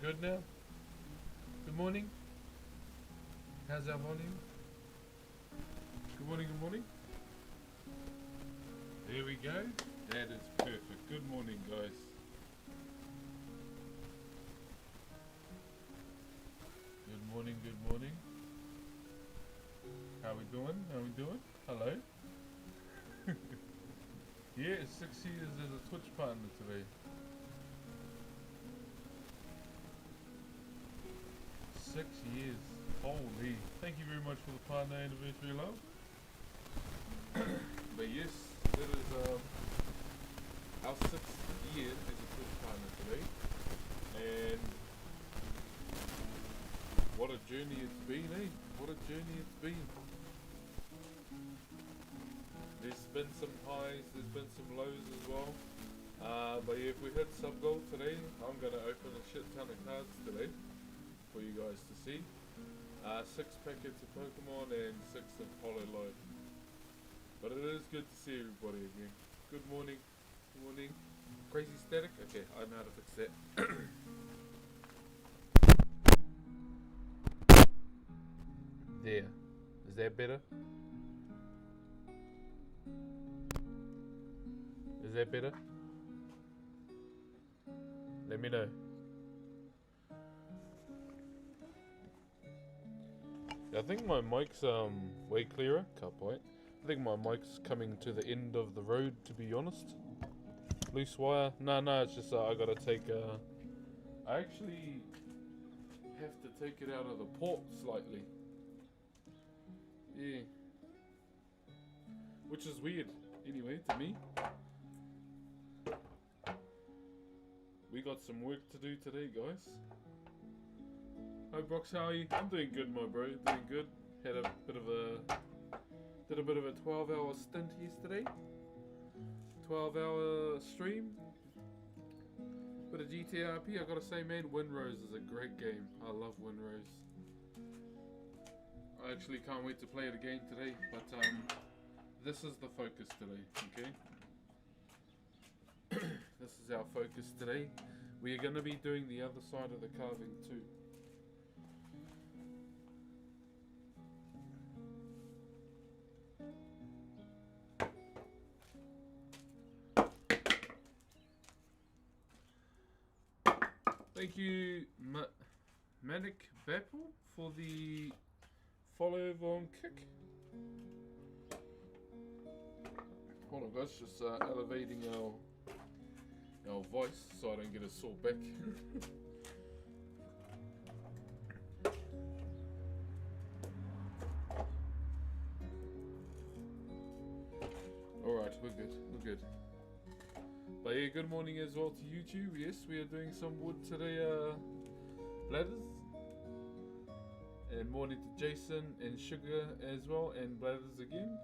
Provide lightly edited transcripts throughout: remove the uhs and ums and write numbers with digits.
good now? Good morning. How's our volume? Good morning, good morning. There we go. That is perfect. Good morning, guys. Good morning, good morning. How we doing? How we doing? Hello. Yeah, 6 years as a Twitch partner today. 6 years. Holy. Thank you very much for the partner anniversary, love. But yes, it is our 6th year as a Twitch partner today. And what a journey it's been, eh? What a journey it's been. There's been some highs, there's been some lows as well. But yeah, if we hit sub goal today, I'm gonna open a shit ton of cards today for you guys to see. 6 packets of Pokemon and 6 of Hololive. But it is good to see everybody again. Good morning. Good morning. Crazy static? Okay, I know how to fix that. There. Is that better? Is that better? Let me know. I think my mic's way clearer. Can't point. I think my mic's coming to the end of the road, to be honest. Loose wire. No, it's just I gotta take I actually have to take it out of the port slightly. Yeah. Which is weird, anyway, to me. We got some work to do today, guys. Hi Brox, how are you? I'm doing good, my bro. Doing good. Did a bit of a 12-hour stint yesterday. 12-hour stream. Bit of GTRP. I gotta say, man, Windrose is a great game. I love Windrose. I actually can't wait to play it again today. But this is the focus today. Okay. This is our focus today. We are gonna be doing the other side of the carving too. Thank you, Manic Bapple, for the follow on kick. Hold on, guys, just elevating our voice so I don't get a sore back. Alright, we're good. But yeah, good morning as well to you two. Yes, we are doing some wood today, Bladders. And morning to Jason and Sugar as well, and Bladders again.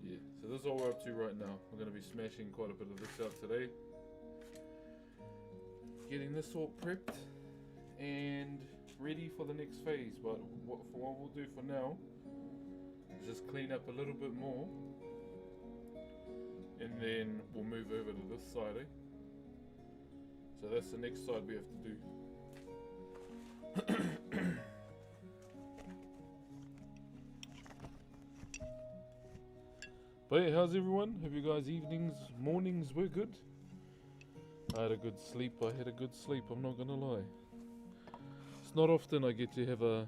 Yeah, so this is all we're up to right now. We're going to be smashing quite a bit of this out today. Getting this all prepped and ready for the next phase. But what we'll do for now is just clean up a little bit more. And then we'll move over to this side, eh? So that's the next side we have to do. But yeah, how's everyone? Hope you guys' evenings, mornings were good. I had a good sleep. I'm not gonna lie. It's not often I get to have a,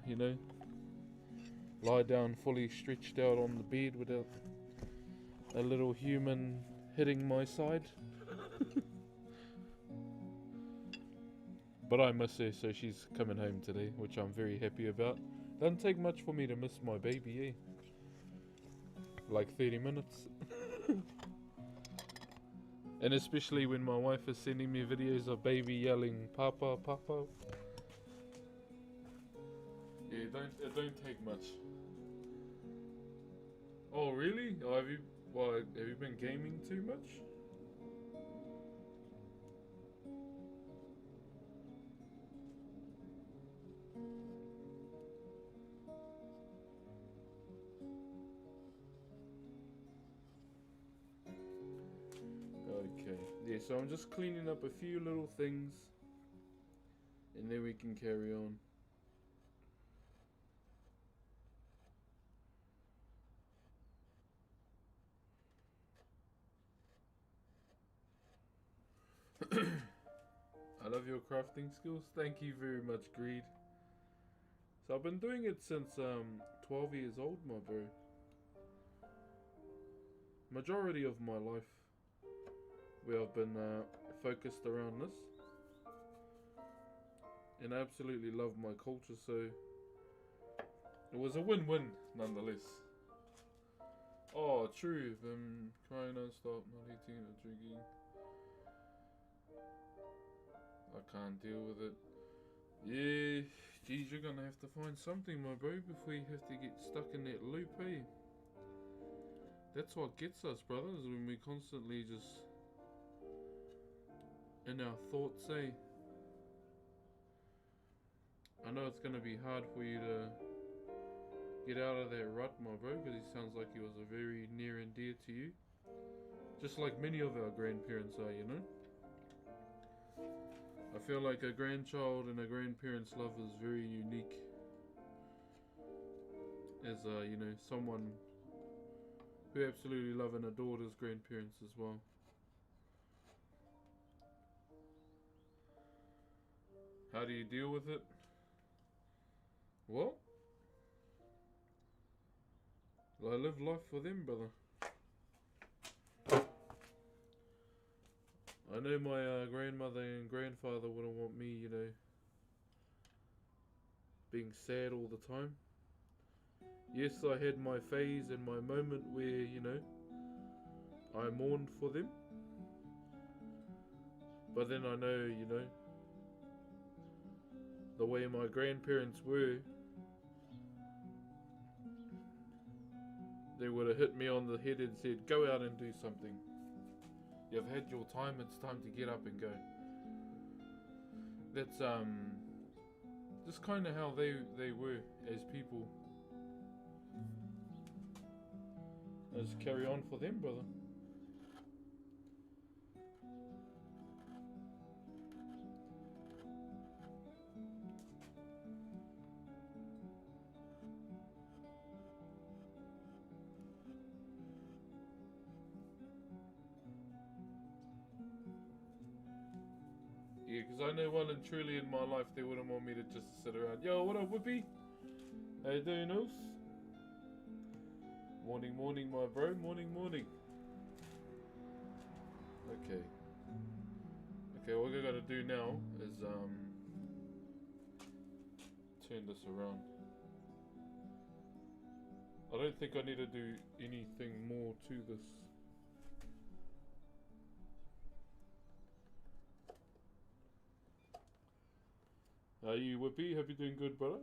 lie down fully stretched out on the bed without a little human hitting my side. But I miss her, so she's coming home today, which I'm very happy about. Doesn't take much for me to miss my baby, eh? Like 30 minutes. And especially when my wife is sending me videos of baby yelling, Papa, Papa. Yeah, it don't take much. Oh, really? Oh, have you been gaming too much? Okay, yeah, so I'm just cleaning up a few little things and then we can carry on. I love your crafting skills. Thank you very much, Greed. So I've been doing it since 12 years old, my bro. Majority of my life where I've been focused around this. And I absolutely love my culture, so it was a win-win nonetheless. Oh, true. Crying non-stop, not eating or drinking. I can't deal with it. Yeah, geez, you're gonna have to find something, my bro, before you have to get stuck in that loop, eh? That's what gets us, brothers, when we constantly just in our thoughts, eh? I know it's gonna be hard for you to get out of that rut, my bro, because he sounds like he was a very near and dear to you. Just like many of our grandparents are, you know? I feel like a grandchild and a grandparent's love is very unique. As, you know, someone who absolutely love and adored his grandparents as well. How do you deal with it? Well, I live life for them, brother. I know my grandmother and grandfather wouldn't want me, you know, being sad all the time. Yes, I had my phase and my moment where, you know, I mourned for them. But then I know, you know, the way my grandparents were, they would have hit me on the head and said, go out and do something. You've had your time, it's time to get up and go. That's just kind of how they were as people. Let's carry on for them, brother. Yeah, because I know well and truly in my life they wouldn't want me to just sit around. Yo, what up, Whoopi? How you doing, Oos? Morning, morning, my bro. Morning, morning. Okay. Okay, what I gotta do now is turn this around. I don't think I need to do anything more to this. Are you, Whippy? Hope you're doing good, brother.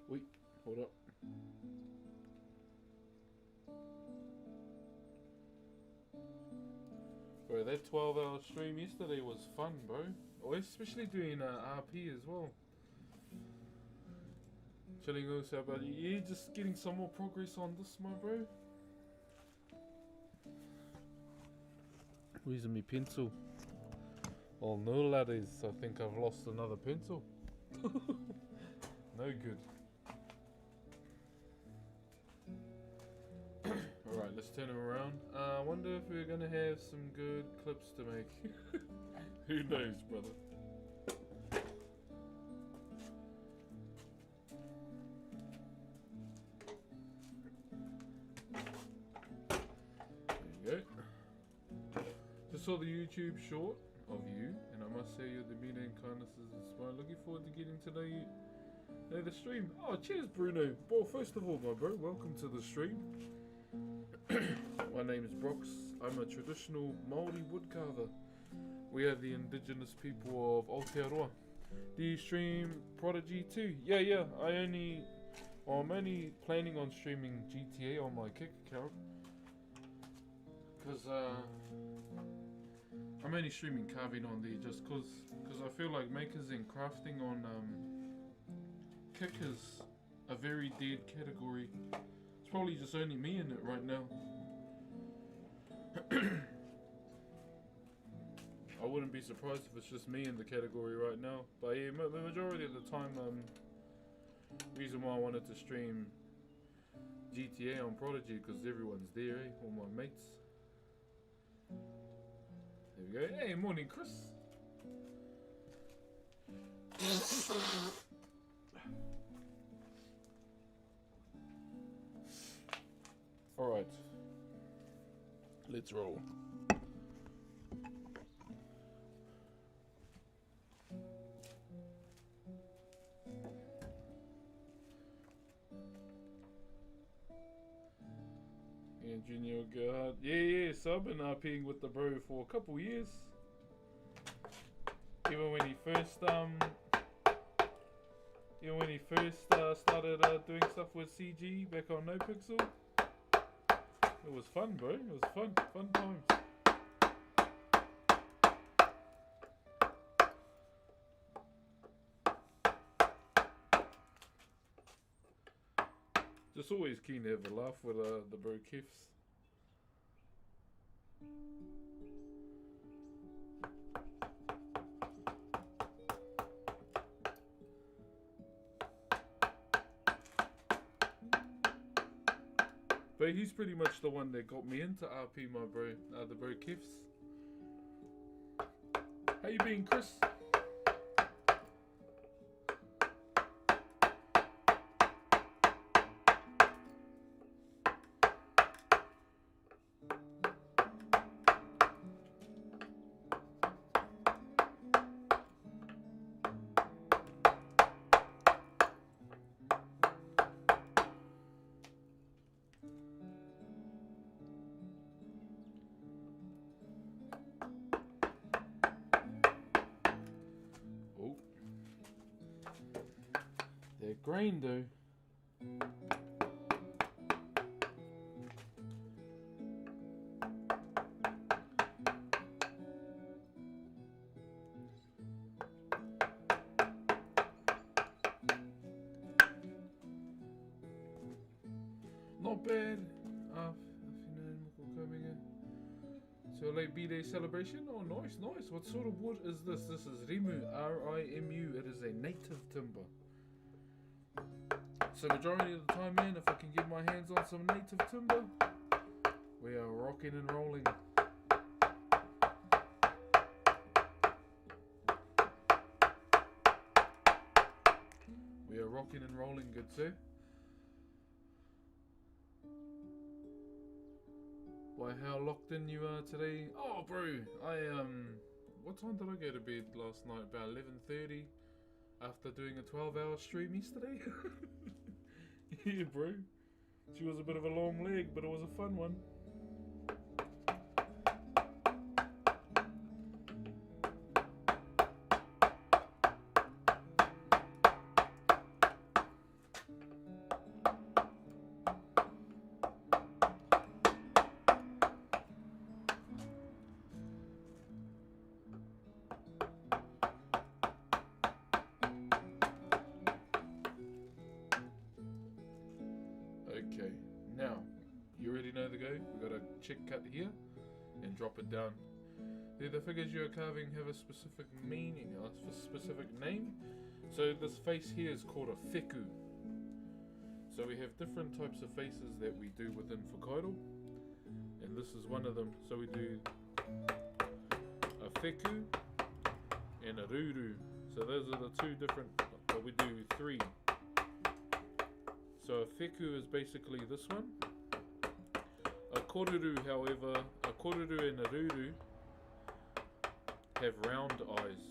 Wait, hold up. Bro, that 12-hour stream yesterday was fun, bro. Oh, especially doing RP as well. Chilling also about you. Yeah, just getting some more progress on this, my bro. Where's my pencil? Oh no, laddies, I think I've lost another pencil. No good. Alright, let's turn him around. I wonder if we're gonna have some good clips to make. Who knows, brother? There you go. Just saw the YouTube short of you, and I must say your demeanor and kindness is inspiring. Looking forward to getting to know you. Know the stream. Oh, cheers, Bruno. Well, first of all, my bro, welcome to the stream. My name is Brox. I'm a traditional Maori woodcarver. We are the indigenous people of Aotearoa. Do you stream Prodigy too? Yeah. I'm only planning on streaming GTA on my Kick account. Because, I'm only streaming carving on there just cause I feel like makers and crafting on Kick is a very dead category. It's probably just only me in it right now. I wouldn't be surprised if it's just me in the category right now. But yeah, the majority of the time, reason why I wanted to stream GTA on Prodigy because everyone's there, eh? All my mates. There we go. Hey, morning, Chris. Alright. Let's roll. Yeah, Junior God. Yeah, so I've been RPing with the bro for a couple years. Even when he first started doing stuff with CG back on NoPixel. It was fun, bro. It was fun times. Just always keen to have a laugh with the bro Kefs. But he's pretty much the one that got me into RP, my bro, the bro Kefs. How you been, Chris? They're green though. Not bad. So late B-Day celebration? Oh nice. What sort of wood is this? This is Rimu, R-I-M-U. It is a native timber. So majority of the time, man, if I can get my hands on some native timber, we are rocking and rolling. We are rocking and rolling, good sir. Why, how locked in you are today? Oh, bro, what time did I go to bed last night? About 11:30 after doing a 12-hour stream yesterday. Yeah, bro. She was a bit of a long leg, but it was a fun one. Okay, now, you already know the go. We've got a check cut here and drop it down. The figures you're carving have a specific meaning, a specific name. So this face here is called a wheku. So we have different types of faces that we do within Whakairo, and this is one of them. So we do a wheku and a ruru. So those are the two different, but we do three. So a wheku is basically this one. A koruru, however, a koruru and a ruru have round eyes.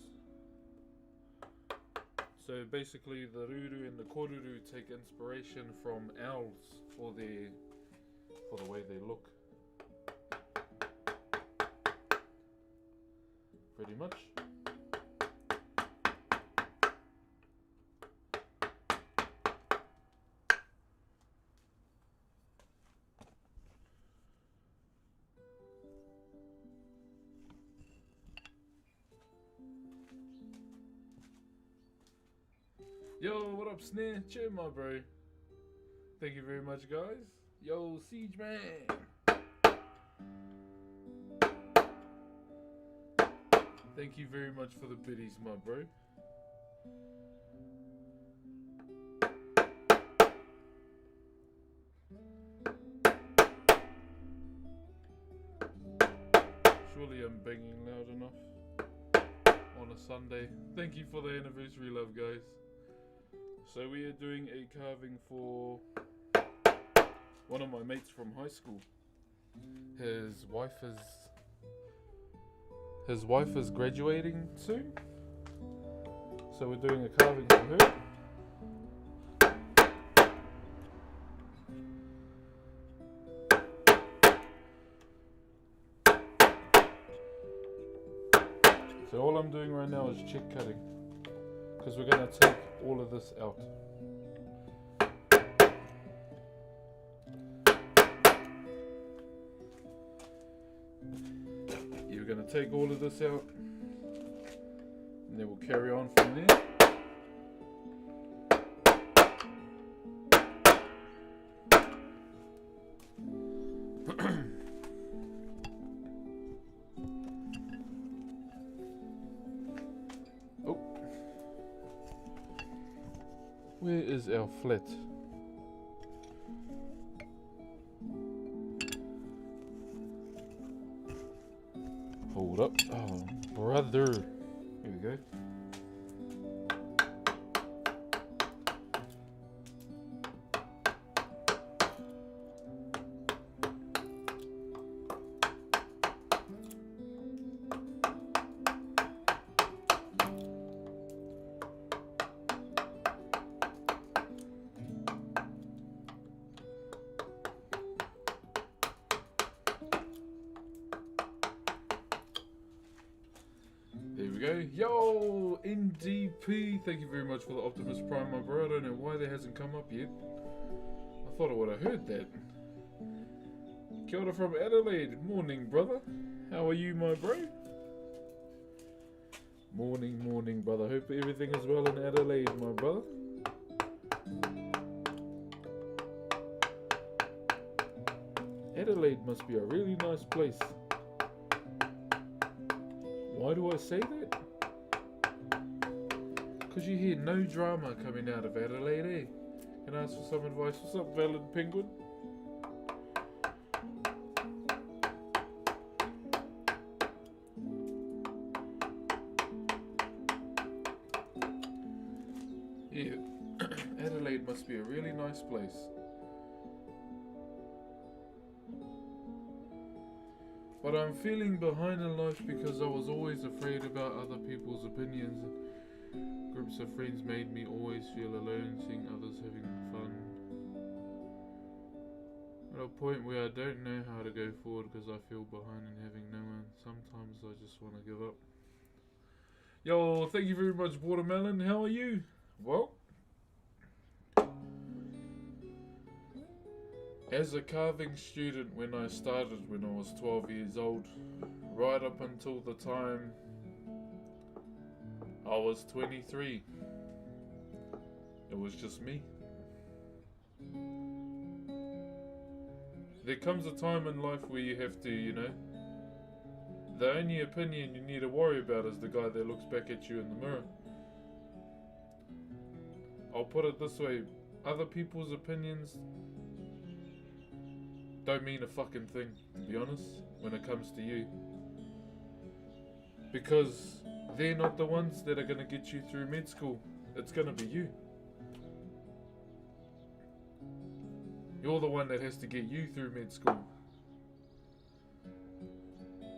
So basically the ruru and the koruru take inspiration from owls for the way they look. Pretty much. up, Snare? Cheer, my bro. Thank you very much, guys. Yo, Siege Man. Thank you very much for the biddies, my bro. Surely I'm banging loud enough on a Sunday. Thank you for the anniversary love, guys. So we are doing a carving for one of my mates from high school. His wife is graduating soon. So we're doing a carving for her. So all I'm doing right now is check cutting, because we're going to take all of this out. You're going to take all of this out, and then we'll carry on from there. Where is our flat? Hold up. Oh, brother. Here we go. There we go. Yo, NDP. Thank you very much for the Optimus Prime, my bro. I don't know why that hasn't come up yet. I thought I would have heard that. Kia ora from Adelaide. Morning, brother. How are you, my bro? Morning, morning, brother. Hope everything is well in Adelaide, my brother. Adelaide must be a really nice place. Why do I say that? Because you hear no drama coming out of Adelaide, eh? Can I ask for some advice? What's up, Valid Penguin? Yeah, Adelaide must be a really nice place. But I'm feeling behind in life because I was always afraid about other people's opinions. Groups of friends made me always feel alone, seeing others having fun. At a point where I don't know how to go forward because I feel behind and having no one. Sometimes I just want to give up. Yo, thank you very much, Watermelon. How are you? Well, as a carving student when I started when I was 12 years old, right up until the time I was 23, it was just me. There comes a time in life where you have to, the only opinion you need to worry about is the guy that looks back at you in the mirror. I'll put it this way, other people's opinions don't mean a fucking thing, to be honest, when it comes to you. Because they're not the ones that are going to get you through med school. It's going to be you. You're the one that has to get you through med school.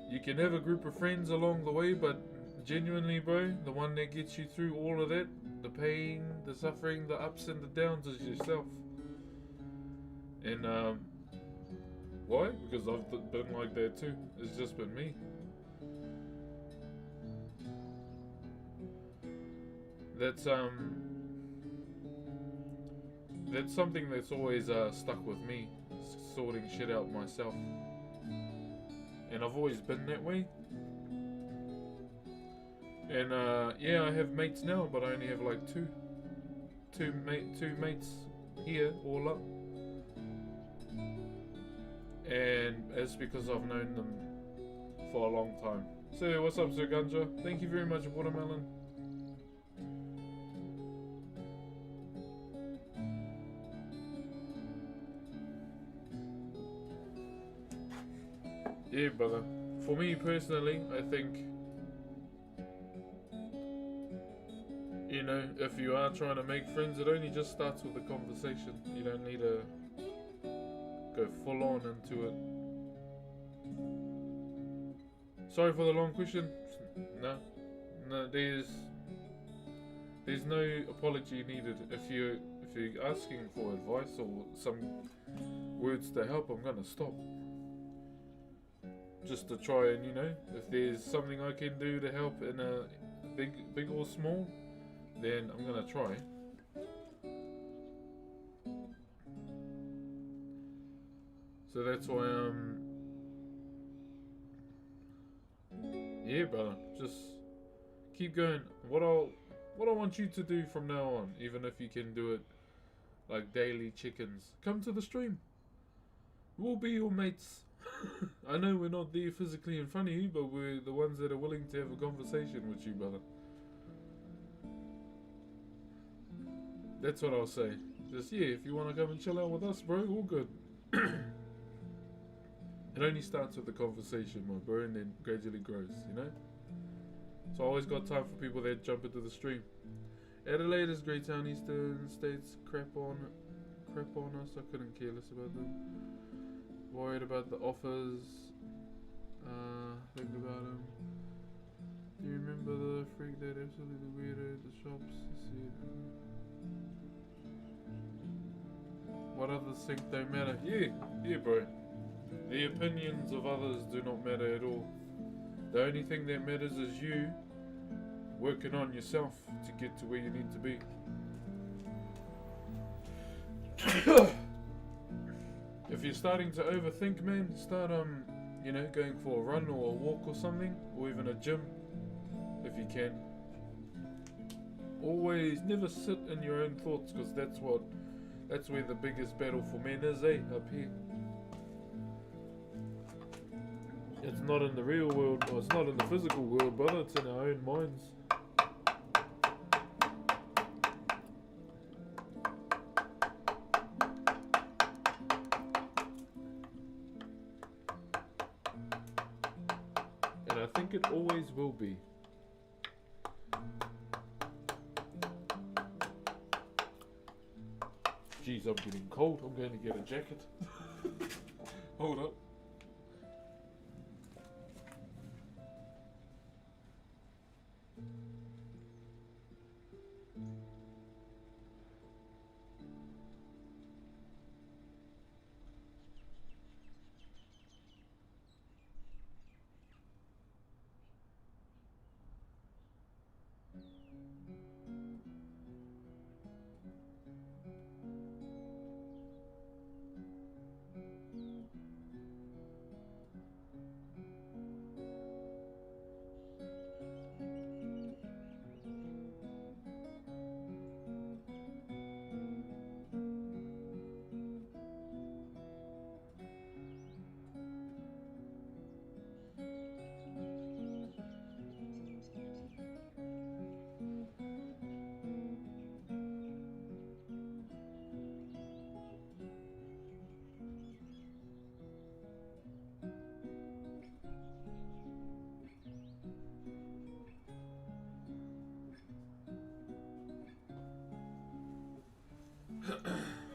You can have a group of friends along the way, but genuinely, bro, the one that gets you through all of that, the pain, the suffering, the ups and the downs, is yourself. And why? Because I've been like that too. It's just been me. That's something that's always stuck with me, sorting shit out myself. And I've always been that way. And yeah, I have mates now, but I only have like 2. two mates here all up, and it's because I've known them for a long time. So what's up, Sir Ganja? Thank you very much, Watermelon. Yeah, brother. For me personally, I think, you know, if you are trying to make friends, it only just starts with a conversation. You don't need to go full on into it. Sorry for the long question. No, there's no apology needed. If you're asking for advice or some words to help, I'm gonna stop. Just to try and, you know, if there's something I can do to help in a big or small, then I'm gonna try. So that's why yeah, brother, just keep going. What I want you to do from now on, even if you can do it like daily chickens, come to the stream. We'll be your mates. I know we're not there physically in front of you, but we're the ones that are willing to have a conversation with you, brother. That's what I'll say. Just, yeah, if you want to come and chill out with us, bro, all good. It only starts with the conversation, my bro, and then gradually grows, you know? So I always got time for people that jump into the stream. Adelaide is great town, Eastern States crap on us. I couldn't care less about them. Worried about the offers. Think about them. Do you remember the freak that absolutely weirdo at the shops? What others think don't matter? Yeah, bro. The opinions of others do not matter at all. The only thing that matters is you working on yourself to get to where you need to be. If you're starting to overthink, man, start you know, going for a run or a walk or something, or even a gym, if you can. Always never sit in your own thoughts, because that's where the biggest battle for men is, up here. It's not in the real world, or it's not in the physical world, brother, it's in our own minds. And I think it always will be. Jeez, I'm getting cold. I'm going to get a jacket. Hold up.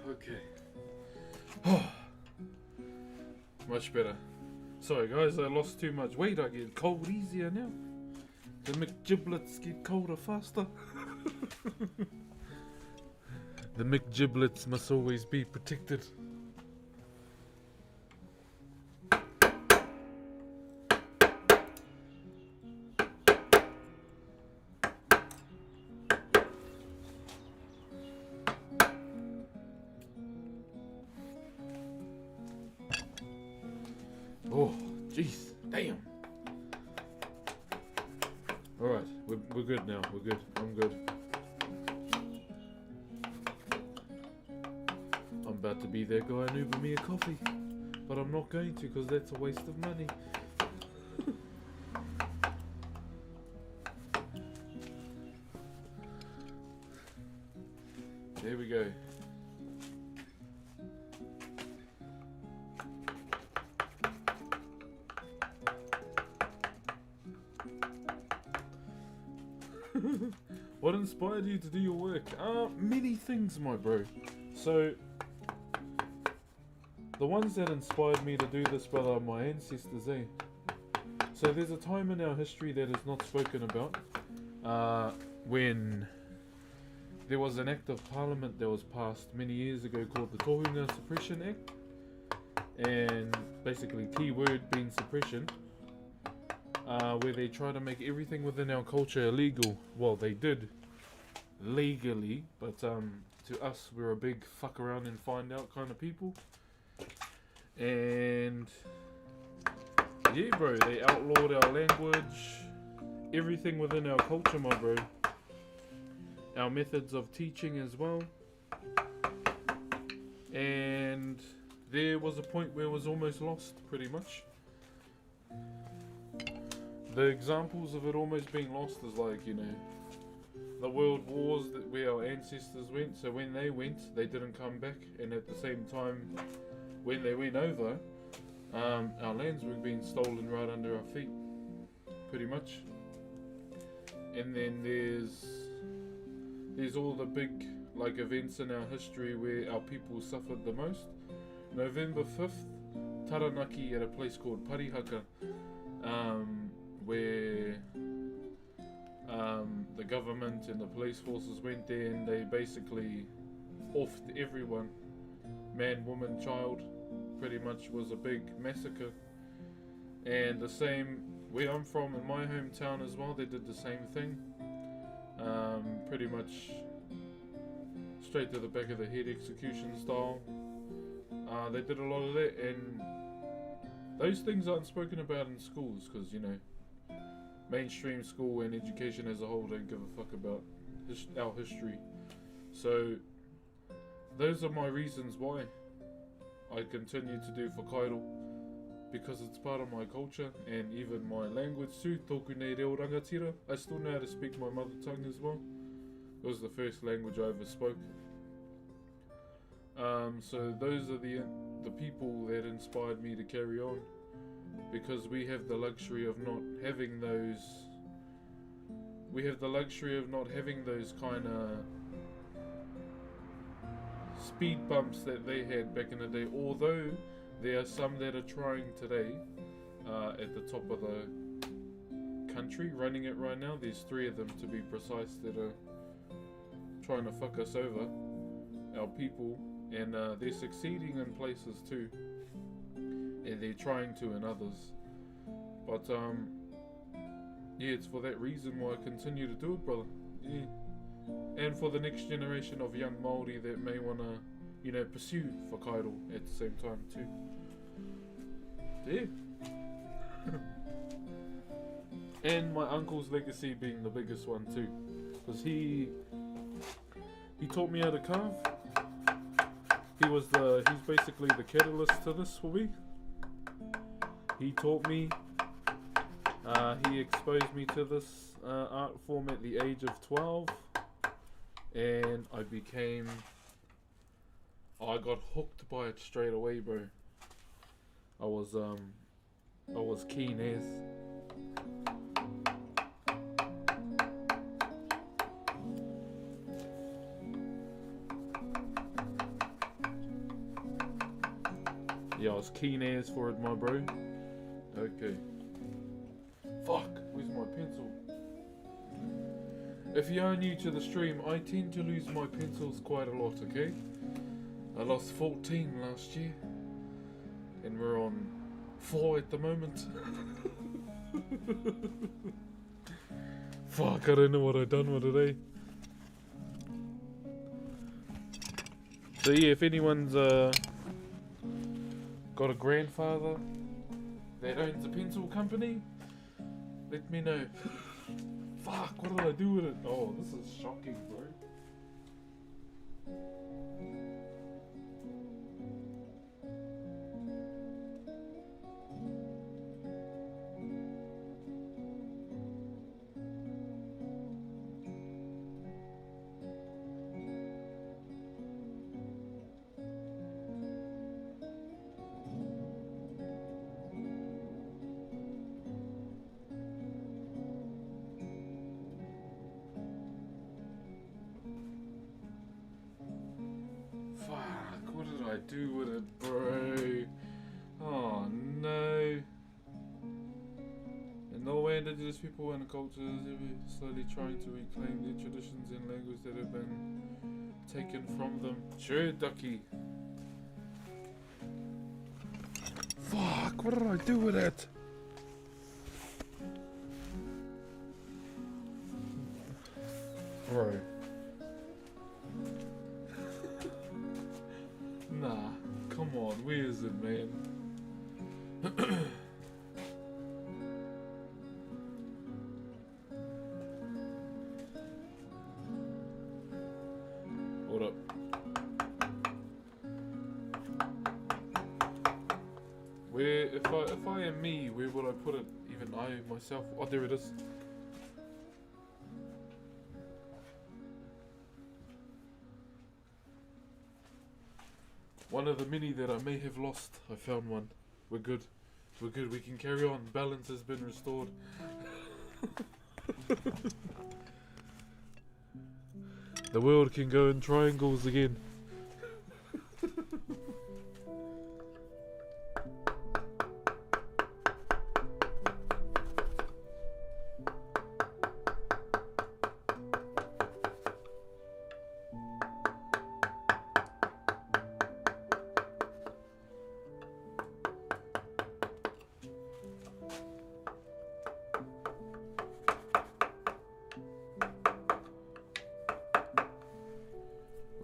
Okay. Much better. Sorry guys, I lost too much weight. I get cold easier now. The McGiblets get colder faster. The McGiblets must always be protected. Oh, jeez, damn. Alright, we're good now, we're good, I'm good. about to be that guy and Uber me a coffee. But I'm not going to because that's a waste of money. There we go. What inspired you to do your work? Many things, my bro. So, the ones that inspired me to do this, brother, are my ancestors, eh? So there's a time in our history that is not spoken about, when there was an act of parliament that was passed many years ago called the Tohunga Suppression Act, and basically key word being suppression, where they try to make everything within our culture illegal. Well, they did legally, but to us, we're a big fuck around and find out kind of people. And yeah, bro, they outlawed our language, everything within our culture, my bro. Our methods of teaching as well. And there was a point where it was almost lost, pretty much. The examples of it almost being lost is like, you know, the world wars that where our ancestors went. So when they went, they didn't come back. And at the same time, when they went over, our lands were being stolen right under our feet, pretty much. And then there's all the big like events in our history where our people suffered the most. November 5th, Taranaki at a place called Parihaka, where the government and the police forces went there and they basically offed everyone, man, woman, child. Pretty much was a big massacre. And the same where I'm from in my hometown as well, they did the same thing. Pretty much straight to the back of the head execution style. They did a lot of that, and those things aren't spoken about in schools because, you know, mainstream school and education as a whole don't give a fuck about our history. So those are my reasons why I continue to do Whakairo, because it's part of my culture and even my language too. Tōku nei reo rangatira. I still know how to speak my mother tongue as well. It was the first language I ever spoke. So those are the people that inspired me to carry on, because we have the luxury of not having those. We have the luxury of not having those kind of speed bumps that they had back in the day. Although there are some that are trying today, at the top of the country, running it right now. There's 3 of them to be precise that are trying to fuck us over, our people, and they're succeeding in places too, and they're trying to in others. But yeah, it's for that reason why I continue to do it, brother. Yeah. And for the next generation of young Maori that may want to, you know, pursue Whakairo at the same time too. Yeah. And my uncle's legacy being the biggest one too, because he taught me how to carve. He's basically the catalyst to this for me. He taught me. He exposed me to this art form at the age of 12, and I got hooked by it straight away, bro. I was keen as. Yeah, I was keen as for it, my bro. Okay. Fuck, where's my pencil? If you are new to the stream, I tend to lose my pencils quite a lot, okay? I lost 14 last year, and we're on 4 at the moment. Fuck, I don't know what I done with it, eh? So yeah, if anyone's got a grandfather that owns a pencil company, let me know. Fuck, what did I do with it? Oh, this is shocking, bro. I do with it, bro? Oh no. In Norway, indigenous people and cultures are slowly trying to reclaim their traditions and language that have been taken from them. True, Ducky. Fuck, what did I do with it? Bro. Nah, come on, where is it, man? Hold up. Where, if I am me, where would I put it? Even I myself. Oh, there it is. One of the many that I may have lost. I found one. We're good. We're good. We can carry on. Balance has been restored. The world can go in triangles again.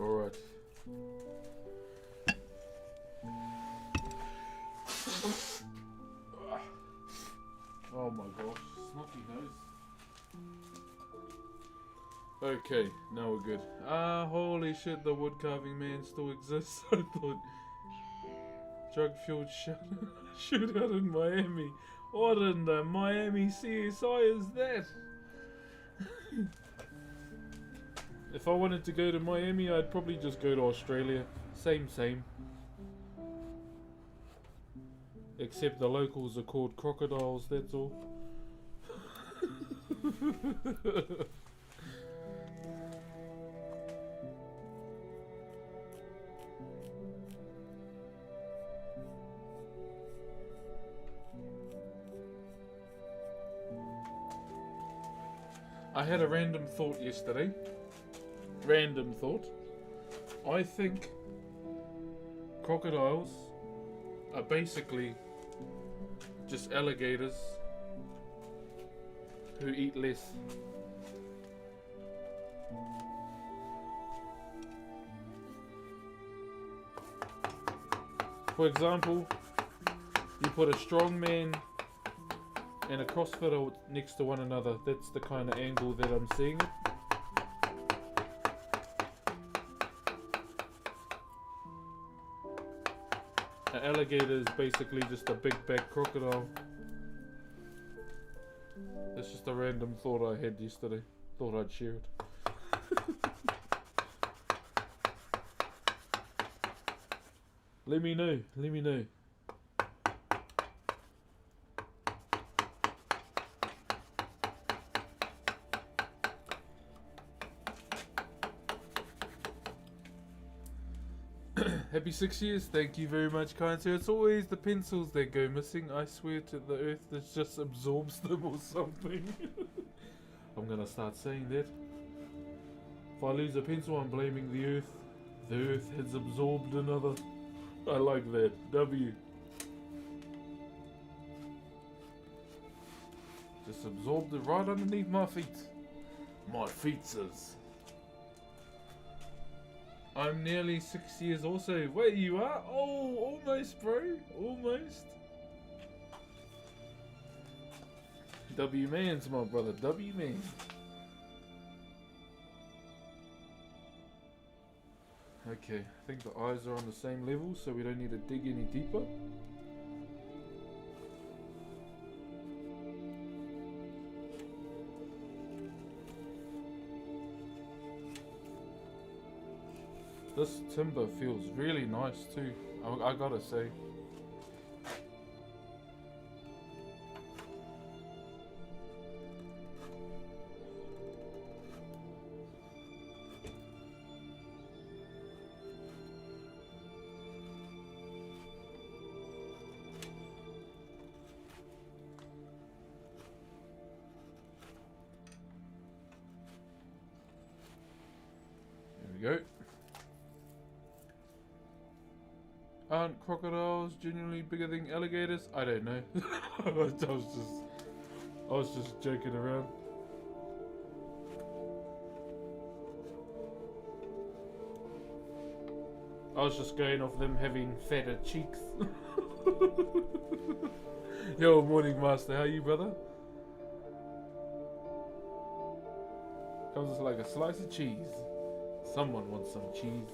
Alright. Oh my gosh, snotty nose. Okay, now we're good. Holy shit, the wood carving man still exists. I thought drug-fueled shootout in Miami. What in the Miami CSI is that? If I wanted to go to Miami, I'd probably just go to Australia. Same. Except the locals are called crocodiles, that's all. I had a random thought yesterday. Random thought. I think crocodiles are basically just alligators who eat less. For example, you put a strong man and a CrossFitter next to one another. That's the kind of angle that I'm seeing it. An alligator is basically just a big back crocodile. That's just a random thought I had yesterday. Thought I'd share it. Let me know. Happy 6 years, thank you very much, kind sir. It's always the pencils that go missing. I swear to the earth that just absorbs them or something. I'm gonna start saying that. If I lose a pencil, I'm blaming the earth. The earth has absorbed another. I like that. W. Just absorbed it right underneath my feet. My feetses. I'm nearly 6 years also. Wait, you are? Oh, almost, bro. Almost. W man's my brother. W man. Okay, I think the eyes are on the same level, so we don't need to dig any deeper. This timber feels really nice too, I gotta say. Aren't crocodiles genuinely bigger than alligators? I don't know. I was just joking around. I was just going off them having fatter cheeks. Yo, morning master, how you, brother? Comes like a slice of cheese. Someone wants some cheese.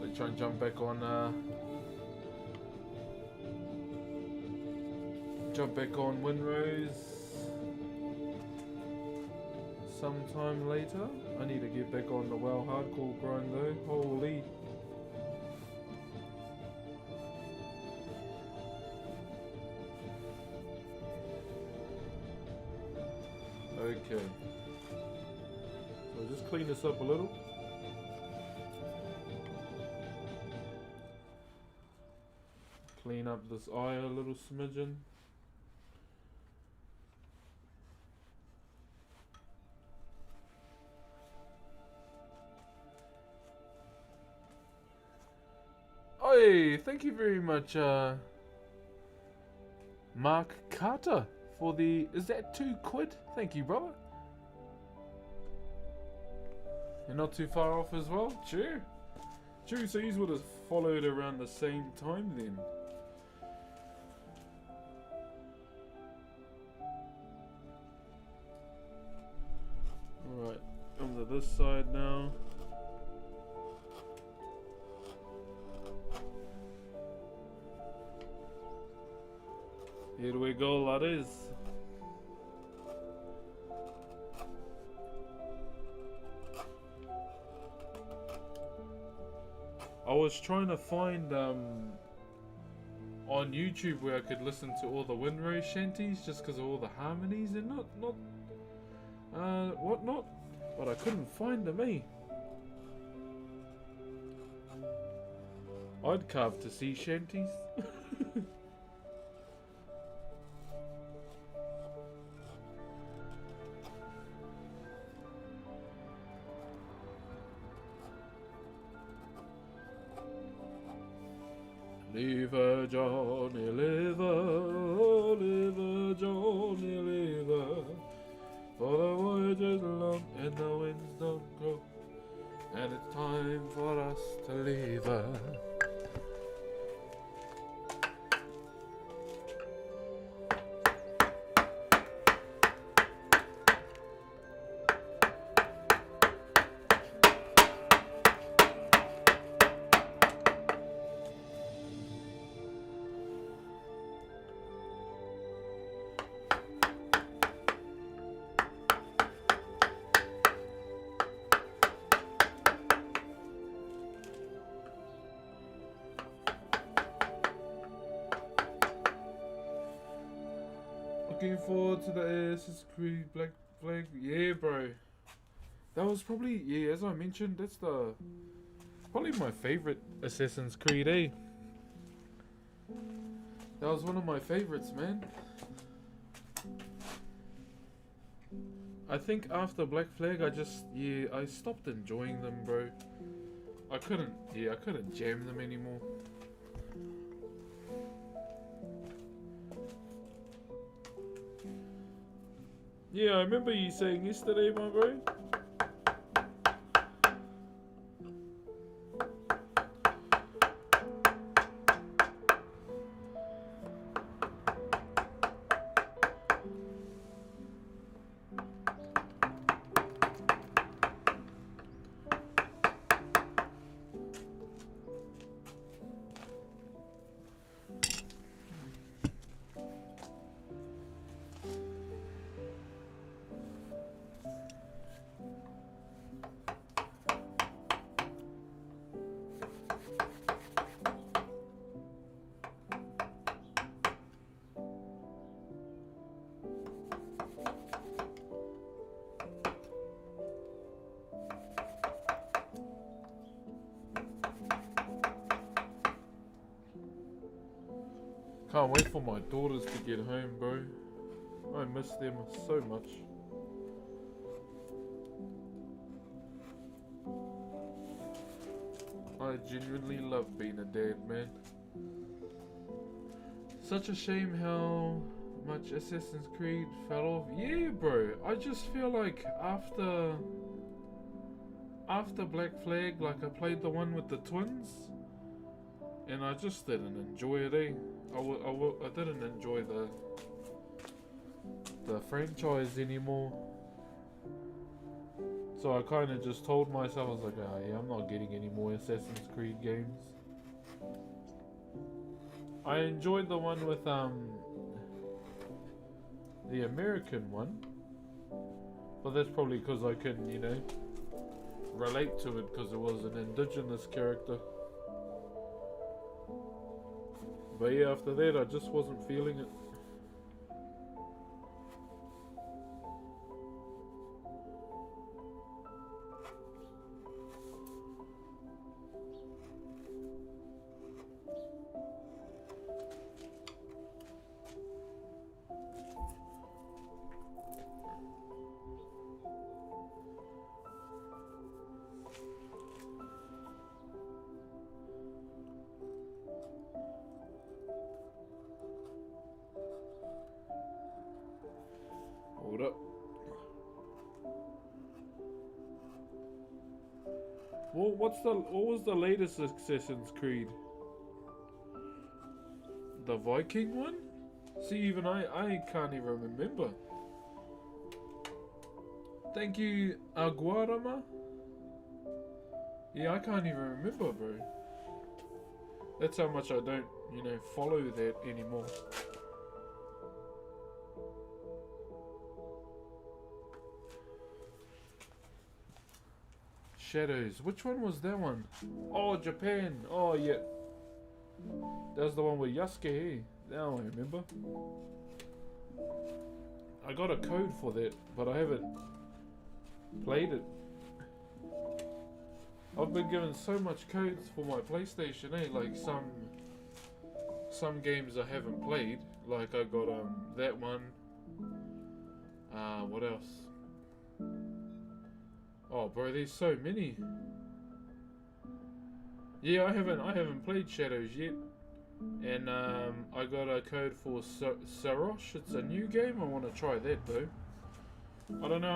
Let's try and jump back on Windrose sometime later. I need to get back on the WoW hardcore grind though. Holy. Okay. So just clean this up a little. Clean up this eye a little smidgen. Oi, thank you very much, Mark Carter, for the... Is that £2? Thank you, brother. You're not too far off as well? True. True, so you would have followed around the same time then. Alright, come to this side now. Here we go, laddies. I was trying to find on YouTube where I could listen to all the Windrose shanties just because of all the harmonies and whatnot, but I couldn't find them, eh? I'd carve to sea shanties. Live, Johnny, live, oh, live, Johnny, live. For the voyage is long and the winds don't grow, and it's time for us to leave. Looking forward to the Assassin's Creed Black Flag. Yeah, bro. That was probably, yeah, as I mentioned, that's probably my favorite Assassin's Creed, eh? That was one of my favorites, man. I think after Black Flag, I stopped enjoying them, bro. I couldn't jam them anymore. Yeah, I remember you saying yesterday, my bro. Can't wait for my daughters to get home, bro. I miss them so much. I genuinely love being a dad, man. Such a shame how much Assassin's Creed fell off. Yeah, bro. I just feel like after Black Flag, like I played the one with the twins, and I just didn't enjoy it, eh? I didn't enjoy the franchise anymore. So I kind of just told myself, I was like, oh yeah, I'm not getting any more Assassin's Creed games. I enjoyed the one with the American one, but that's probably because I couldn't, you know, relate to it because it was an indigenous character. But yeah, after that I just wasn't feeling it. Hold up. Well, what was the latest Assassin's Creed? The Viking one? See, even I can't even remember. Thank you, Aguarama. Yeah, I can't even remember, bro. That's how much I don't, you know, follow that anymore. Shadows. Which one was that one? Oh, Japan. Oh, yeah. That was the one with Yasuke, hey? Now I remember. I got a code for that, but I haven't played it. I've been given so much codes for my PlayStation, eh? Like some games I haven't played. Like I got that one. What else? Oh, bro, there's so many. Yeah, I haven't played Shadows yet, and I got a code for Sarosh. It's a new game. I want to try that though. I don't know.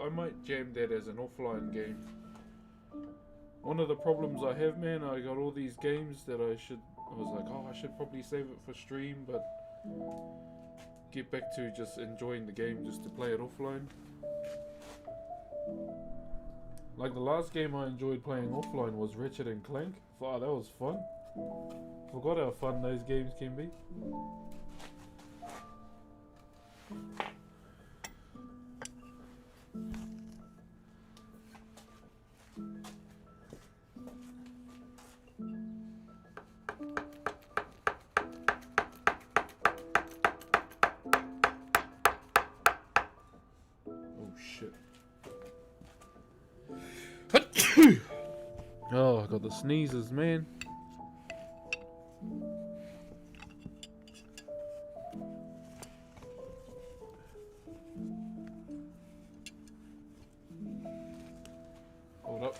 I might jam that as an offline game. One of the problems I have, man, I got all these games that I was like, oh, I should probably save it for stream, but get back to just enjoying the game just to play it offline. Like the last game I enjoyed playing offline was Ratchet and Clank. Wow, that was fun. Forgot how fun those games can be. Oh, I got the sneezes, man. Hold up.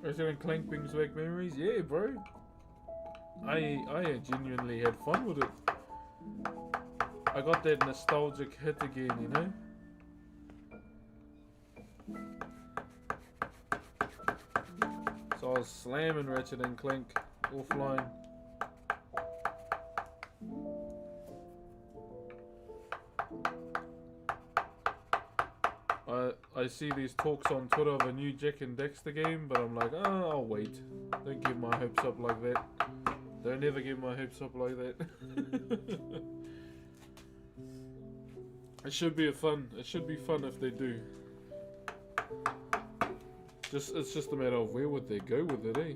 Resident Clank brings back memories. Yeah, bro. I genuinely had fun with it. I got that nostalgic hit again, you know? So I was slamming Ratchet and Clank offline. I see these talks on Twitter of a new Jack and Daxter game, but I'm like, oh, I'll wait. Don't get my hopes up like that. Don't ever get my hopes up like that. It should be fun if they do. It's just a matter of where would they go with it, eh?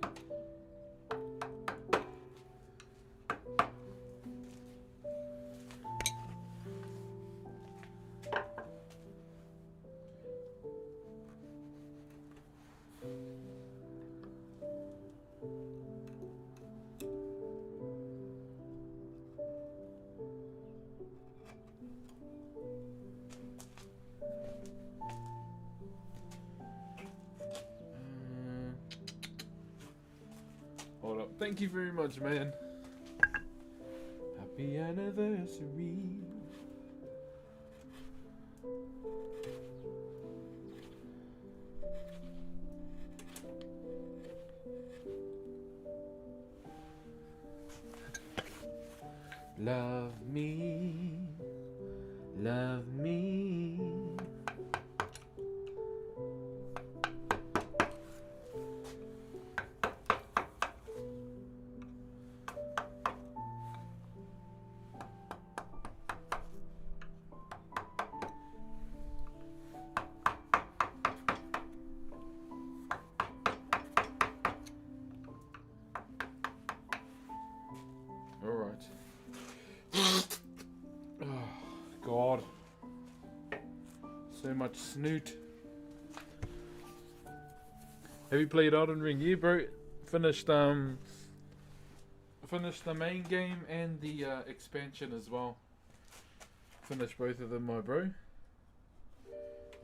thank you very much, man. Happy anniversary. Love me, love me. Alright. Oh, God. So much snoot. Have you played Elden Ring? Yeah, bro. Finished the main game and the expansion as well. Finished both of them, my bro.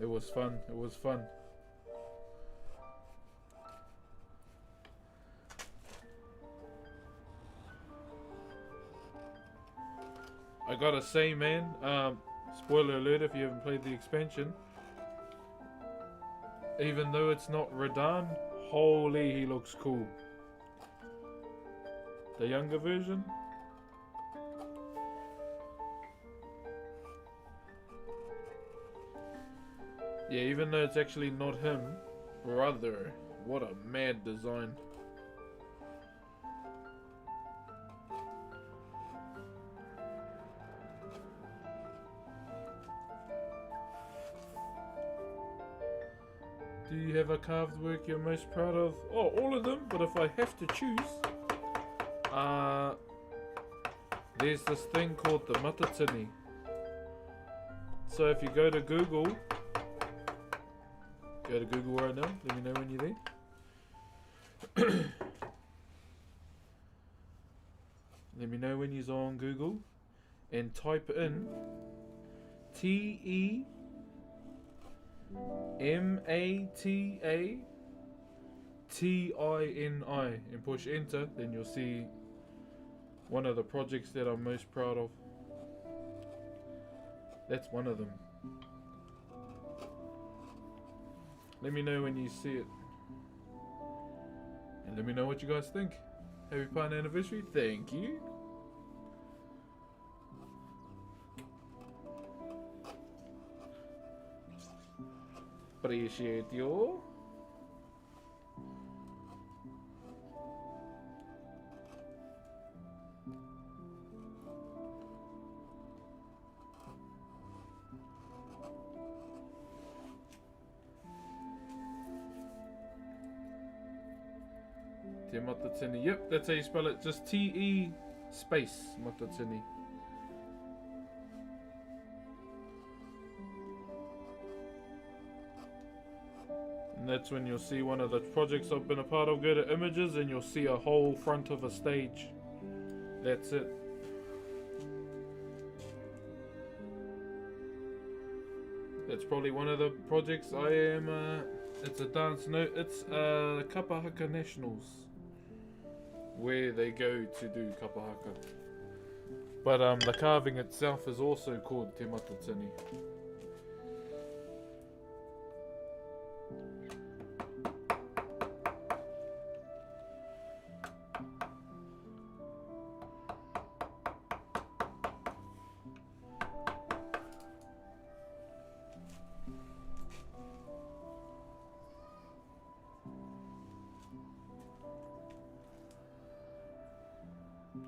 It was fun. It was fun. I gotta say, man, spoiler alert if you haven't played the expansion, even though it's not Radahn, holy, he looks cool. The younger version? Yeah, even though it's actually not him, brother, what a mad design. Do you have a carved work you're most proud of? Oh, all of them, but if I have to choose, there's this thing called the matatini. So if you go to Google right now, let me know when you're there. Let me know when you're on Google and type in TEMATATINI and push enter, then you'll see one of the projects that I'm most proud of. That's one of them. Let me know when you see it. And let me know what you guys think. Happy Pine Anniversary. Thank you. Appreciate you. Te Matatini. Yep, that's how you spell it. Just T-E space Matatini. And that's when you'll see one of the projects I've been a part of. Go to images and you'll see a whole front of a stage. That's it. That's probably one of the projects I am, it's a dance, no, it's Kapa Haka Nationals, where they go to do Kapa Haka. But the carving itself is also called Te Matatini.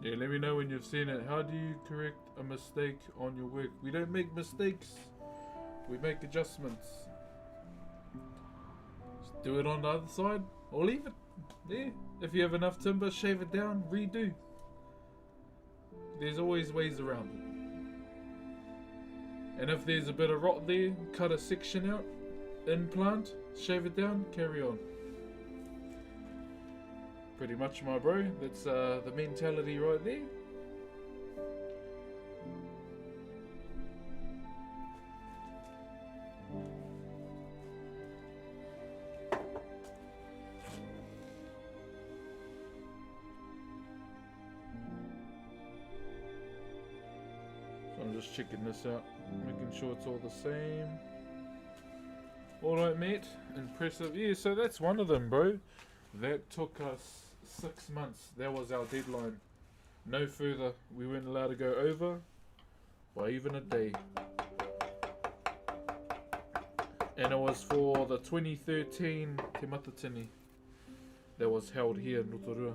Yeah, let me know when you've seen it. How do you correct a mistake on your work? We don't make mistakes. We make adjustments. Just do it on the other side or leave it there. If you have enough timber, shave it down, redo. There's always ways around it. And if there's a bit of rot there, cut a section out, implant, shave it down, carry on. Pretty much, my bro. That's the mentality right there. just checking this out, making sure it's all the same. Alright, mate. Impressive. Yeah, so that's one of them, bro. That took us 6 months. That was our deadline. No further. We weren't allowed to go over by even a day. And it was for the 2013 Te Matatini that was held here in Rotorua.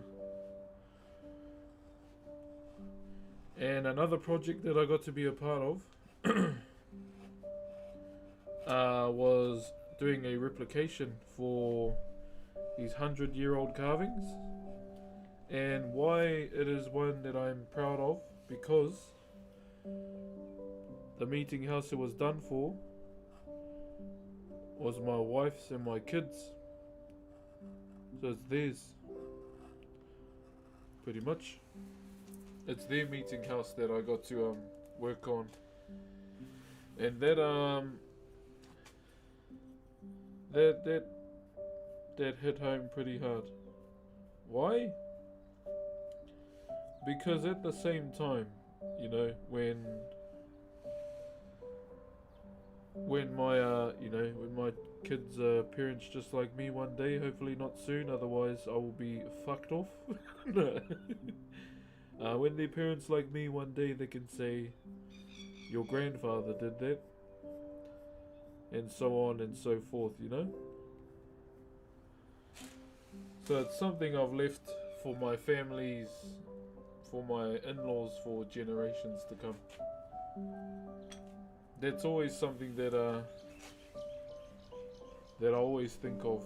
And another project that I got to be a part of was doing a replication for these 100-year-old carvings. And why it is one that I'm proud of, because the meeting house it was done for was my wife's and my kids. So it's theirs. Pretty much. It's their meeting house that I got to work on. And that that hit home pretty hard. Why? Because at the same time, you know, when my when my kids are parents just like me one day, hopefully not soon, otherwise I will be fucked off. When they're parents like me one day, they can say, your grandfather did that, and so on and so forth, you know. So it's something I've left for my families, for my in-laws, for generations to come. That's always something that I always think of,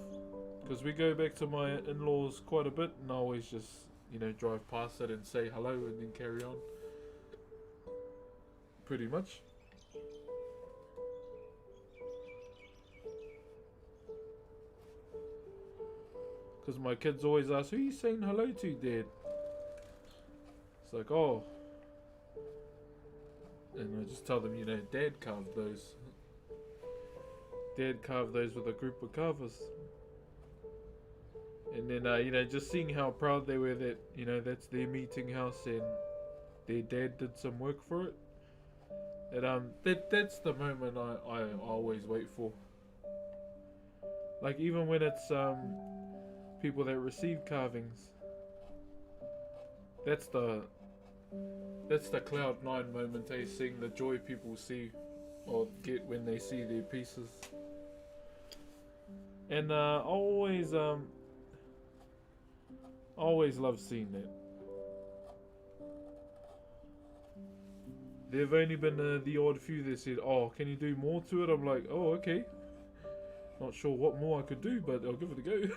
because we go back to my in-laws quite a bit, and I always just, you know, drive past it and say hello and then carry on. Pretty much. Because my kids always ask, who are you saying hello to, Dad? It's like, oh. And I just tell them, you know, Dad carved those. Dad carved those with a group of carvers. And then, you know, just seeing how proud they were that, you know, that's their meeting house and their dad did some work for it. And that's the moment I always wait for. Like, even when it's people that receive carvings, that's the cloud nine moment, seeing the joy people see or get when they see their pieces. And I always love seeing that. There've only been the odd few that said, oh, can you do more to it? I'm like, oh, okay. Not sure what more I could do, but I'll give it a go.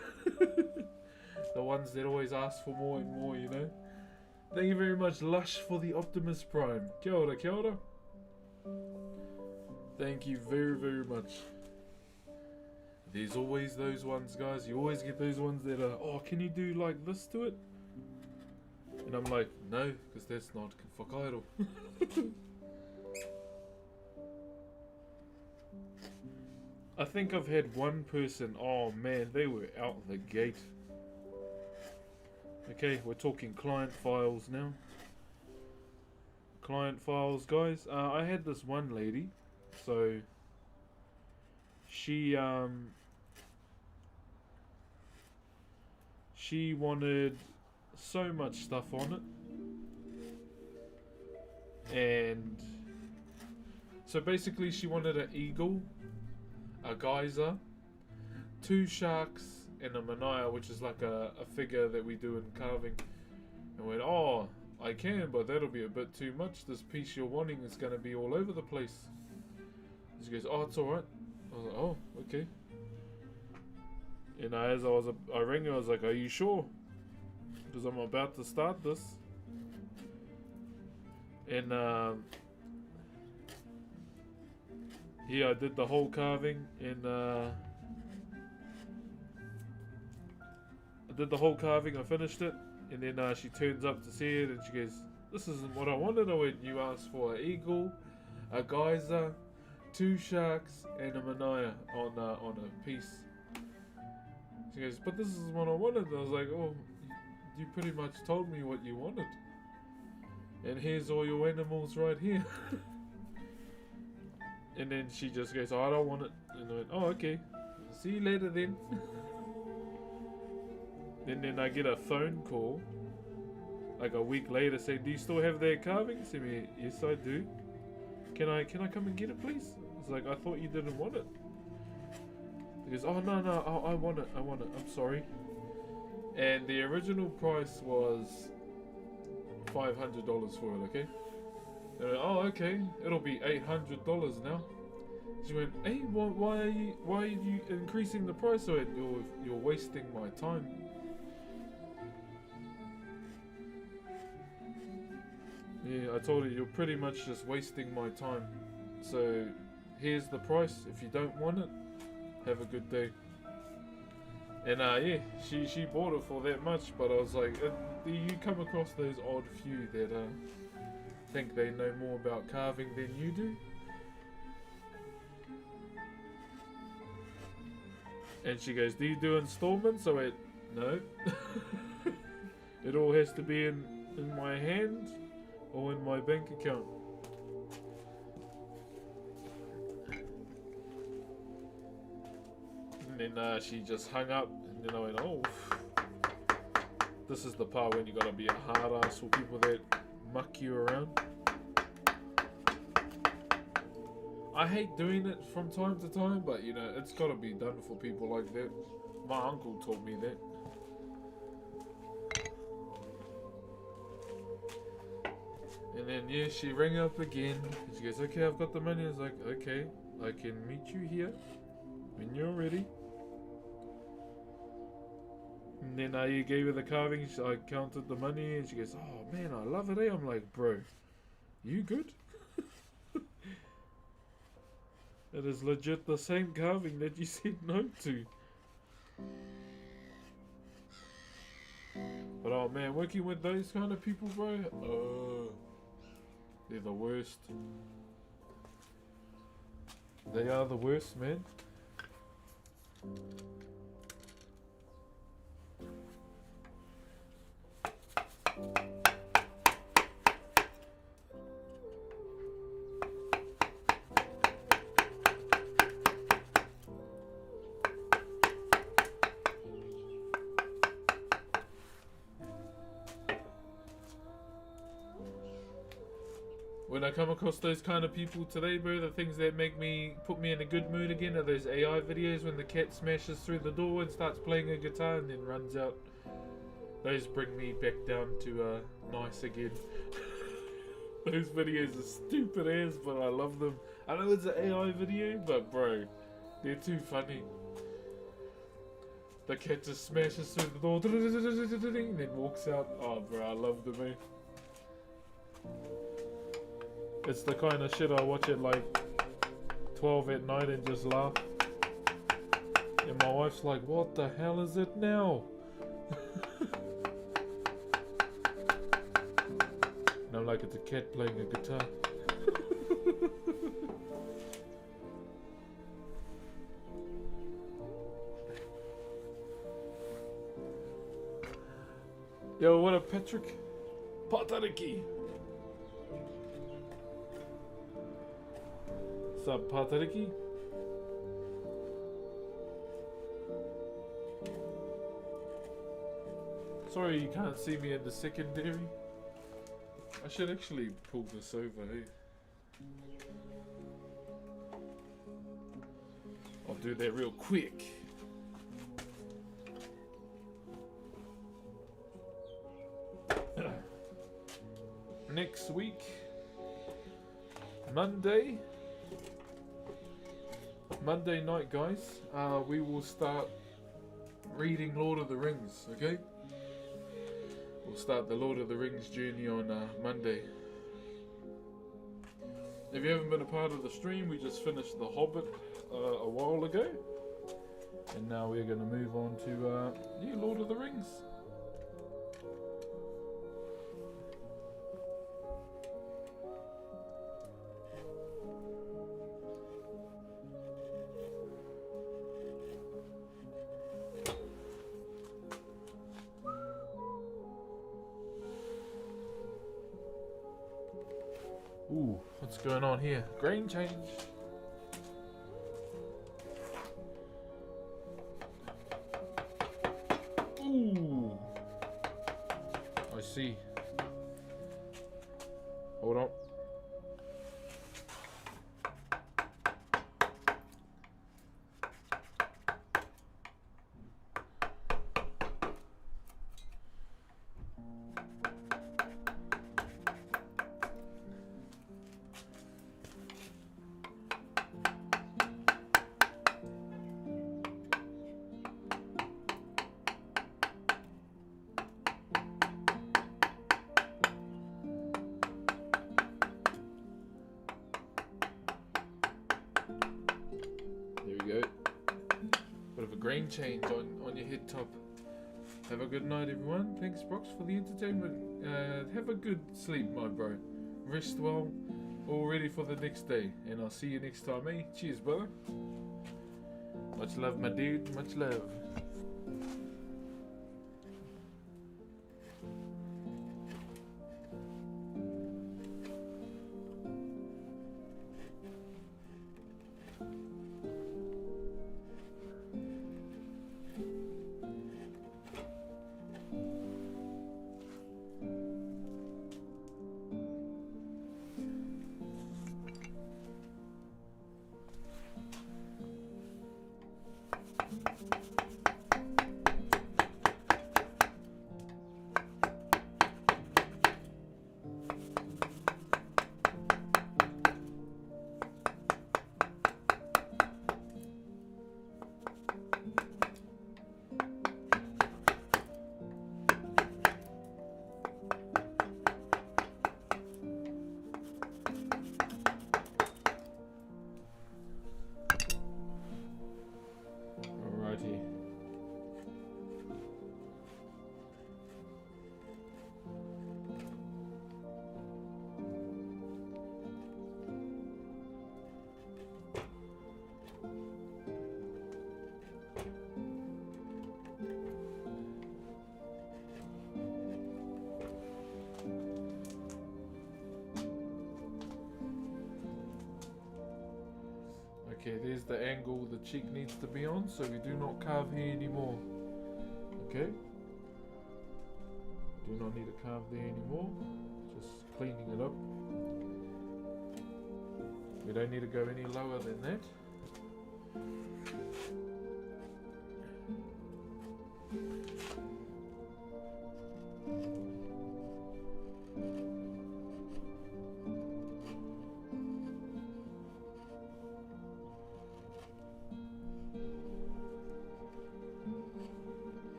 The ones that always ask for more and more, you know. Thank you very much, Lush, for the Optimus Prime. Kia ora, kia ora. Thank you very, very much. There's always those ones, guys. You always get those ones that are, oh, can you do like this to it? And I'm like, no, because that's not Whakairo. I think I've had one person, oh man, they were out the gate. Okay, we're talking client files now. Client files, guys. I had this one lady, so she wanted so much stuff on it, and so basically she wanted an eagle, a geyser, 2 sharks, and a manaya, which is like a figure that we do in carving. And went, oh, I can, but that'll be a bit too much. This piece you're wanting is going to be all over the place. She goes, oh, it's alright. I was like, oh, okay. And as I rang her, I was like, are you sure? Because I'm about to start this. And yeah, I did the whole carving, and I finished it, and then she turns up to see it, and she goes, this isn't what I wanted. I went, you asked for an eagle, a geyser, 2 sharks, and a manaya on a piece. She goes, but this is what I wanted. I was like, oh, you pretty much told me what you wanted. And here's all your animals right here. And then she just goes, oh, I don't want it. And I went, oh, okay. See you later then. And then I get a phone call like a week later saying, do you still have that carving? I said, yes, I do. Can I come and get it, please? It's like, I thought you didn't want it. He goes, oh, no, I want it. I'm sorry. And the original price was $500 for it, okay? And I went, oh, okay. It'll be $800 now. She went, hey, why are you increasing the price? I went, you're wasting my time. Yeah, I told her, you're pretty much just wasting my time. So, here's the price. If you don't want it, have a good day. And yeah, she bought it for that much, but I was like, do you come across those odd few that think they know more about carving than you do? And she goes, do you do installments? I went, no. It all has to be in my hand or in my bank account. And then she just hung up, and then I went, oh, this is the part when you gotta be a hard ass for people that muck you around. I hate doing it from time to time, but you know, it's gotta be done for people like that. My uncle taught me that. And then yeah, she rang up again. And she goes, okay, I've got the money. I was like, okay, I can meet you here when you're ready. And then I gave her the carving. I counted the money, and she goes, oh man, I love it, eh? I'm like, bro, you good? It is legit the same carving that you said no to. But oh man, working with those kind of people, bro, they're the worst. They are the worst, man. When I come across those kind of people today, bro, the things that put me in a good mood again are those AI videos when the cat smashes through the door and starts playing a guitar and then runs out. Those bring me back down to nice again. Those videos are stupid as, but I love them. I know it's an AI video, but bro, they're too funny. The cat just smashes through the door and then walks out. Oh bro, I love them, man. It's the kind of shit I watch at like 12 at night and just laugh. And my wife's like, what the hell is it now? And I'm like, it's a cat playing a guitar. Yo, what up, Patrick? Patariki. What's up, Patariki? Sorry you can't see me in the secondary. I should actually pull this over, hey? I'll do that real quick. Next week, Monday night, guys, we will start reading Lord of the Rings, okay? We'll start the Lord of the Rings journey on Monday. If you haven't been a part of the stream, we just finished The Hobbit a while ago. And now we're going to move on to Lord of the Rings. Ooh, what's going on here? Grain change. see. Hold on. There we go. Bit of a grain change on your head top. Have a good night, everyone. Thanks, Brox, for the entertainment. Have a good sleep, my bro. Rest well. All ready for the next day. And I'll see you next time, eh? Cheers, brother. Much love, my dude. Much love. Alrighty. Okay, there's the angle the cheek needs to be on, so we do not carve here anymore. Okay? Do not need to carve there anymore. Just cleaning it up. We don't need to go any lower than that.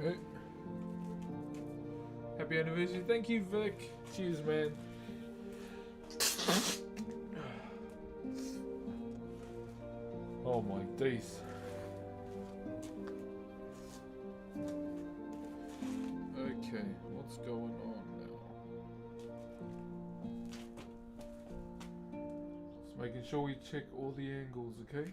There we go. Happy anniversary. Thank you, Vic. Cheers, man. Oh my days. Okay, what's going on now? Just making sure we check all the angles, okay?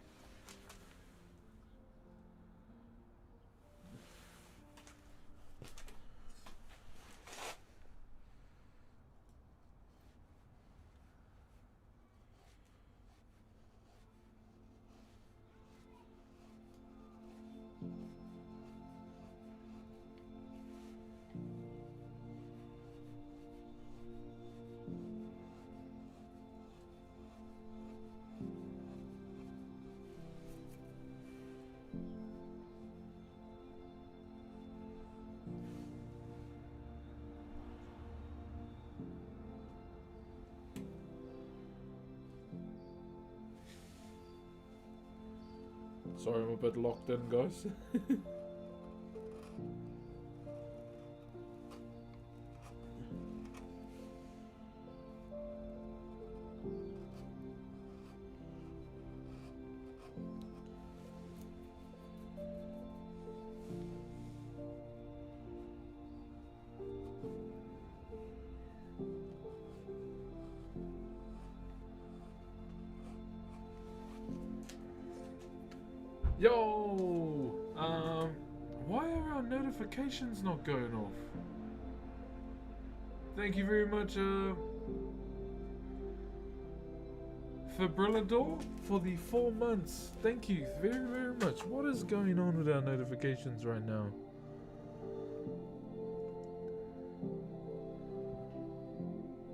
Sorry, I'm a bit locked in, guys. Yo! Why are our notifications not going off? Thank you very much, Fibrillador for the 4 months. Thank you very, very much. What is going on with our notifications right now?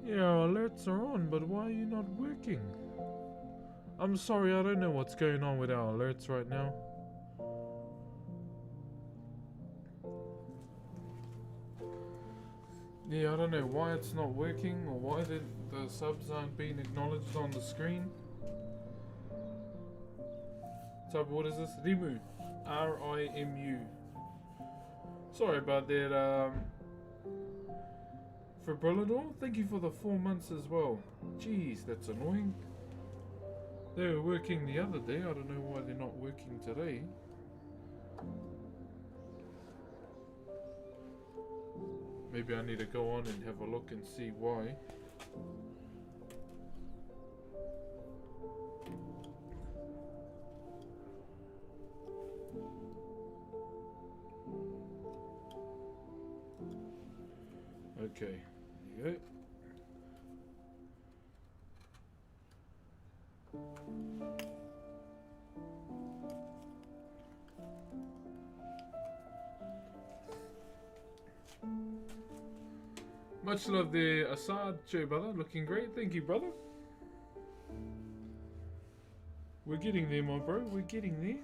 Yeah, our alerts are on, but why are you not working? I'm sorry, I don't know what's going on with our alerts right now. Yeah, I don't know why it's not working or why the subs aren't being acknowledged on the screen. So what is this? Rimu. R-I-M-U. Sorry about that, Fibrillador, thank you for the 4 months as well. Jeez, that's annoying. They were working the other day, I don't know why they're not working today. Maybe I need to go on and have a look and see why. Okay, there you go. Much love there, Assad. Joe, brother. Looking great. Thank you, brother. We're getting there, my bro. We're getting there.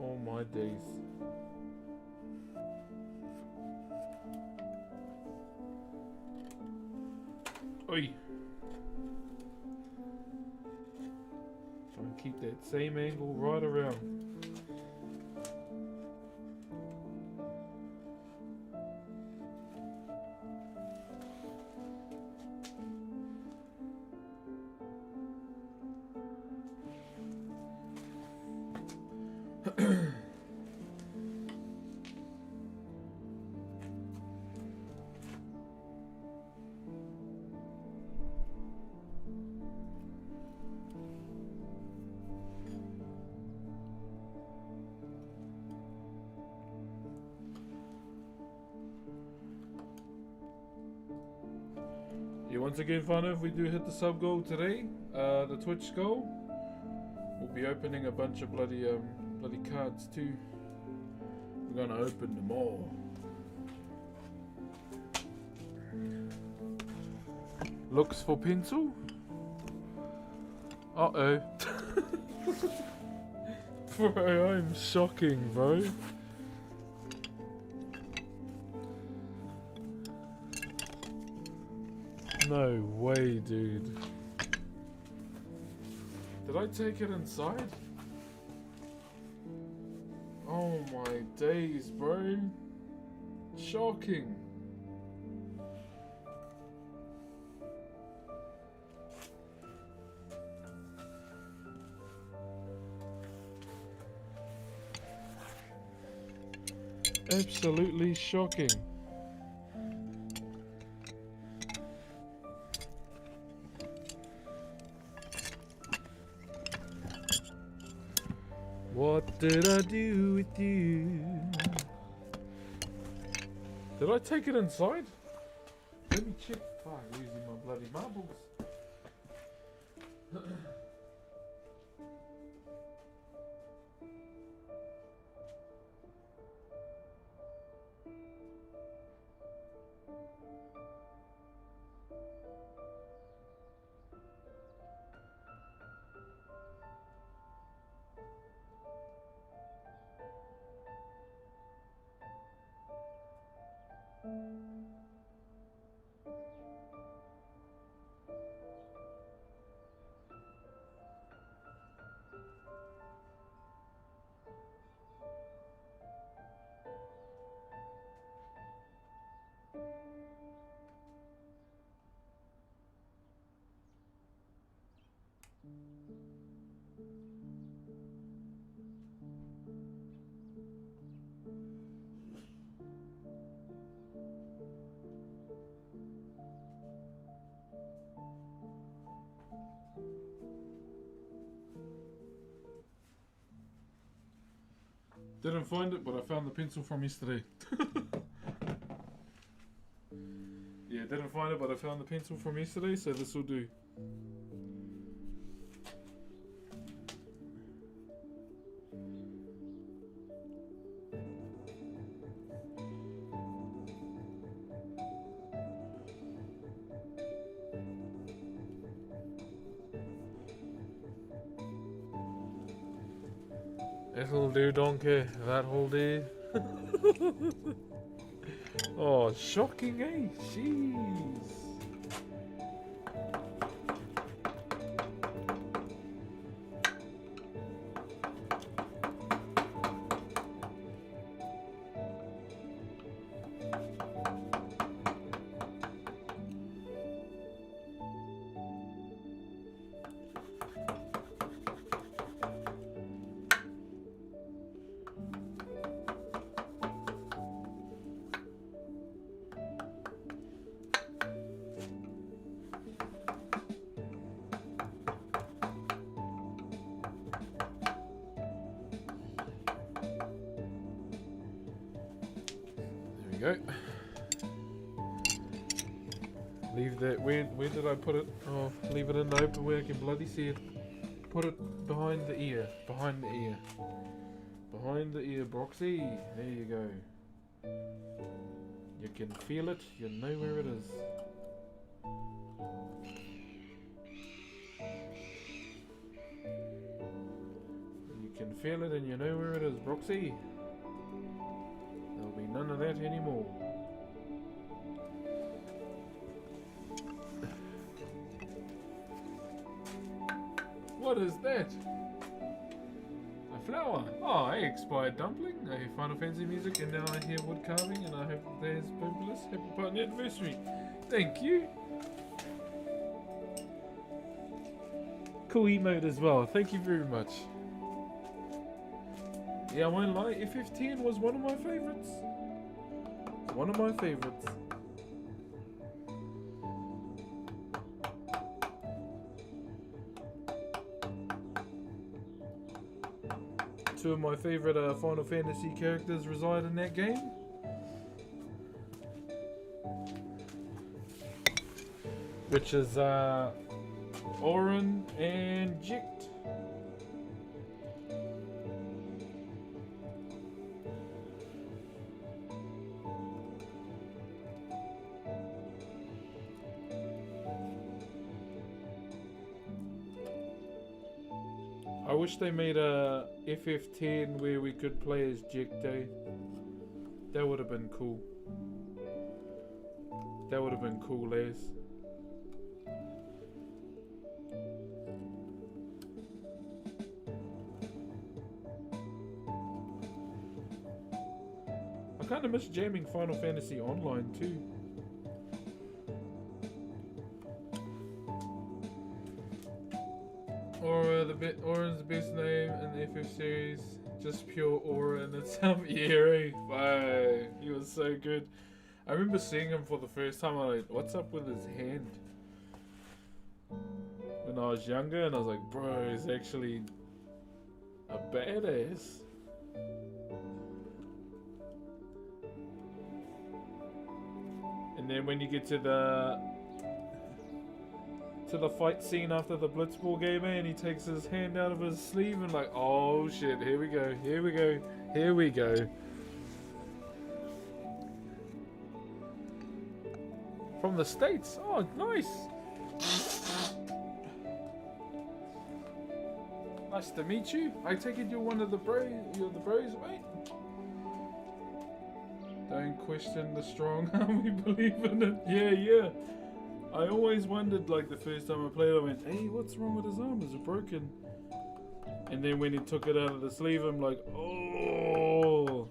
Oh my days. Oi. Try and keep that same angle right around. Once again, Whānau, if we do hit the sub goal today, the Twitch goal, we'll be opening a bunch of bloody cards too. We're gonna open them all. Looks for pencil. Uh-oh. Bro, I'm shocking, bro. No way, dude. Did I take it inside? Oh my days, bro. Shocking. Absolutely shocking. What did I do with you? Did I take it inside? Let me check. Oh, I'm using my bloody marbles. Didn't find it, but I found the pencil from yesterday. Yeah, didn't find it, but I found the pencil from yesterday, so this will do. That'll do, donkey. That'll do. Oh, shocking, eh? Jeez. Go. Leave that. Where did I put it? Oh, leave it in the open where I can bloody see it. Put it behind the ear. Behind the ear. Behind the ear, Broxy. There you go. You can feel it. You know where it is. You can feel it and you know where it is, Broxy. There'll be none of that anymore. What is that? A flower. Oh, hey, expired dumpling. I hear Final Fantasy music and now I hear wood carving and I hope there's Boobalus. Happy partner anniversary. Thank you. Cool emote as well. Thank you very much. Yeah, I won't lie, FF10 was one of my favourites. One of my favourites. Two of my favourite Final Fantasy characters reside in that game. Which is Auron and Jict. I wish they made a FF10 where we could play as Jict. That would have been cool. That would have been cool as. I kind of miss jamming Final Fantasy Online too. Auron's the best name in the FF series. Just pure aura in itself. Yeah, right. Wow, he was so good. I remember seeing him for the first time. I'm like, what's up with his hand? When I was younger, and I was like, bro, he's actually a badass. And then when you get to the fight scene after the Blitzball game, and he takes his hand out of his sleeve and like, oh shit, here we go, here we go, here we go. From the States. Oh, nice. Nice to meet you. I take it you're one of the bros, mate. Don't question the strong arm, we believe in it. Yeah. I always wondered, like, the first time I played, I went, hey, what's wrong with his arm? Is it broken? And then when he took it out of the sleeve, I'm like, oh.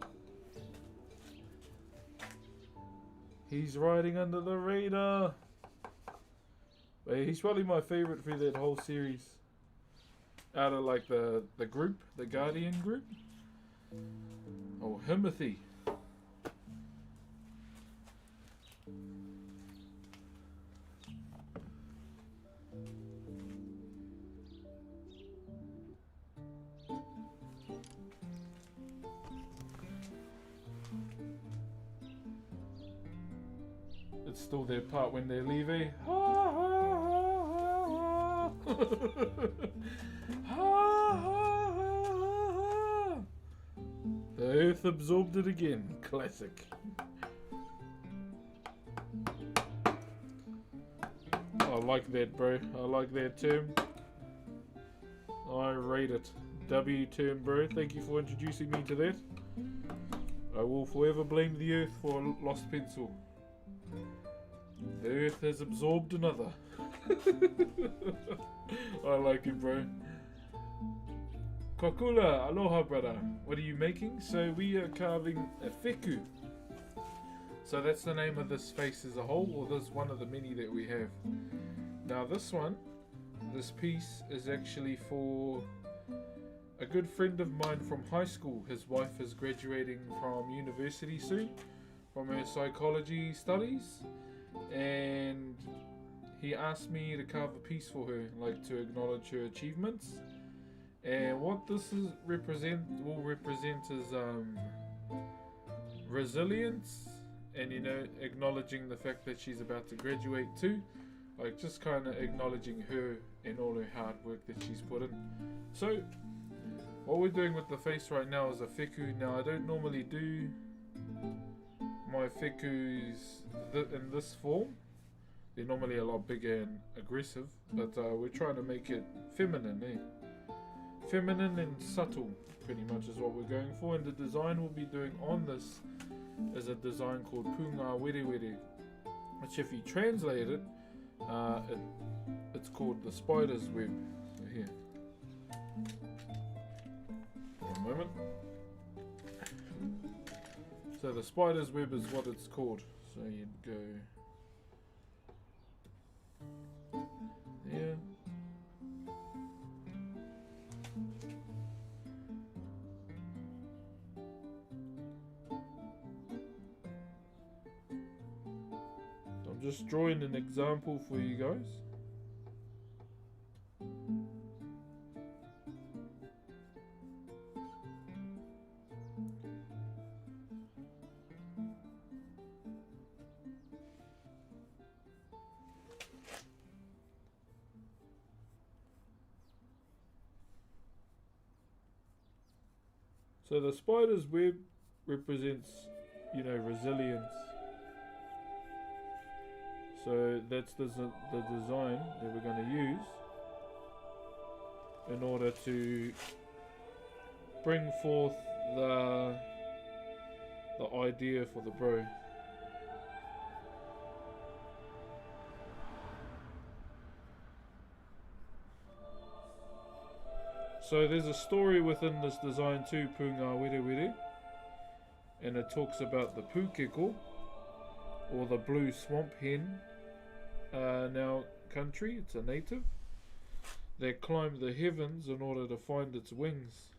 He's riding under the radar. But he's probably my favorite for that whole series. Out of, like, the group, the Guardian group. Oh, Himothy. still their part when they leave, eh? Ha ha ha ha. Ha ha ha ha. The earth absorbed it again. Classic. I like that, bro. I like that term. I rate it. W term, bro. Thank you for introducing me to that. I will forever blame the earth for a lost pencil. The earth has absorbed another. I like it, bro. Kokula, aloha, brother. What are you making? So we are carving a wheku. So that's the name of this face as a whole, or this one of the many that we have. Now this one, this piece is actually for a good friend of mine from high school. His wife is graduating from university soon, from her psychology studies, and he asked me to carve a piece for her, like to acknowledge her achievements. And what this will represent is resilience, and acknowledging the fact that she's about to graduate too, like just kind of acknowledging her and all her hard work that she's put in. So what we're doing with the face right now is a wheku. Now I don't normally do my whekus in this form. They're normally a lot bigger and aggressive, but we're trying to make it feminine, feminine and subtle, pretty much is what we're going for. And the design we'll be doing on this is a design called Punga Were Were, which if you translate it, it's called the spider's web. So here, one moment. So the spider's web is what it's called. So you'd go there. I'm just drawing an example for you guys. So the spider's web represents, resilience. So that's the design that we're going to use in order to bring forth the idea for the bro. So there's a story within this design too, Punga Were Were, and it talks about the pukeko, or the blue swamp hen, now country. It's a native that climbed the heavens in order to find its wings.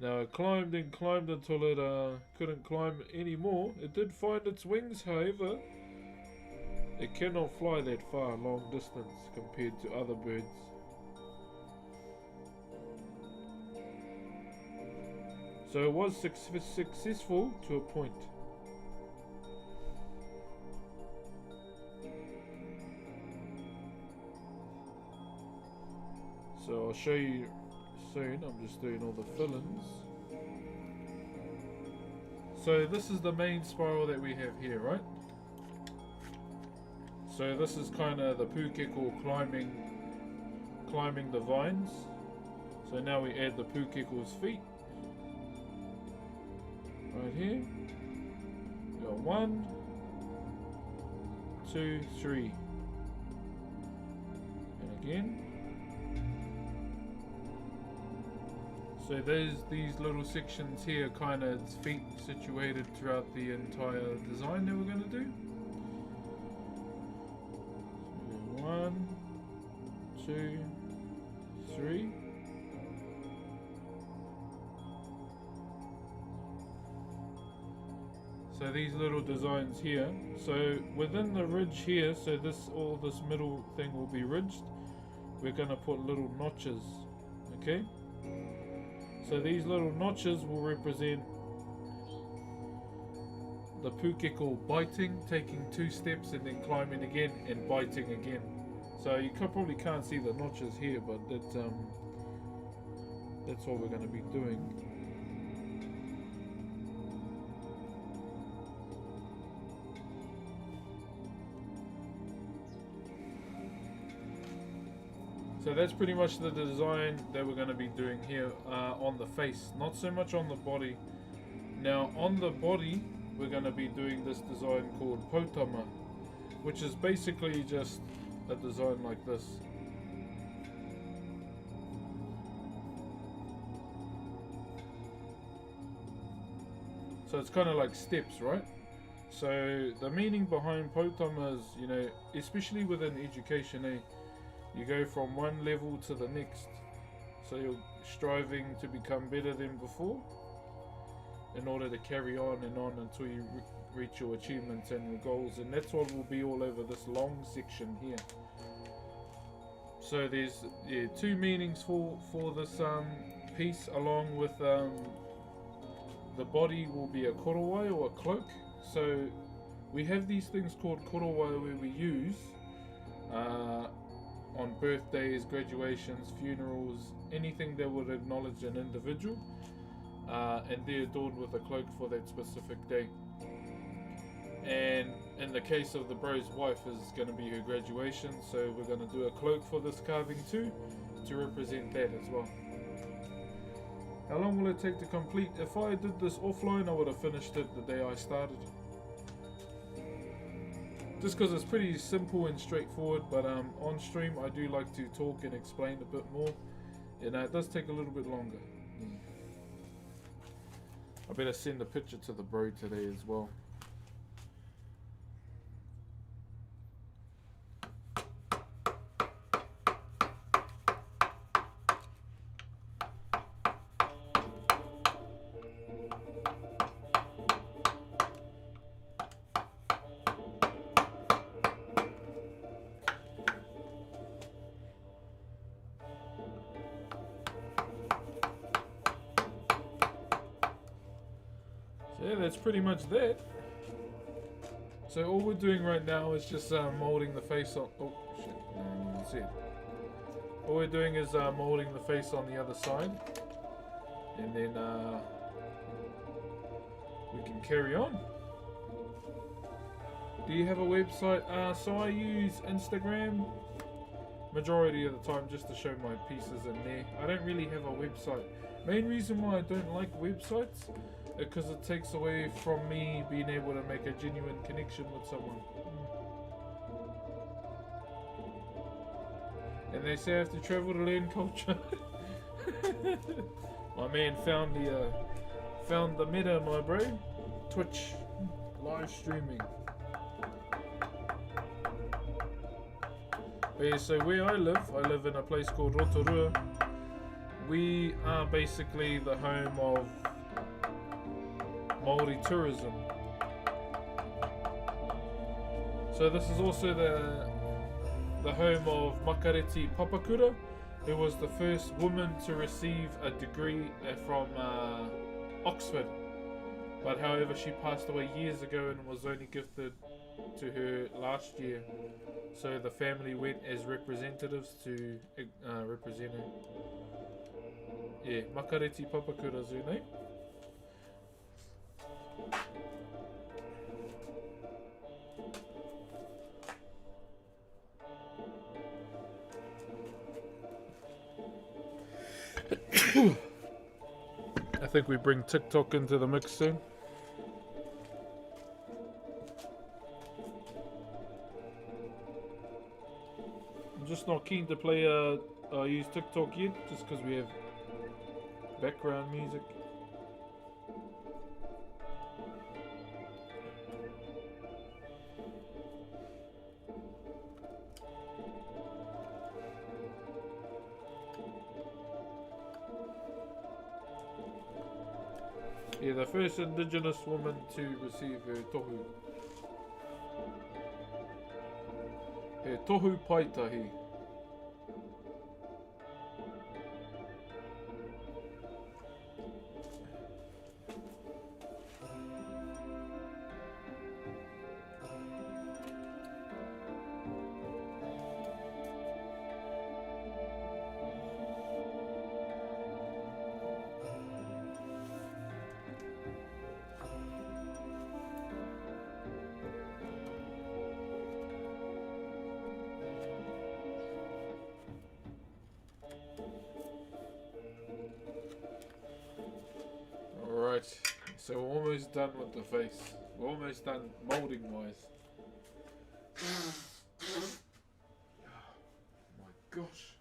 Now it climbed and climbed until it couldn't climb anymore. It did find its wings, however. It cannot fly that far, long distance, compared to other birds. So it was successful to a point. So I'll show you soon. I'm just doing all the fill-ins. So this is the main spiral that we have here, right? So this is kind of the pukeko climbing the vines. So now we add the pukeko's feet. Right here. We got 1, 2, 3. And again. So there's these little sections here, kind of its feet situated throughout the entire design that we're going to do. 1, 2, 3. So these little designs here. So within the ridge here, so all this middle thing will be ridged. We're going to put little notches. Okay. So these little notches will represent the pukeko biting, taking 2 steps and then climbing again and biting again. So you probably can't see the notches here, but that's what we're going to be doing. So that's pretty much the design that we're going to be doing here on the face, not so much on the body. Now on the body we're going to be doing this design called potama, which is basically just a design like this. So it's kind of like steps, right? So the meaning behind potama is, you know, especially within education, you go from one level to the next. So you're striving to become better than before in order to carry on and on until you reach your achievements and your goals. And that's what will be all over this long section here. So there's 2 meanings for this piece, along with the body will be a korowai or a cloak. So we have these things called korowai where we use on birthdays, graduations, funerals, anything that would acknowledge an individual, and they're adorned with a cloak for that specific day. And in the case of the bro's wife, is going to be her graduation, so we're going to do a cloak for this carving too, to represent that as well. How long will it take to complete? If I did this offline, I would have finished it the day I started. Just because it's pretty simple and straightforward, but on stream I do like to talk and explain a bit more, and it does take a little bit longer. I better send a picture to the bro today as well. Yeah, that's pretty much that. So all we're doing right now is just molding the face on. Oh shit! No, I didn't even see it. All we're doing is molding the face on the other side, and then we can carry on. Do you have a website? So I use Instagram majority of the time just to show my pieces in there. I don't really have a website. Main reason why I don't like websites, because it takes away from me being able to make a genuine connection with someone. And they say I have to travel to learn culture. My man found the meta, my bro. Twitch live streaming. But yeah, so where I live in a place called Rotorua. We are basically the home of Maori tourism. So this is also the home of Makareti Papakura, who was the first woman to receive a degree from Oxford. But however, she passed away years ago and was only gifted to her last year. So the family went as representatives to represent her. Yeah, Makareti Papakura is her name. I think we bring TikTok into the mix soon. I'm just not keen to play use TikTok yet, just because we have background music. Yeah, the first indigenous woman to receive her tohu. Her tohu paitahi. Right, so we're almost done with the face. We're almost done moulding wise. My gosh.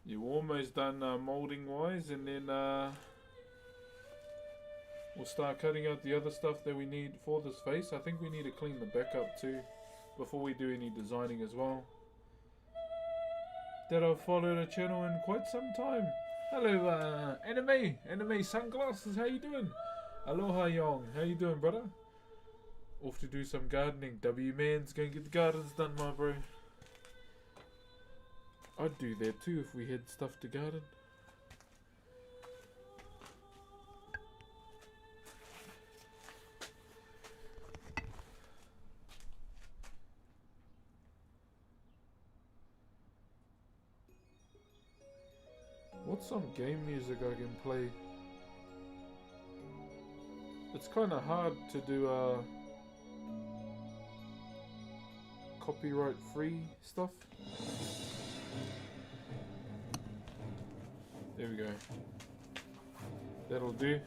You're almost done moulding wise, and then we'll start cutting out the other stuff that we need for this face. I think we need to clean the back up too before we do any designing as well. That I've followed the channel in quite some time. Hello, anime sunglasses. How you doing? Aloha, Young. How you doing, brother? Off to do some gardening. W man's gonna get the gardens done, my bro. I'd do that too if we had stuff to garden. What's some game music I can play? It's kind of hard to do copyright free stuff. There we go. That'll do.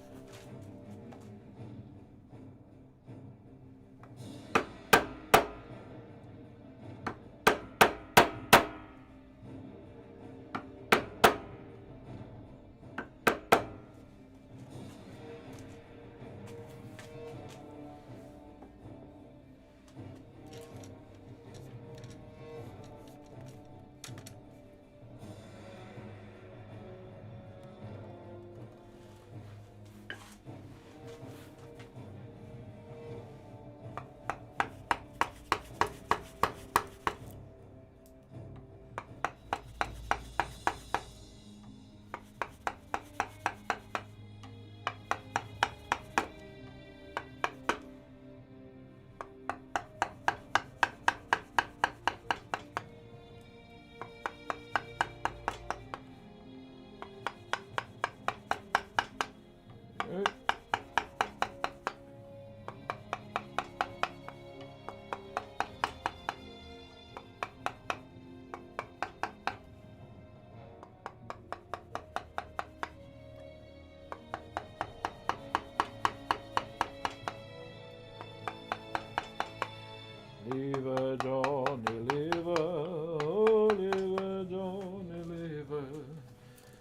Liver, Johnny, liver, oh, liver, Johnny, liver.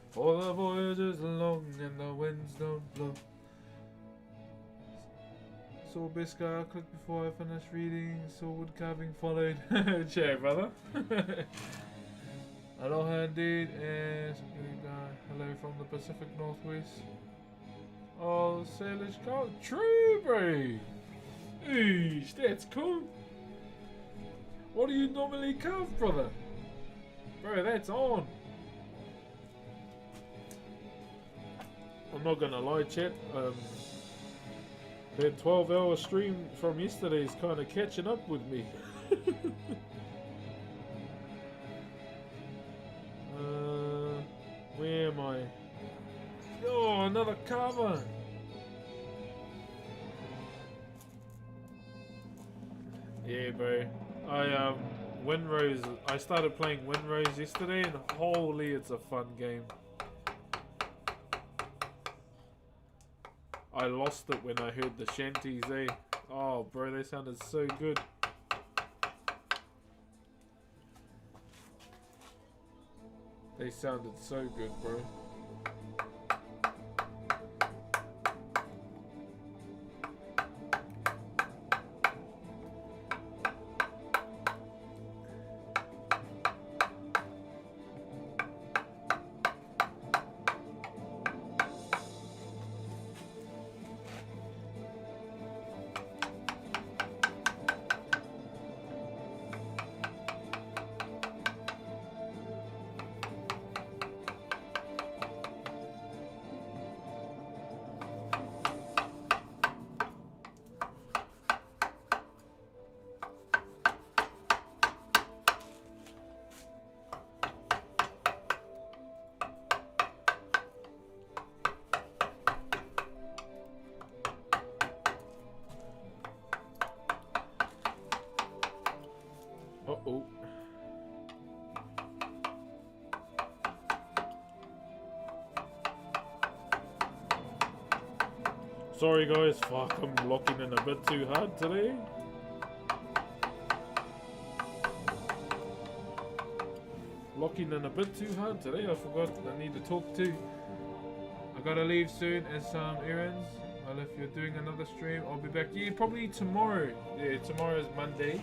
For the voyage is long and the winds don't blow. Saw Biscar, click before I finish reading. Saw wood carving followed. Cheer, brother. Aloha indeed, and hello from the Pacific Northwest. Oh, Salish Carl. True, bro. Eesh, that's cool. What do you normally carve, brother? Bro, that's on. I'm not gonna lie, chat. That 12-hour stream from yesterday is kind of catching up with me. Where am I? Oh, another carver. Yeah, bro. I started playing Windrose yesterday, and holy, it's a fun game. I lost it when I heard the shanties, eh? Oh, bro, they sounded so good. They sounded so good, bro. Uh-oh. Sorry guys, fuck, I'm locking in a bit too hard today. Locking in a bit too hard today. I forgot I need to talk to. I gotta leave soon as some errands. Well, if you're doing another stream, I'll be back. Yeah, probably tomorrow. Yeah, tomorrow is Monday.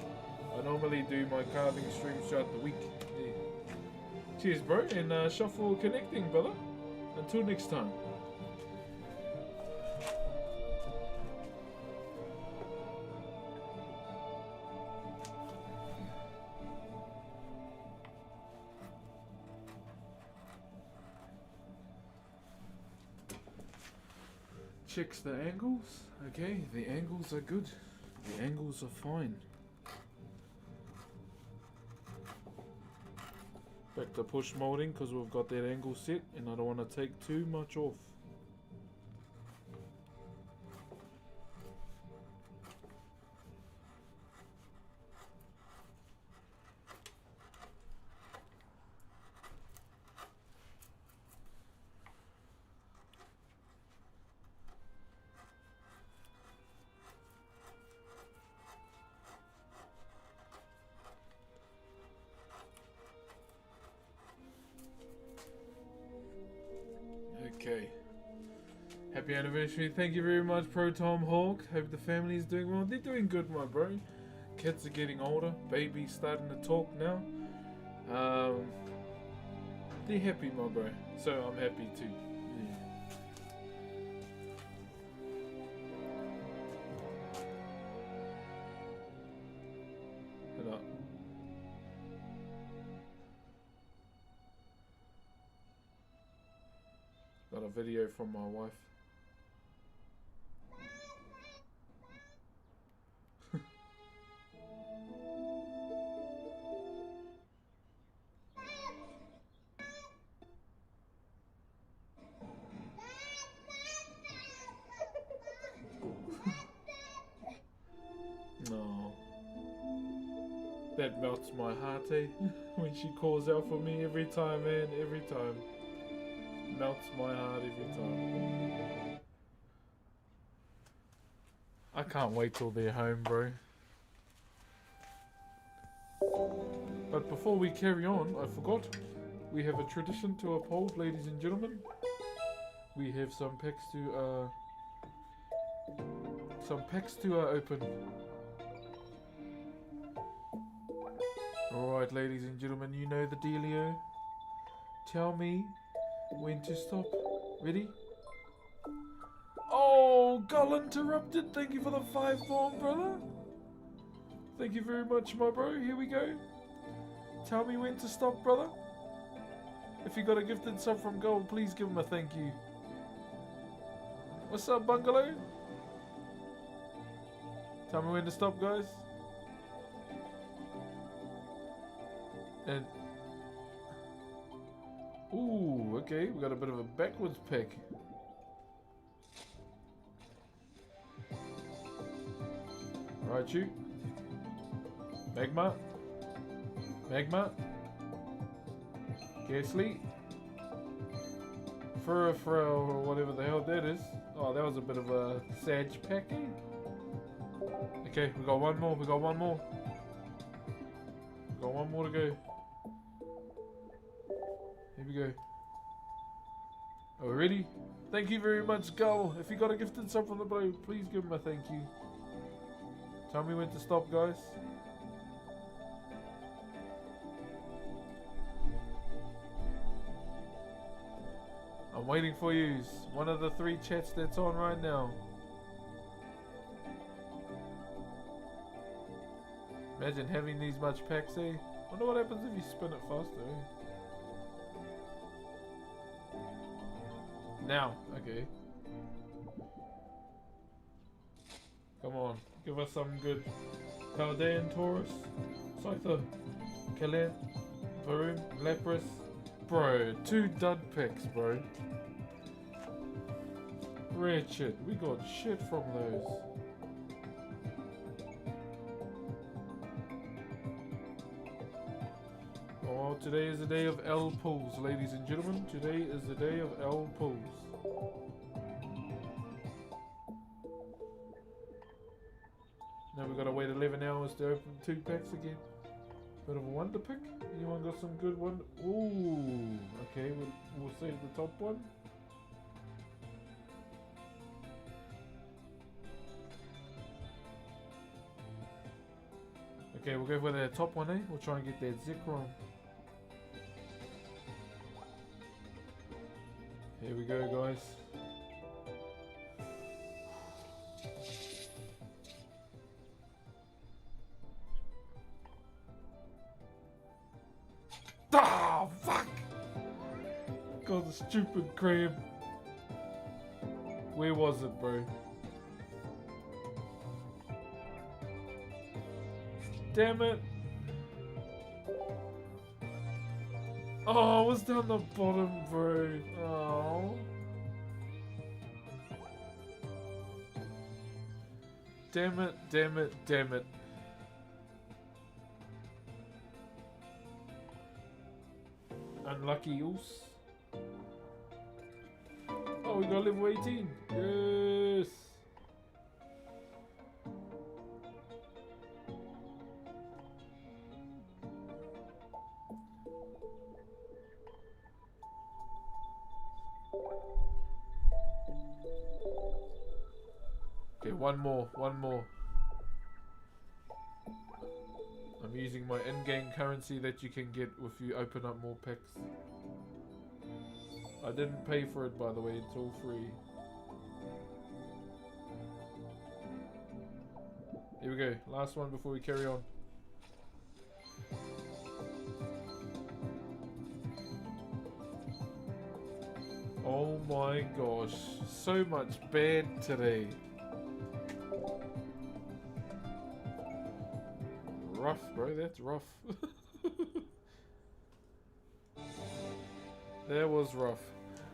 I normally do my carving streams throughout the week. Yeah. Cheers, bro, and shuffle connecting, brother. Until next time. Checks the angles. Okay, the angles are good. The angles are fine. Back to push molding because we've got that angle set and I don't want to take too much off. Okay. Happy anniversary. Thank you very much, Pro Tom Hawk. Hope the family is doing well. They're doing good, my bro. Kids are getting older. Baby's starting to talk now. They're happy, my bro. So I'm happy too. Yeah. Hello. Got a video from my wife. No. That melts my heart, eh? When she calls out for me every time, man, every time. Melts my heart every time. I can't wait till they're home, bro. But before we carry on, I forgot. We have a tradition to uphold, ladies and gentlemen. We have some packs to open. Alright, ladies and gentlemen, you know the dealio. Tell me when to stop. Ready? Oh, Gull interrupted. Thank you for the 5 bomb, brother. Thank you very much, my bro. Here we go. Tell me when to stop, brother. If you got a gifted sub from Gull, please give him a thank you. What's up, Bungalow? Tell me when to stop, guys. And ooh, okay, we got a bit of a backwards pick. Right, you. Magma. Gasly. Furra, or whatever the hell that is. Oh, that was a bit of a Sag packing. Okay, we got one more. We got one more to go. Here we go. Are we ready? Thank you very much, Gull. If you got a gifted sub from the bro, please give him a thank you. Tell me when to stop, guys. I'm waiting for you. One of the 3 chats that's on right now. Imagine having these much packs, eh? Wonder what happens if you spin it faster, eh? Now, okay. Come on, give us some good Paldean Taurus, Scyther, Kalan, Varun, Lapras. Bro, 2 dud packs, bro. Rare shit, we got shit from those. Oh, today is the day of L pulls, ladies and gentlemen. Today is the day of L pulls. to open 2 packs again. Bit of a wonder pick. Anyone got some good one? Ooh, okay, we'll save the top one. Okay, we'll go for the top one, eh? We'll try and get that Zekrom. Here we go, guys. Ah, fuck! God, the stupid crab. Where was it, bro? Damn it! Oh, it was down the bottom, bro. Oh. Damn it, damn it, damn it. Unlucky else. Oh, we got level 18. Yes. Okay, one more. I'm using my in-game currency that you can get if you open up more packs. I didn't pay for it, by the way, it's all free. Here we go, last one before we carry on. Oh my gosh, so much bad today. Rough, bro, that's rough. That was rough.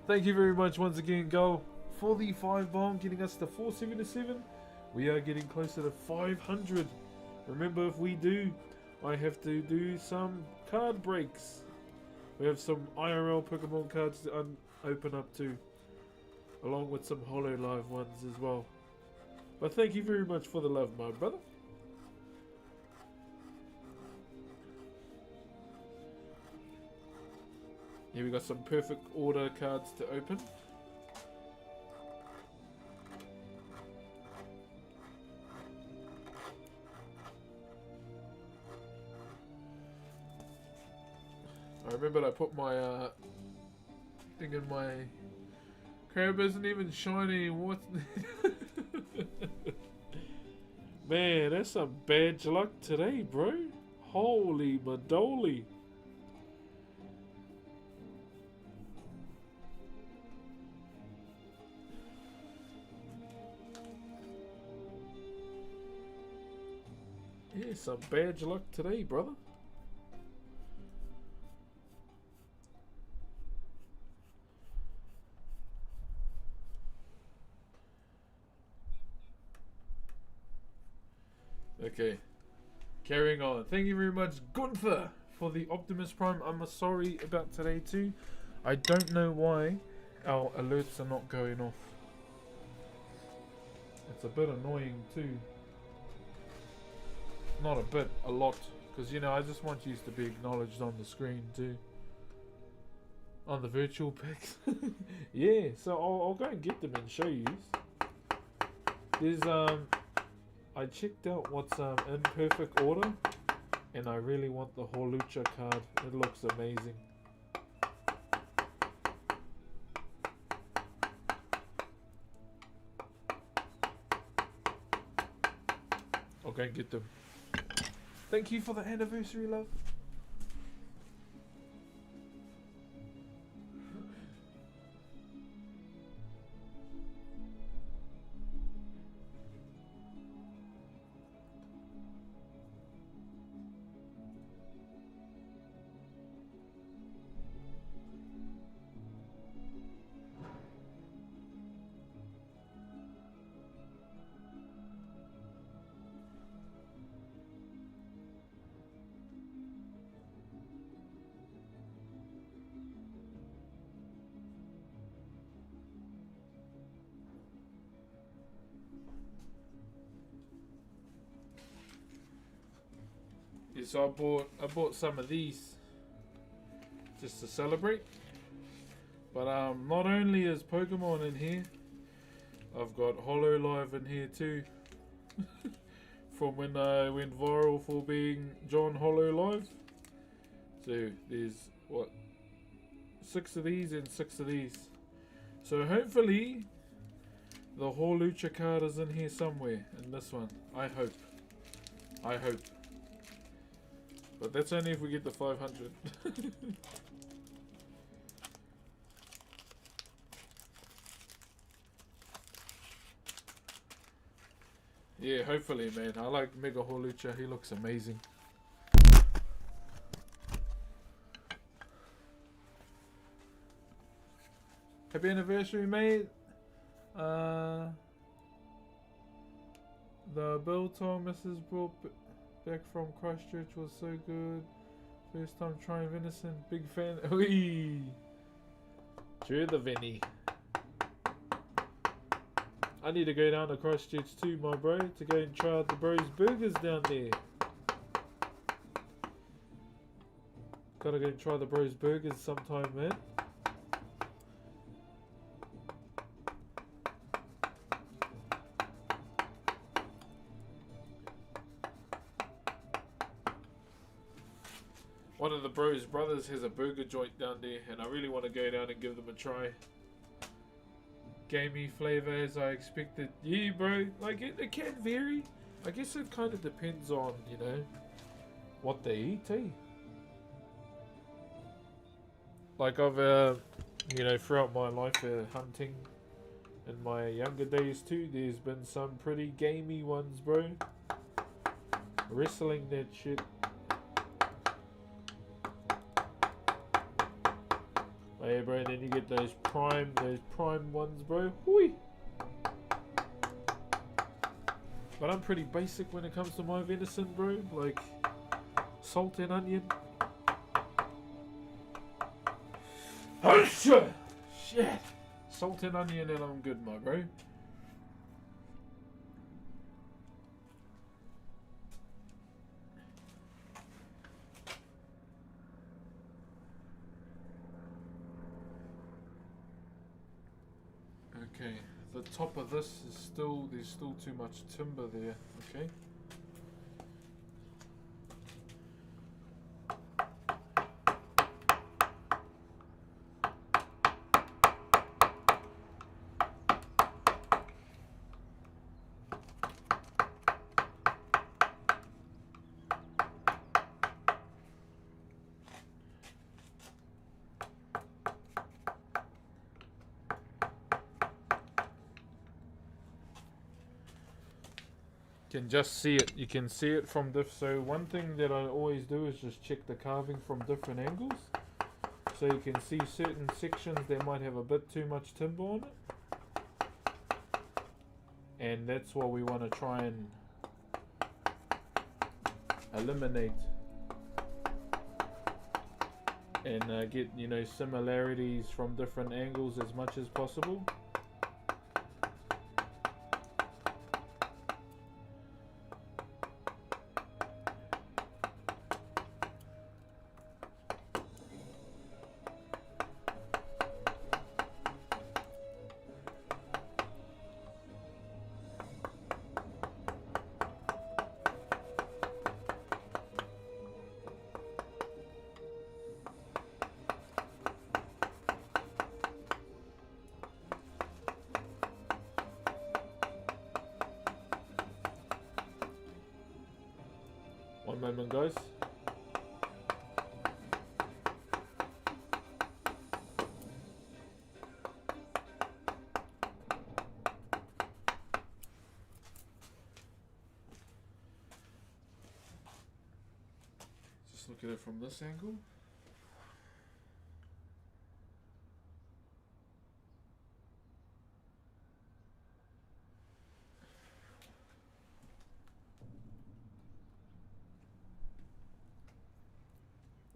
Thank you very much once again, Go, for the 5 bomb, getting us to 477. We are getting closer to 500. Remember, if we do, I have to do some card breaks. We have some IRL Pokemon cards to open up too, along with some Holo Live ones as well. But thank you very much for the love, my brother. Here we got some perfect order cards to open. I remember I put my thing in my crab isn't even shiny. What? Man, that's some bad luck today, bro. Holy madoli. Yeah, some bad luck today, brother. Okay, carrying on. Thank you very much, Gunther, for the Optimus Prime. I'm sorry about today too. I don't know why our alerts are not going off. It's a bit annoying too. Not a bit, a lot. Because, you know, I just want you to be acknowledged on the screen too. On the virtual picks. Yeah, so I'll go and get them and show you. There's, I checked out what's in perfect order. And I really want the Hawlucha card. It looks amazing. I'll go and get them. Thank you for the anniversary, love. So I bought some of these just to celebrate. But not only is Pokemon in here, I've got Hololive in here too. From when I went viral for being John Hololive. So there's what, 6 of these and 6 of these. So hopefully the Holucha card is in here somewhere in this one. I hope. But that's only if we get the 500. Yeah, hopefully, man. I like Mega Holucha. He looks amazing. Happy anniversary, mate. The Biltong Mrs. brought back from Christchurch was so good. First time trying venison. Big fan. Oi! Cheer the Vinny. I need to go down to Christchurch too, my bro, to go and try out the bros burgers down there. Gotta go and try the bros burgers sometime, man. One of the bros brothers has a burger joint down there, and I really want to go down and give them a try. Gamey flavour as I expected. Yeah, bro. Like it can vary. I guess it kind of depends on, you know, what they eat, eh? Like I've, you know, throughout my life hunting in my younger days too, there's been some pretty gamey ones, bro. Wrestling that shit. Hey, bro, and then you get those prime ones, bro. Hui. But I'm pretty basic when it comes to my venison, bro. Like salt and onion. Oh shit! Salt and onion, and I'm good, my bro. Okay, the top of this is still, there's still too much timber there, okay? Can just see it. You can see it from so one thing that I always do is just check the carving from different angles, so you can see certain sections that might have a bit too much timber on it, and that's what we want to try and eliminate and get, you know, similarities from different angles as much as possible. One moment, guys. Just look at it from this angle.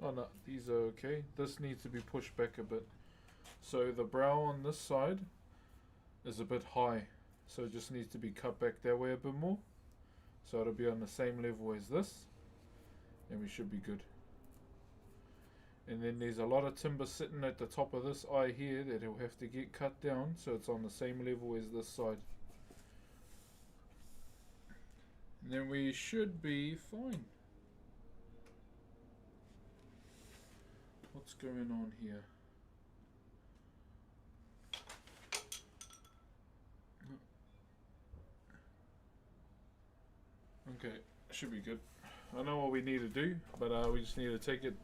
Oh no, these are okay. This needs to be pushed back a bit. So the brow on this side is a bit high, so it just needs to be cut back that way a bit more. So it'll be on the same level as this. and we should be good. And then there's a lot of timber sitting at the top of this eye here that will have to get cut down so it's on the same level as this side. And then we should be fine. What's going on here? Okay, should be good. I know what we need to do, but we just need to take it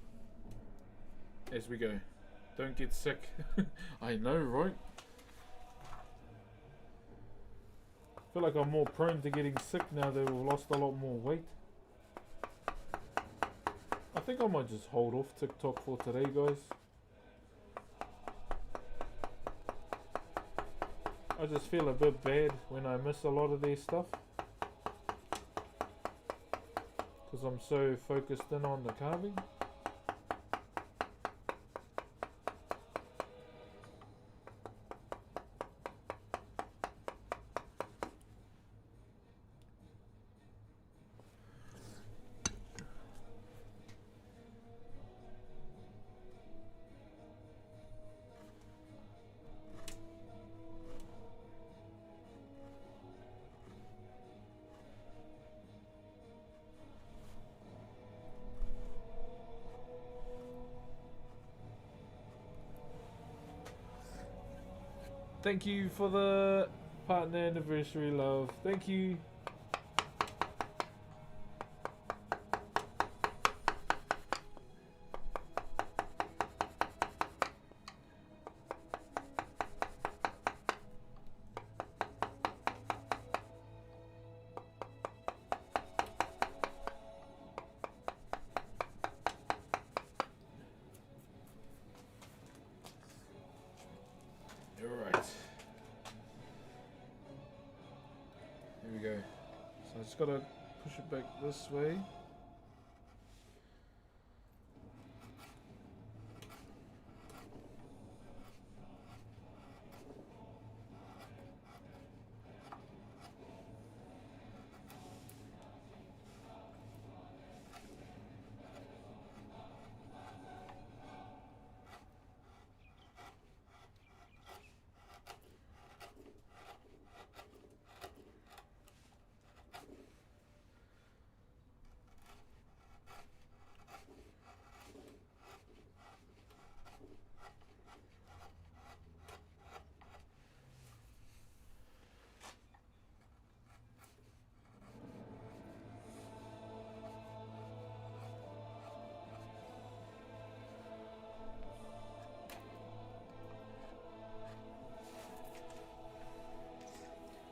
as we go. Don't get sick. I know, right? I feel like I'm more prone to getting sick now that we've lost a lot more weight. I think I might just hold off TikTok for today, guys. I just feel a bit bad when I miss a lot of their stuff, because I'm so focused in on the carving. Thank you for the partner anniversary, love. Thank you. Alright. Here we go. So I just gotta push it back this way.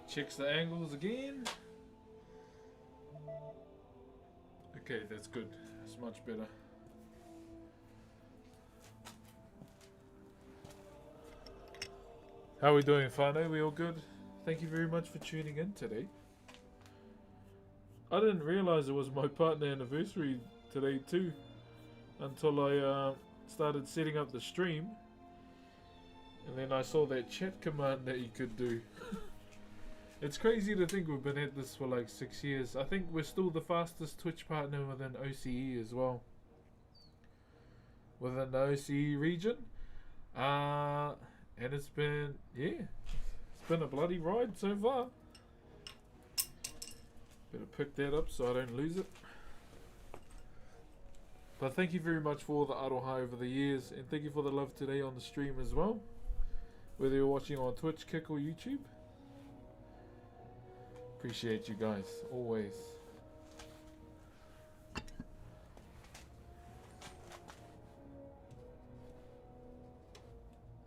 Checks the angles again. Okay, that's good. That's much better. How are we doing, Fano? We all good? Thank you very much for tuning in today. I didn't realise it was my partner anniversary today too, until I started setting up the stream, and then I saw that chat command that you could do. It's crazy to think we've been at this for like 6 years. I think we're still the fastest Twitch partner within OCE as well. Within the OCE region. And it's been, yeah, it's been a bloody ride so far. Better pick that up so I don't lose it. But thank you very much for all the aroha over the years. And thank you for the love today on the stream as well. Whether you're watching on Twitch, Kick or YouTube. Appreciate you guys, always.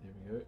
Here we go.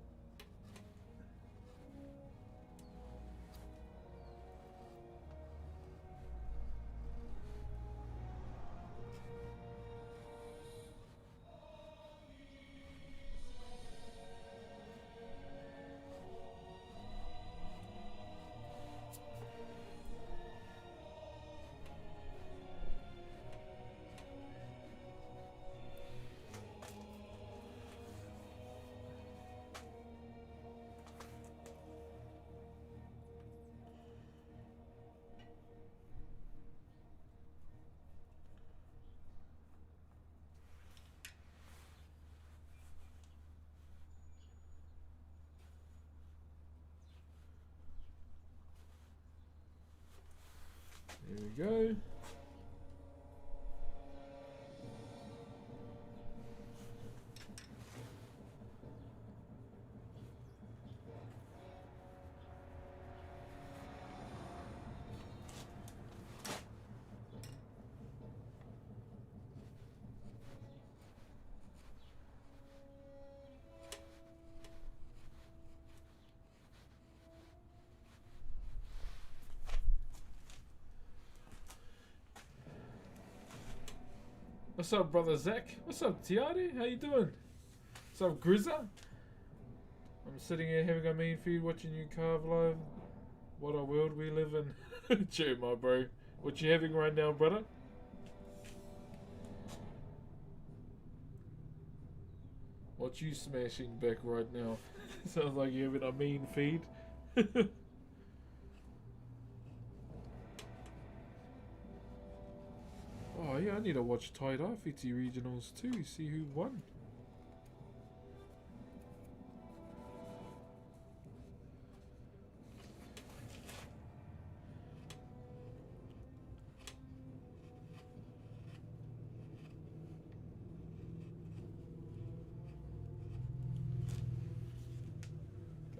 There we go. What's up, brother Zach? What's up, Tiare? How you doing? What's up, Grizza? I'm sitting here having a mean feed, watching you carve live. What a world we live in. Cheer, my bro. What you having right now, brother? What you smashing back right now? Sounds like you're having a mean feed. Oh yeah, I need to watch Tide Fiti Regionals too, see who won.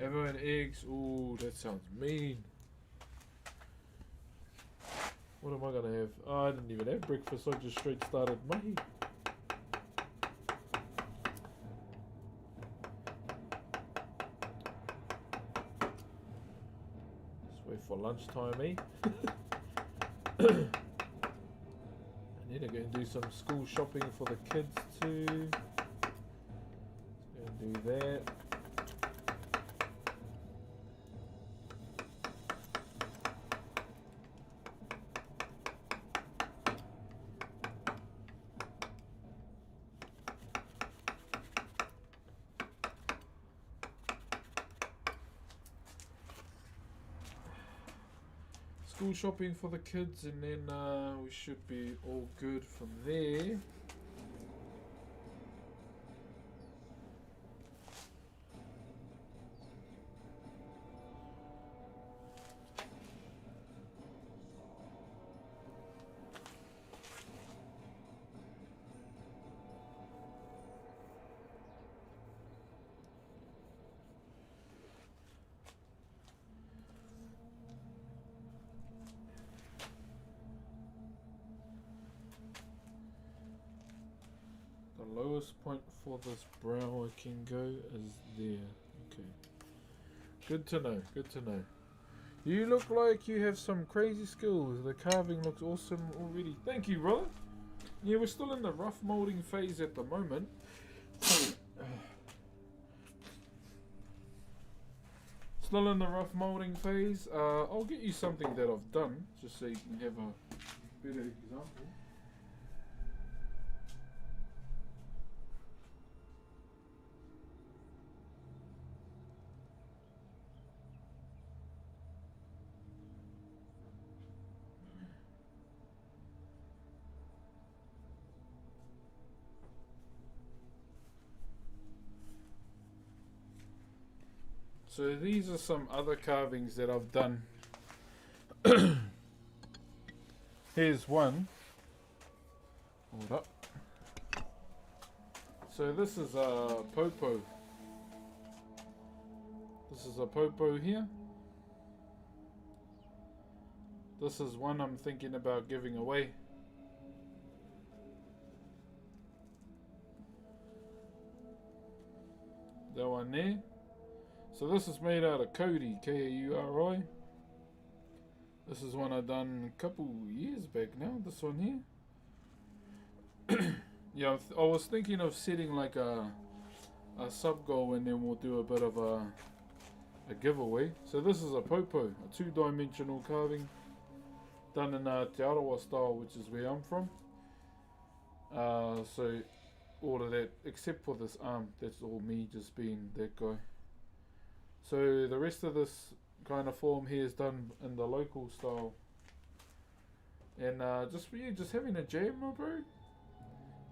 Everyone eggs, ooh, that sounds mean. What am I gonna have? Oh, I didn't even have breakfast, I just straight started mahi. Just wait for lunchtime, eh? I need to go and do some school shopping for the kids too. Let's go and do that. School shopping for the kids, and then we should be all good from there. The lowest point for this brow I can go is there. Okay. Good to know, good to know. You look like you have some crazy skills. The carving looks awesome already. Thank you, brother. Yeah, we're still in the rough molding phase at the moment. Still in the rough molding phase. I'll get you something that I've done, just so you can have a better example. So these are some other carvings that I've done. Here's one. Hold up. So this is a popo. This is a popo here. This is one I'm thinking about giving away. That one there. So this is made out of Kauri, K-A-U-R-I. This is one I done a couple years back now, this one here. Yeah, I was thinking of setting like a sub goal, and then we'll do a bit of a giveaway. So this is a popo, a 2-dimensional carving done in Te Arawa style, which is where I'm from. So all of that, except for this arm, that's all me just being that guy. So the rest of this kind of form here is done in the local style. And just having a jam, my bro.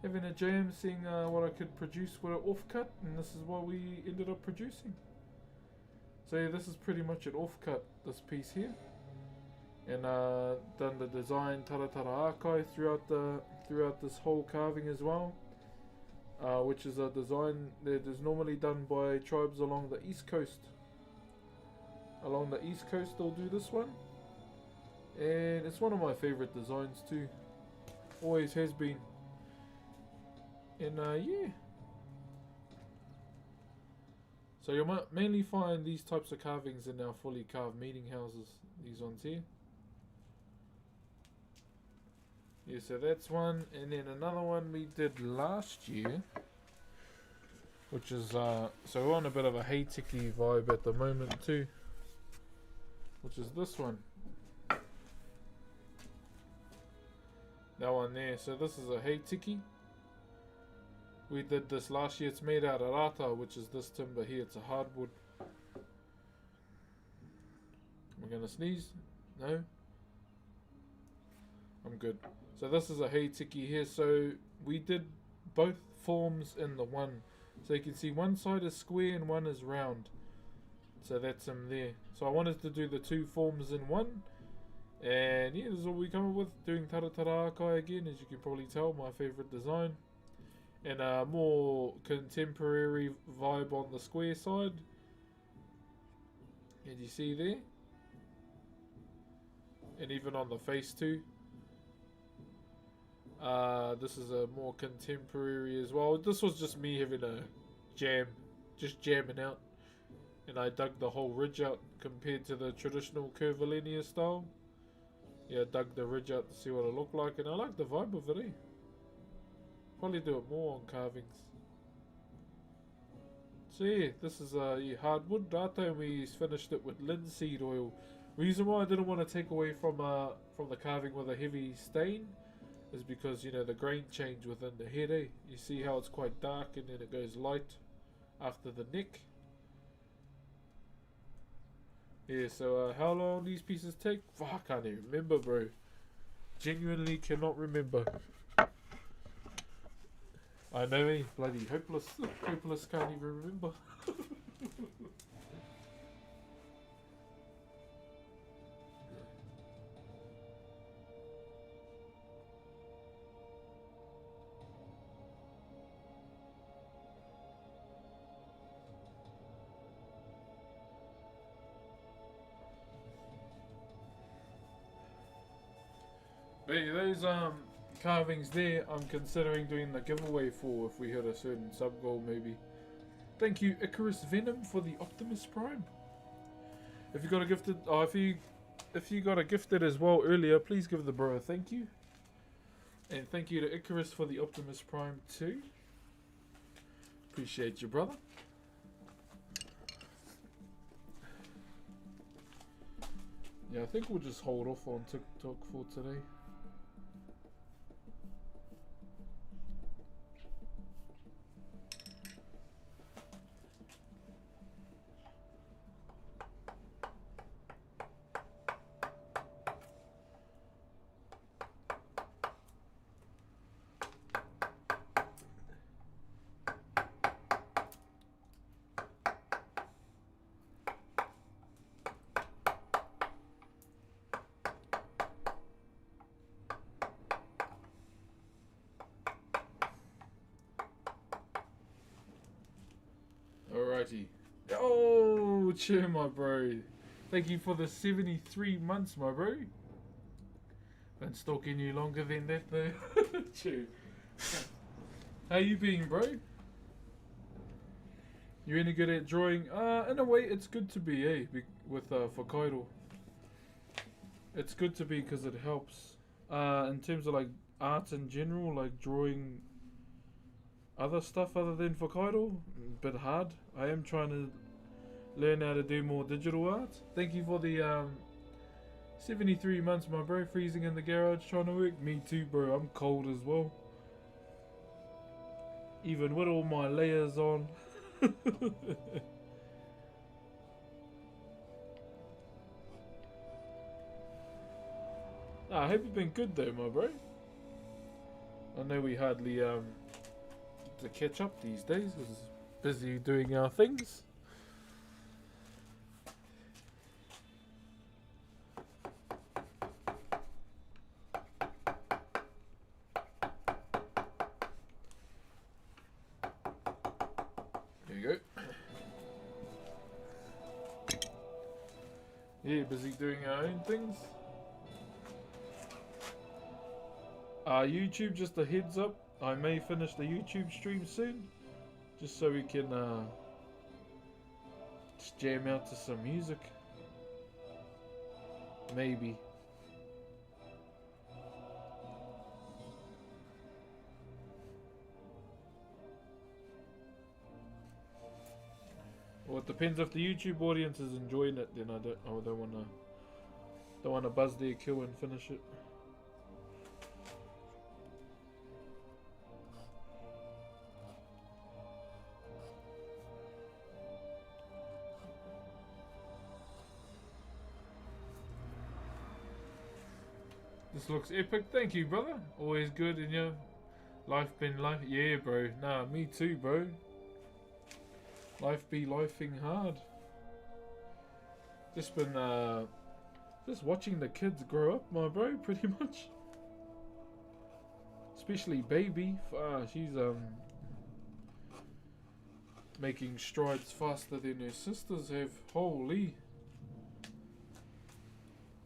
Having a jam, seeing what I could produce with an offcut, and this is what we ended up producing. So yeah, this is pretty much an offcut, this piece here. and done the design taratara akai throughout this whole carving as well, which is a design that is normally done by tribes along the east coast. Along the east coast, they'll do this one, and it's one of my favorite designs too. Always has been. And yeah. So you'll mainly find these types of carvings in our fully carved meeting houses. These ones here. Yeah, so that's one, and then another one we did last year, which is so we're on a bit of a Heitiki vibe at the moment too, which is this one. That one there. So this is a Heitiki. We did this last year. It's made out of rata, which is this timber here. It's a hardwood. Am I gonna sneeze? No? I'm good. So this is a Heitiki here. So we did both forms in the one. So you can see one side is square and one is round. So that's him there. So I wanted to do the two forms in one. And yeah, this is what we come up with. Doing taratara akai again, as you can probably tell, my favourite design. And a more contemporary vibe on the square side. And you see there? And even on the face too. This is a more contemporary as well. This was just me having a jam. Just jamming out. And I dug the whole ridge out compared to the traditional curvilinear style. Yeah, I dug the ridge out to see what it looked like. And I like the vibe of it, eh? Probably do it more on carvings. So yeah, this is hardwood rata, and we finished it with linseed oil. Reason why I didn't want to take away from the carving with a heavy stain is because, you know, the grain change within the head, eh? You see how it's quite dark and then it goes light after the neck. Yeah, so how long these pieces take? Fuck, I can't even remember, bro. Genuinely cannot remember. I know, eh? Bloody hopeless. Hopeless, can't even remember. But yeah, those carvings there, I'm considering doing the giveaway for if we hit a certain sub goal, maybe. Thank you, Icarus Venom, for the Optimus Prime. If you got a gifted, if you got a gifted as well earlier, please give the bro a thank you. And thank you to Icarus for the Optimus Prime too. Appreciate you, brother. Yeah, I think we'll just hold off on TikTok for today. Alrighty. Oh, cheer, my bro. Thank you for the 73 months, my bro. Been stalking you longer than that, though. Cheer. How you been, bro? You any good at drawing? In a way, it's good to be, eh? With Whakairo. It's good to be because it helps. In terms of like art in general, like drawing other stuff other than Whakairo, a bit hard. I am trying to learn how to do more digital art. Thank you for the 73 months, my bro. Freezing in the garage trying to work. Me too, bro. I'm cold as well. Even with all my layers on. I hope you've been good though, my bro. I know we hardly to catch up these days because busy doing our things. There you go. Yeah, busy doing our own things. YouTube, just a heads up. I may finish the YouTube stream soon. Just so we can just jam out to some music. Maybe. Well, it depends if the YouTube audience is enjoying it. Then I don't wanna buzz their kill and finish it. This looks epic. Thank you, brother. Always good in your life been life. Yeah, bro. Nah, me too, bro. Life be lifing hard. Just been just watching the kids grow up, my bro, pretty much. Especially baby. She's making strides faster than her sisters have. Holy.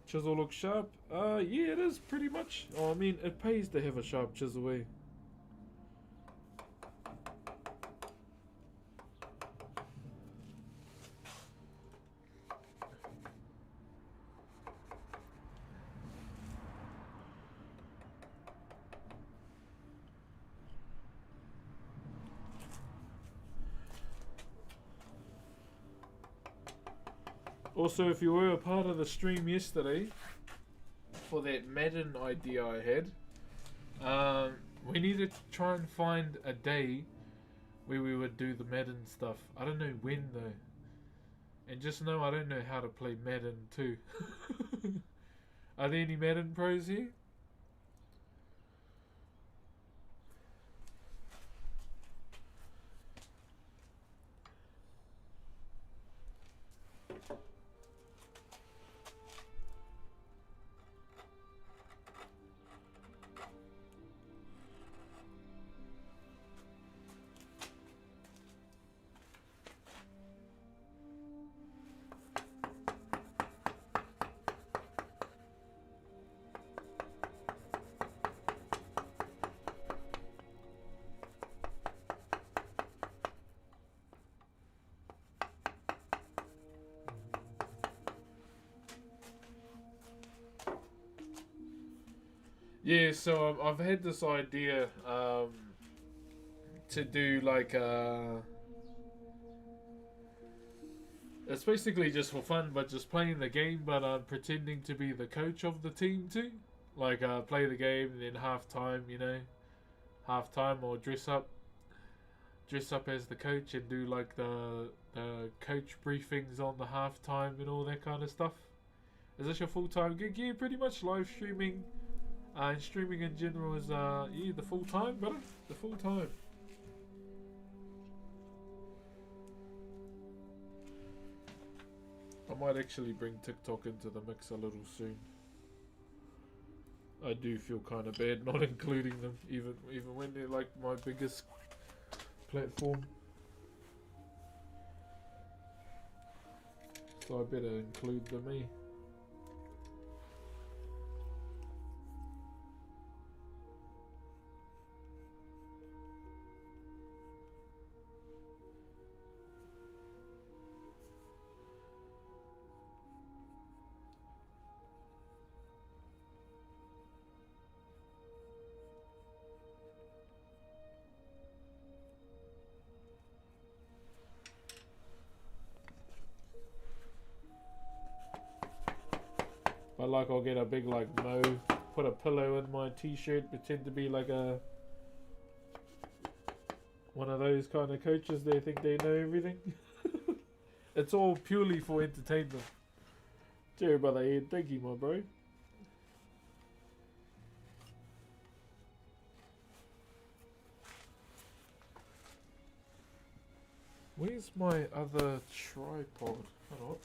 Chisel looks sharp. Yeah, it is pretty much. Oh, I mean, it pays to have a sharp chisel, eh? Also, if you were a part of the stream yesterday, for that Madden idea I had, we need to try and find a day where we would do the Madden stuff. I don't know when though. And just know I don't know how to play Madden too. Are there any Madden pros here? Yeah, so I've had this idea to do like it's basically just for fun, but just playing the game, but pretending to be the coach of the team too. Like play the game and then halftime, halftime or dress up as the coach and do like the coach briefings on the halftime and all that kind of stuff. Is this your full-time gig? Yeah, pretty much live streaming. And streaming in general is yeah, the full time, brother. The full time. I might actually bring TikTok into the mix a little soon. I do feel kind of bad not including them, even when they're like my biggest platform. So I better include them, eh? But like I'll get a big like mo, put a pillow in my t-shirt, pretend to be like one of those kind of coaches. They think they know everything. It's all purely for entertainment. Cheer, brother Ed. Thank you, my bro. Where's my other tripod? Hold on.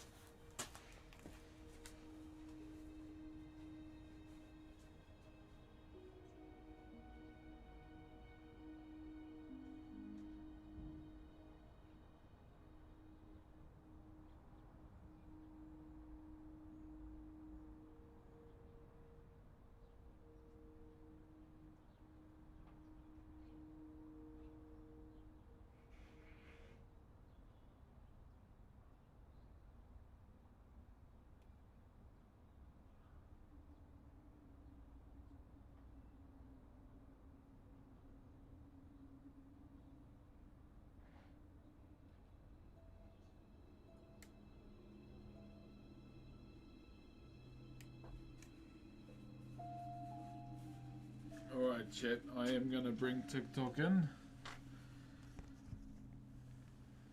chat, I am gonna bring TikTok in.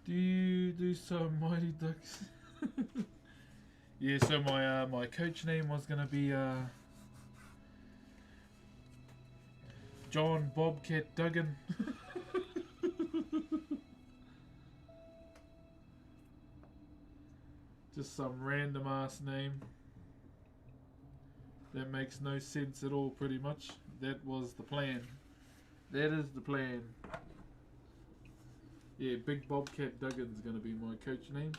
Do you do some Mighty Ducks? Yeah, so my coach name was gonna be John Bobcat Duggan. Just some random ass name that makes no sense at all, pretty much. That was the plan. That is the plan. Yeah, Big Bobcat Duggan's gonna be my coach name.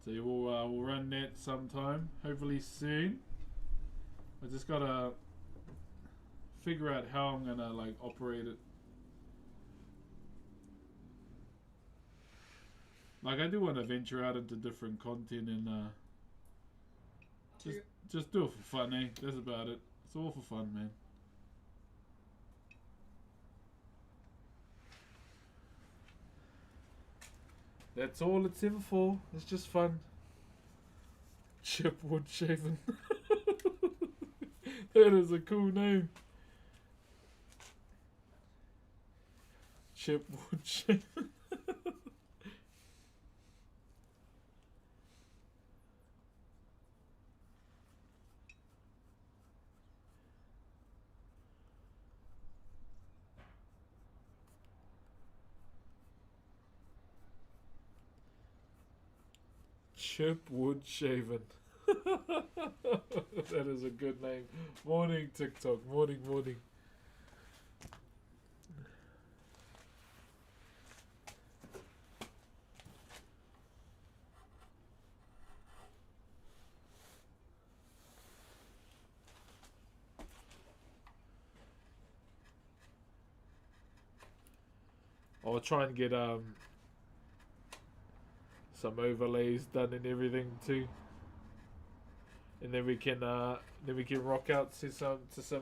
So we'll run that sometime, hopefully soon. I just gotta figure out how I'm gonna like operate it. Like I do want to venture out into different content and just do it for fun, eh? That's about it. It's all for fun, man. That's all it's ever for. It's just fun. Chip Woodshaven. That is a cool name. Chip Woodshaven. Chip Woodshaven. That is a good name. Morning TikTok. Morning. I'll try and get some overlays done and everything too, and then we can rock out to some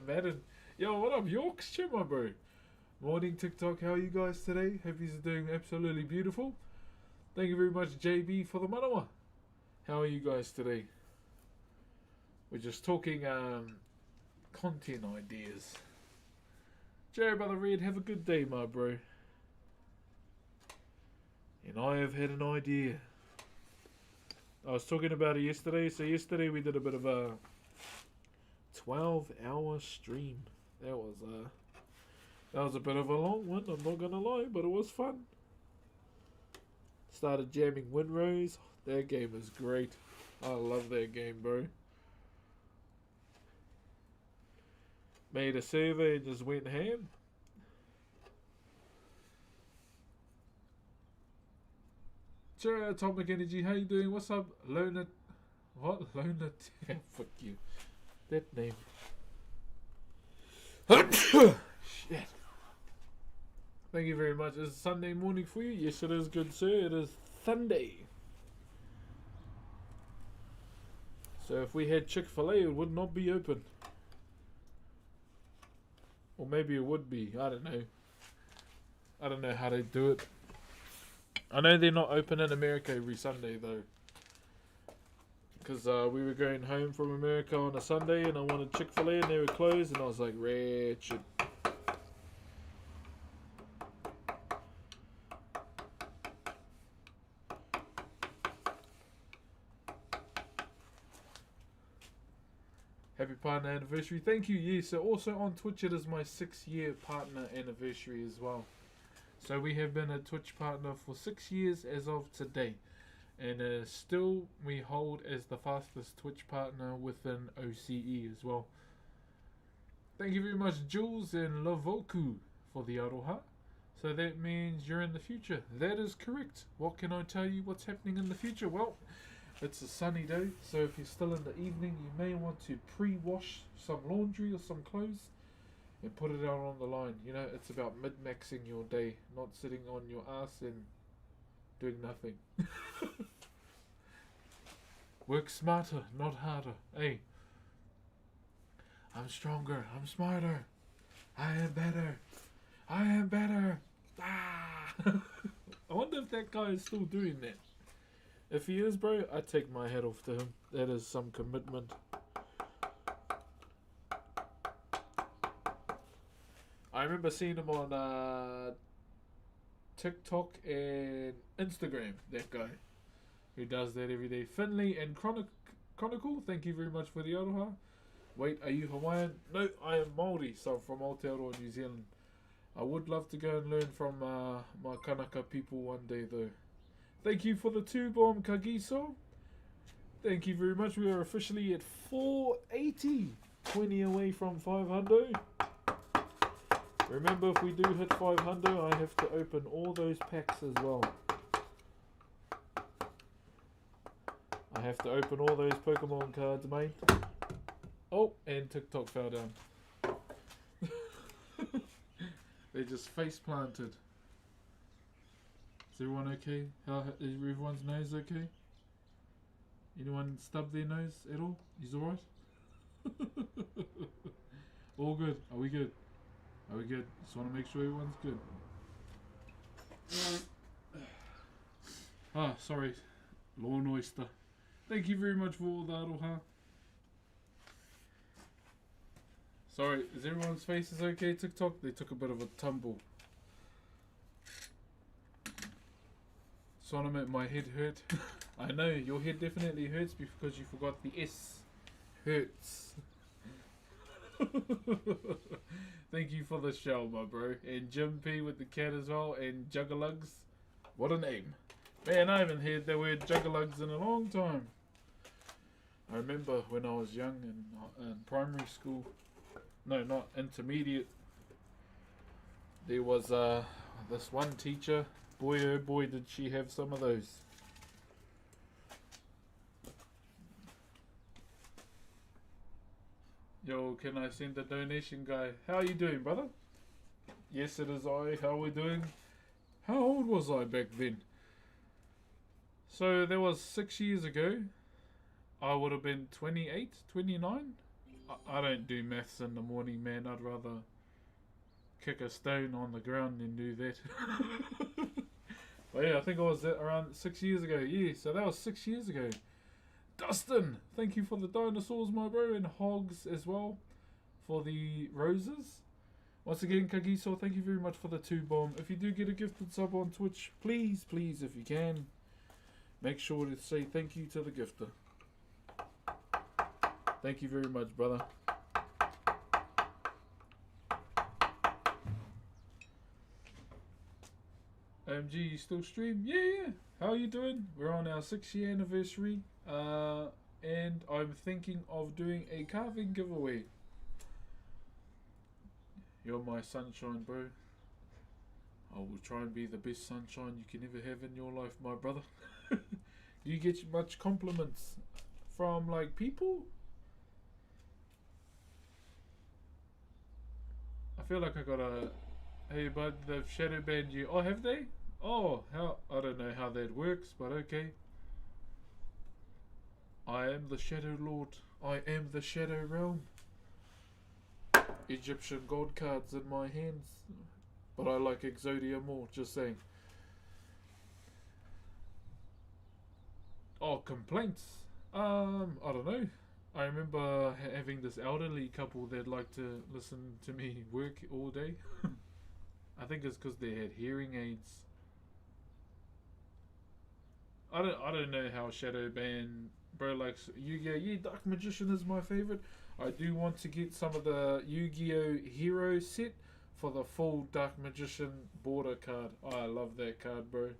Madden. Yo, what up, Yorks? Cheer, my bro. Morning TikTok. How are you guys today? Hope you're doing absolutely beautiful. Thank you very much, JB, for the manawa. How are you guys today? We're just talking content ideas. Jerry Brother Red, have a good day, my bro. And I have had an idea. I was talking about it yesterday. So yesterday we did a bit of a 12-hour stream. That was a bit of a long one, I'm not gonna lie, but it was fun. Started jamming Windrose. That game is great. I love that game, bro. Made a server and just went ham. Sure, Atomic Energy, how you doing? What's up, Lona? What? Lona? Fuck you. That name. Shit. Thank you very much. It's Sunday morning for you. Yes, it is, good sir. It is Sunday. So if we had Chick-fil-A, it would not be open. Or maybe it would be. I don't know. I don't know how they do it. I know they're not open in America every Sunday though. Because we were going home from America on a Sunday and I wanted Chick-fil-A and they were closed and I was like, wretched. Happy partner anniversary. Thank you. Yes, so also on Twitch it is my 6-year partner anniversary as well. So we have been a Twitch partner for 6 years as of today. And still we hold as the fastest Twitch partner within OCE as well. Thank you very much Jules and Lavoku for the aroha. So that means you're in the future. That is correct. What can I tell you what's happening in the future? Well, it's a sunny day. So if you're still in the evening, you may want to pre-wash some laundry or some clothes. And put it out on the line. You know, it's about mid-maxing your day, not sitting on your ass and doing nothing. Work smarter, not harder. Hey, I'm stronger, I'm smarter, I am better, I am better. Ah! I wonder if that guy is still doing that. If he is, bro, I take my hat off to him. That is some commitment. I remember seeing him on TikTok and Instagram, that guy who does that every day. Finley and Chronicle, thank you very much for the aroha. Wait, are you Hawaiian? No, I am Maori, so I'm from Aotearoa, New Zealand. I would love to go and learn from my Kanaka people one day, though. Thank you for the 2-bomb, Kagiso. Thank you very much. We are officially at 480, 20 away from 500. Remember, if we do hit 500, I have to open all those packs as well. I have to open all those Pokemon cards, mate. Oh, and TikTok fell down. They just face planted. Is everyone okay? How is everyone's nose okay? Anyone stub their nose at all? He's alright? All good. Are we good? Are we good? Just want to make sure everyone's good. Ah, sorry. Lawn oyster. Thank you very much for all the aroha. Sorry, is everyone's faces okay, TikTok? They took a bit of a tumble. So my head hurt. I know, your head definitely hurts because you forgot the S. Hurts. Thank you for the show, my bro. And Jim P with the cat as well. And Juggalugs. What a name. Man, I haven't heard the word Juggalugs in a long time. I remember when I was young in primary school. No, not intermediate. There was this one teacher. Boy, oh boy, did she have some of those. Yo, can I send a donation, guy? How are you doing, brother? Yes, it is I. How are we doing? How old was I back then? So that was 6 years ago. I would have been 28, 29. I don't do maths in the morning, man. I'd rather kick a stone on the ground than do that. But yeah, I think I was around 6 years ago. Yeah, so that was 6 years ago. Dustin, thank you for the dinosaurs, my bro, and Hogs as well for the roses. Once again, Kagiso, thank you very much for the 2-bomb. If you do get a gifted sub on Twitch, please, please, if you can, make sure to say thank you to the gifter. Thank you very much, brother. OMG, you still stream? Yeah. How are you doing? We're on our 6-year anniversary. And I'm thinking of doing a carving giveaway. You're my sunshine, bro. I will try and be the best sunshine you can ever have in your life, my brother. Do you get much compliments from, like, people? I feel like I got a... Hey, bud, they've shadow banned you. Oh, have they? Oh, how... I don't know how that works, but okay. I am the Shadow Lord. I am the Shadow Realm. Egyptian god cards in my hands. But I like Exodia more, just saying. Oh, complaints? I don't know. I remember having this elderly couple that liked to listen to me work all day. I think it's because they had hearing aids. I don't know how Shadow Ban bro likes Yu-Gi-Oh! Yeah, Dark Magician is my favorite. I do want to get some of the Yu-Gi-Oh! Hero set for the full Dark Magician border card. Oh, I love that card, bro.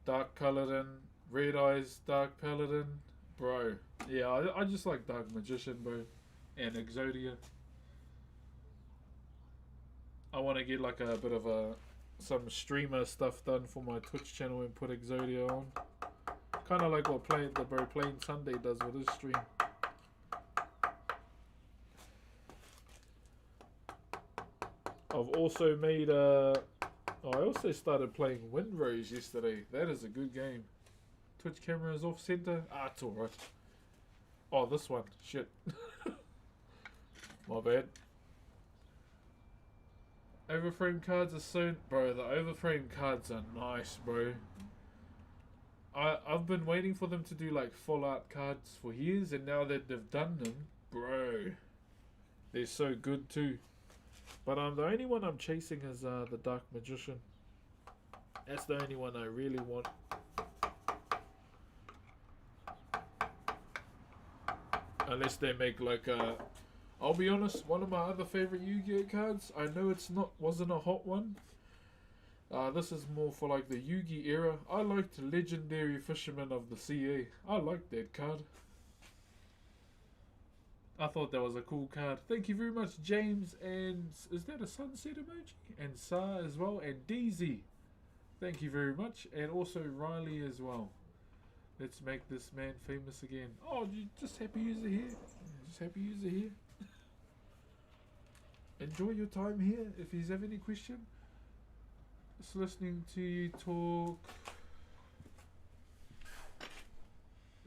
Dark Paladin, Red Eyes, Dark Paladin, bro. Yeah, I just like Dark Magician, bro, and Exodia. I want to get like a bit of some streamer stuff done for my Twitch channel and put Exodia on. Kind of like what Plain Sunday does with his stream. I've also made I also started playing Windrose yesterday. That is a good game. Twitch camera is off center. Ah, it's alright. Oh, this one. Shit. My bad. Overframe cards are so... Bro, the overframe cards are nice, bro. I've been waiting for them to do like full art cards for years, and now that they've done them, bro, they're so good too. But the only one I'm chasing is the Dark Magician. That's the only one I really want. Unless they make like a... I'll be honest, one of my other favorite Yu-Gi-Oh cards, I know wasn't a hot one. This is more for like the Yu-Gi era. I liked Legendary Fisherman of the Sea. I liked that card. I thought that was a cool card. Thank you very much, James. And is that a sunset emoji? And Sa as well. And DZ. Thank you very much. And also Riley as well. Let's make this man famous again. Oh, you just happy user here. Just happy user here. Enjoy your time here. If you have any question, just listening to you talk.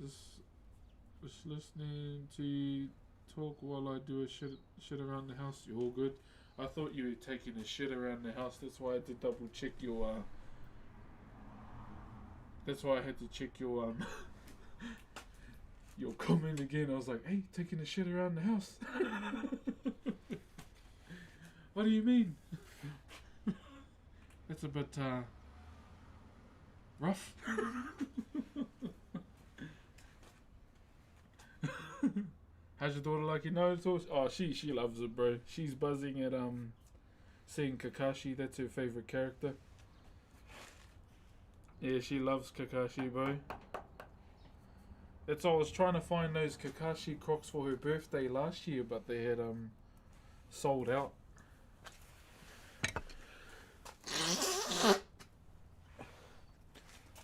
Just listening to you talk while I do a shit around the house. You're all good. I thought you were taking a shit around the house. That's why I had to double check your. That's why I had to check your your comment again. I was like, hey, taking a shit around the house. What do you mean? That's a bit rough. How's your daughter like it? No, oh, she loves it, bro. She's buzzing at seeing Kakashi. That's her favorite character. Yeah, she loves Kakashi, bro. That's all. I was trying to find those Kakashi Crocs for her birthday last year, but they had sold out.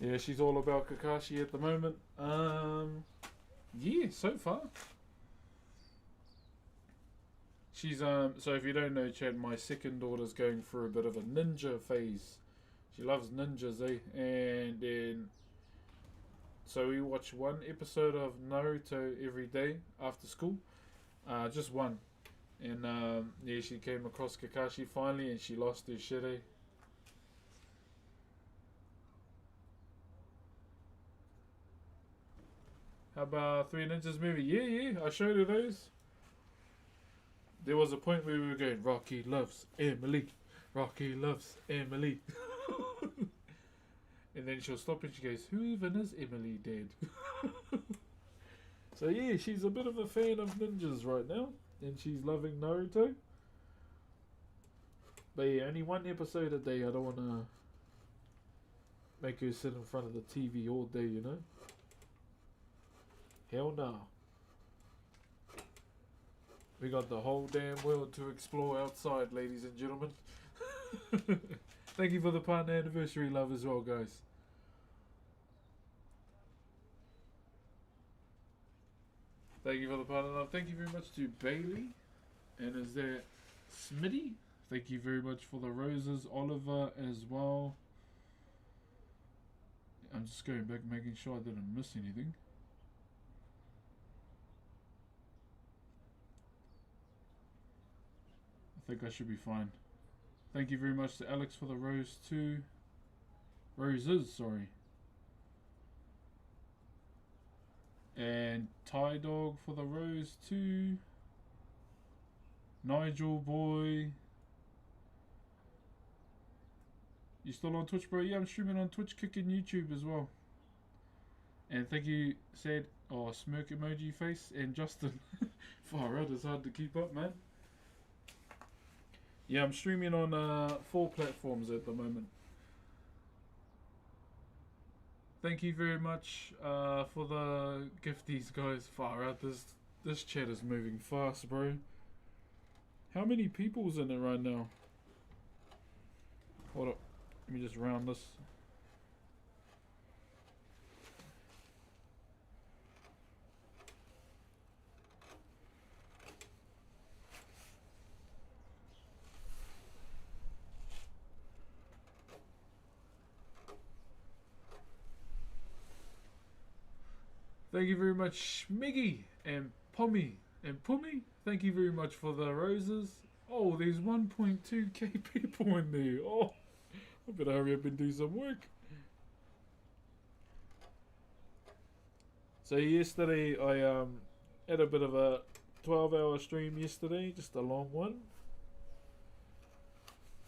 Yeah, she's all about Kakashi at the moment. Yeah, so far. She's so if you don't know, Chad, my second daughter's going through a bit of a ninja phase. She loves ninjas, And then so we watch one episode of Naruto every day after school. Just one. And yeah, she came across Kakashi finally and she lost her shit, How about Three Ninjas movie? Yeah, I showed her those. There was a point where we were going, Rocky loves Emily. Rocky loves Emily. And then she'll stop and she goes, who even is Emily dead? So yeah, she's a bit of a fan of ninjas right now. And she's loving Naruto. But yeah, only one episode a day. I don't want to make her sit in front of the TV all day, you know? Hell no. We got the whole damn world to explore outside, ladies and gentlemen. Thank you for the partner anniversary love as well, guys. Thank you for the partner love. Thank you very much to Bailey. And is there Smitty? Thank you very much for the roses. Oliver as well. I'm just going back making sure I didn't miss anything. I think I should be fine. Thank you very much to Alex for the rose too. Roses, sorry. And Ty Dog for the rose too. Nigel boy. You still on Twitch, bro? Yeah, I'm streaming on Twitch, kicking YouTube as well. And thank you, said, smirk emoji face, and Justin. Far out, it's hard to keep up, man. Yeah, I'm streaming on 4 platforms at the moment. Thank you very much for the gifties, guys. Far out, this chat is moving fast, bro. How many people's in it right now? Hold up, let me just round this. Thank you very much, Miggy and Pommy and Pummy. Thank you very much for the roses. Oh, there's 1.2k people in there. Oh, I better hurry up and do some work. So yesterday I had a bit of a 12-hour stream yesterday, just a long one.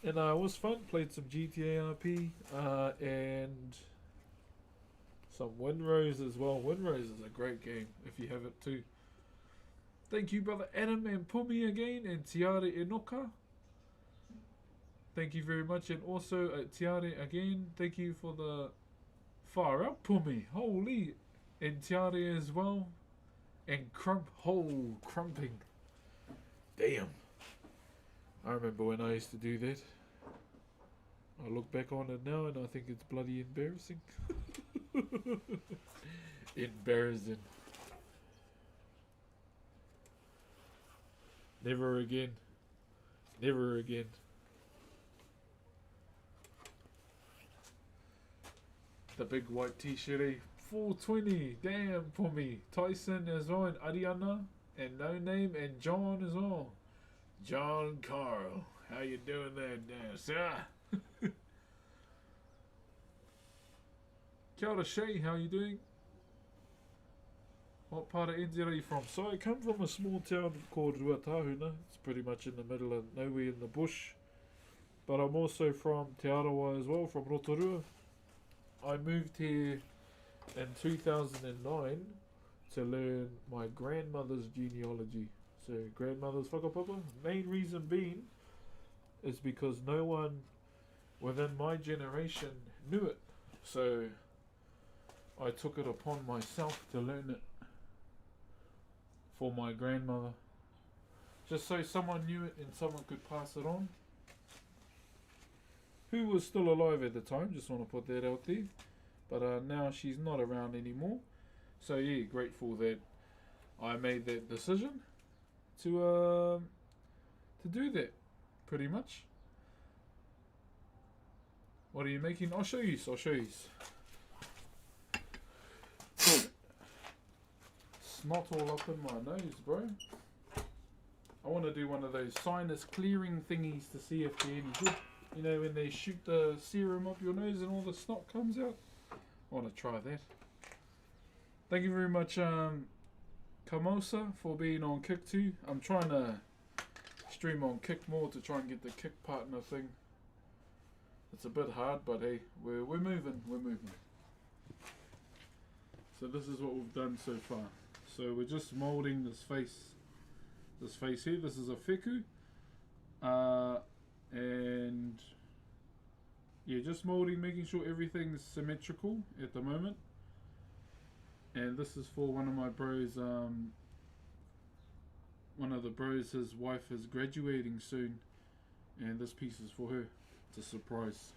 And it was fun. Played some GTA RP and some Windrose as well. Windrose is a great game if you have it too. Thank you, brother Adam and Pumi again, and Tiare Enoka. Thank you very much, and also Tiare again. Thank you for the far out Pumi. Holy, and Tiare as well, and crumping. Damn. I remember when I used to do that. I look back on it now and I think it's bloody embarrassing. Embarrassing. Never again. Never again. The big white t-shirt, 420. Damn, for me. Tyson as well, and Ariana, and No Name, and John as well. John Carl. How you doing there, sir? Kia ora Shay, how you doing? What part of India are you from? So I come from a small town called Ruatahuna. It's pretty much in the middle of nowhere in the bush. But I'm also from Te Arawa as well, from Rotorua. I moved here in 2009 to learn my grandmother's genealogy. So grandmother's whakapapa. Main reason being is because no one within my generation knew it. So I took it upon myself to learn it for my grandmother. Just so someone knew it and someone could pass it on. Who was still alive at the time, just want to put that out there. But now she's not around anymore. So yeah, grateful that I made that decision to do that, pretty much. What are you making? I'll show you. Snot all up in my nose, bro. I want to do one of those sinus clearing thingies to see if they're any good. You know, when they shoot the serum up your nose and all the snot comes out. I want to try that. Thank you very much, Kamosa, for being on Kick too. I'm trying to stream on Kick more to try and get the Kick partner thing. It's a bit hard, but hey, we're moving. So this is what we've done so far. So we're just moulding this face here. This is a wheku. And yeah, just moulding, making sure everything's symmetrical at the moment. And this is for one of my bros, one of the bros, his wife is graduating soon, and this piece is for her. It's a surprise.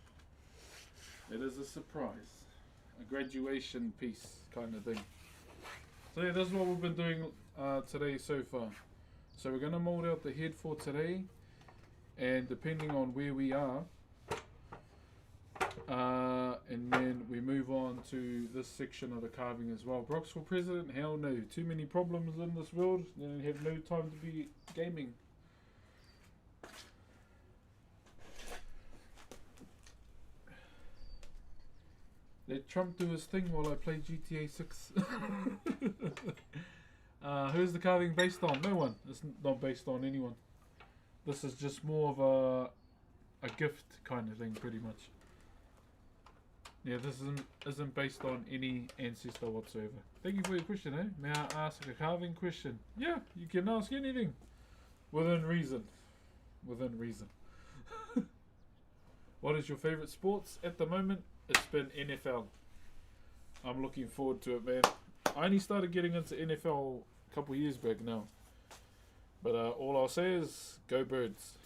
It is a surprise. A graduation piece kind of thing. So yeah, that's what we've been doing today so far. So we're going to mold out the head for today, and depending on where we are, and then we move on to this section of the carving as well. Brox for president? Hell no. Too many problems in this world, and have no time to be gaming. Let Trump do his thing while I play GTA 6. Who's the carving based on? No one. It's not based on anyone. This is just more of a gift kind of thing, pretty much. Yeah, this isn't based on any ancestor whatsoever. Thank you for your question, eh? May I ask a carving question? Yeah, you can ask anything. Within reason. Within reason. What is your favourite sports? At the moment, it's been NFL. I'm looking forward to it, man. I only started getting into NFL a couple of years back now. But all I'll say is, go Birds.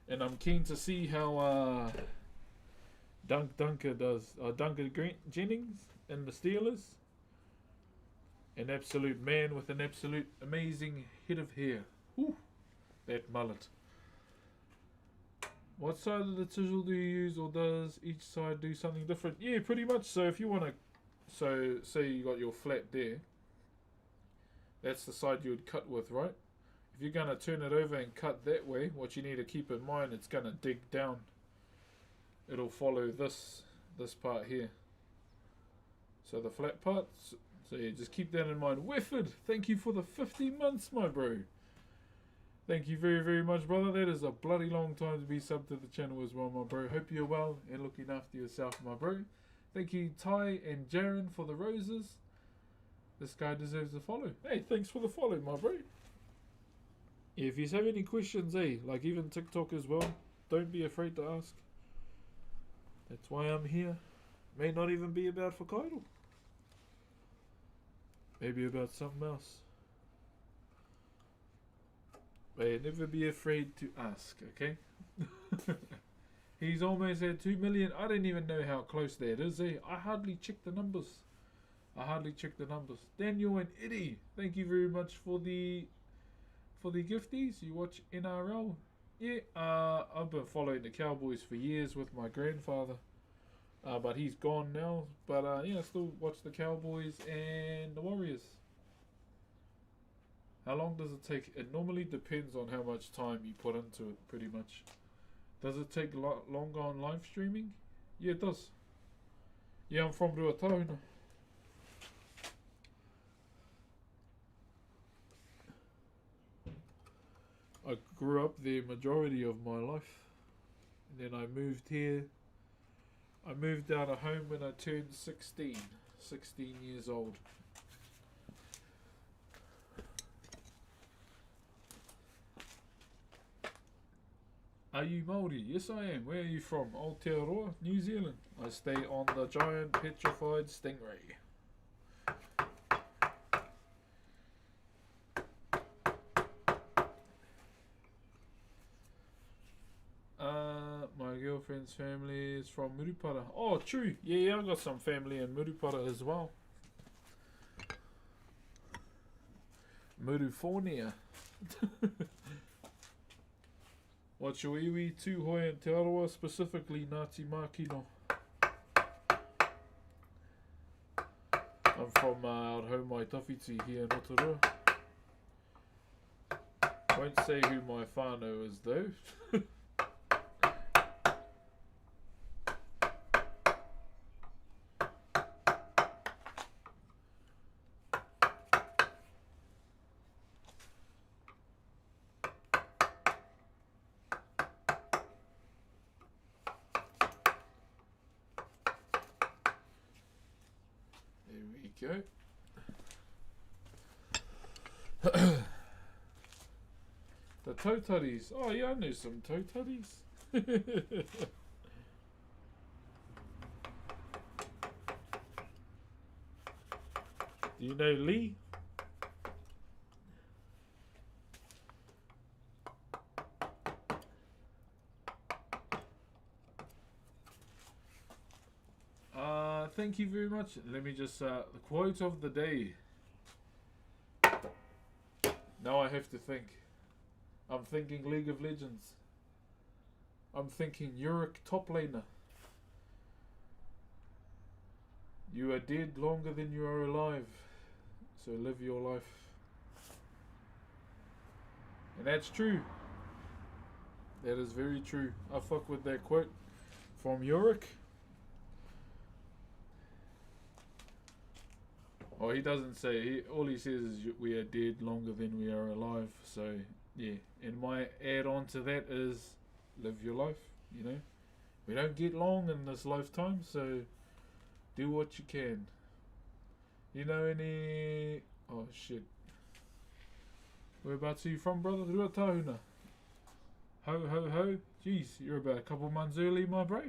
And I'm keen to see how Dunker does. Dunker Jennings and the Steelers. An absolute man with an absolute amazing head of hair. Whew, that mullet. What side of the chisel do you use, or does each side do something different? Yeah, pretty much. So if you want to, so say you got your flat there. That's the side you would cut with, right? If you're going to turn it over and cut that way, what you need to keep in mind, it's going to dig down. It'll follow this part here. So the flat parts. So yeah, just keep that in mind. Wefford, thank you for the 50 months, my bro. Thank you very, very much, brother. That is a bloody long time to be subbed to the channel as well, my bro. Hope you're well and looking after yourself, my bro. Thank you, Ty and Jaren, for the roses. This guy deserves a follow. Hey, thanks for the follow, my bro. Yeah, if you have any questions, like even TikTok as well, don't be afraid to ask. That's why I'm here. May not even be about Whakairo. Maybe about something else. But never be afraid to ask, okay? He's almost at 2 million. I don't even know how close that is, I hardly check the numbers. Daniel and Eddie, thank you very much for the gifties. You watch NRL? Yeah, I've been following the Cowboys for years with my grandfather. But he's gone now. But yeah, I still watch the Cowboys and the Warriors. How long does it take? It normally depends on how much time you put into it, pretty much. Does it take longer on live streaming? Yeah, it does. Yeah, I'm from Ruatauna. I grew up there majority of my life. And then I moved here. I moved out of home when I turned 16 years old. Are you Maori? Yes, I am. Where are you from? Aotearoa, New Zealand. I stay on the giant petrified stingray. My girlfriend's family is from Murupara. Oh, true. Yeah, I got some family in Murupara as well. Murufornia. What's your iwi, Tūhoe and Te Arawa, specifically Ngāti Mākino? I'm from our home mai Tawhiti here in Rotorua. Won't say who my whānau is though. Go. The tautaris. Oh yeah, I know some tautaris. Do you know Lee? Thank you very much. Let me just, the quote of the day. Now I have to think. I'm thinking League of Legends. I'm thinking Yorick top laner. You are dead longer than you are alive. So live your life. And that's true. That is very true. I fuck with that quote from Yorick. Oh, he doesn't say. All he says is we are dead longer than we are alive. So, yeah. And my add on to that is live your life, you know. We don't get long in this lifetime, so do what you can. You know any... Oh, shit. Whereabouts are you from, brother? Ruatauna. Ho, ho, ho. Jeez, you're about a couple months early, my bro.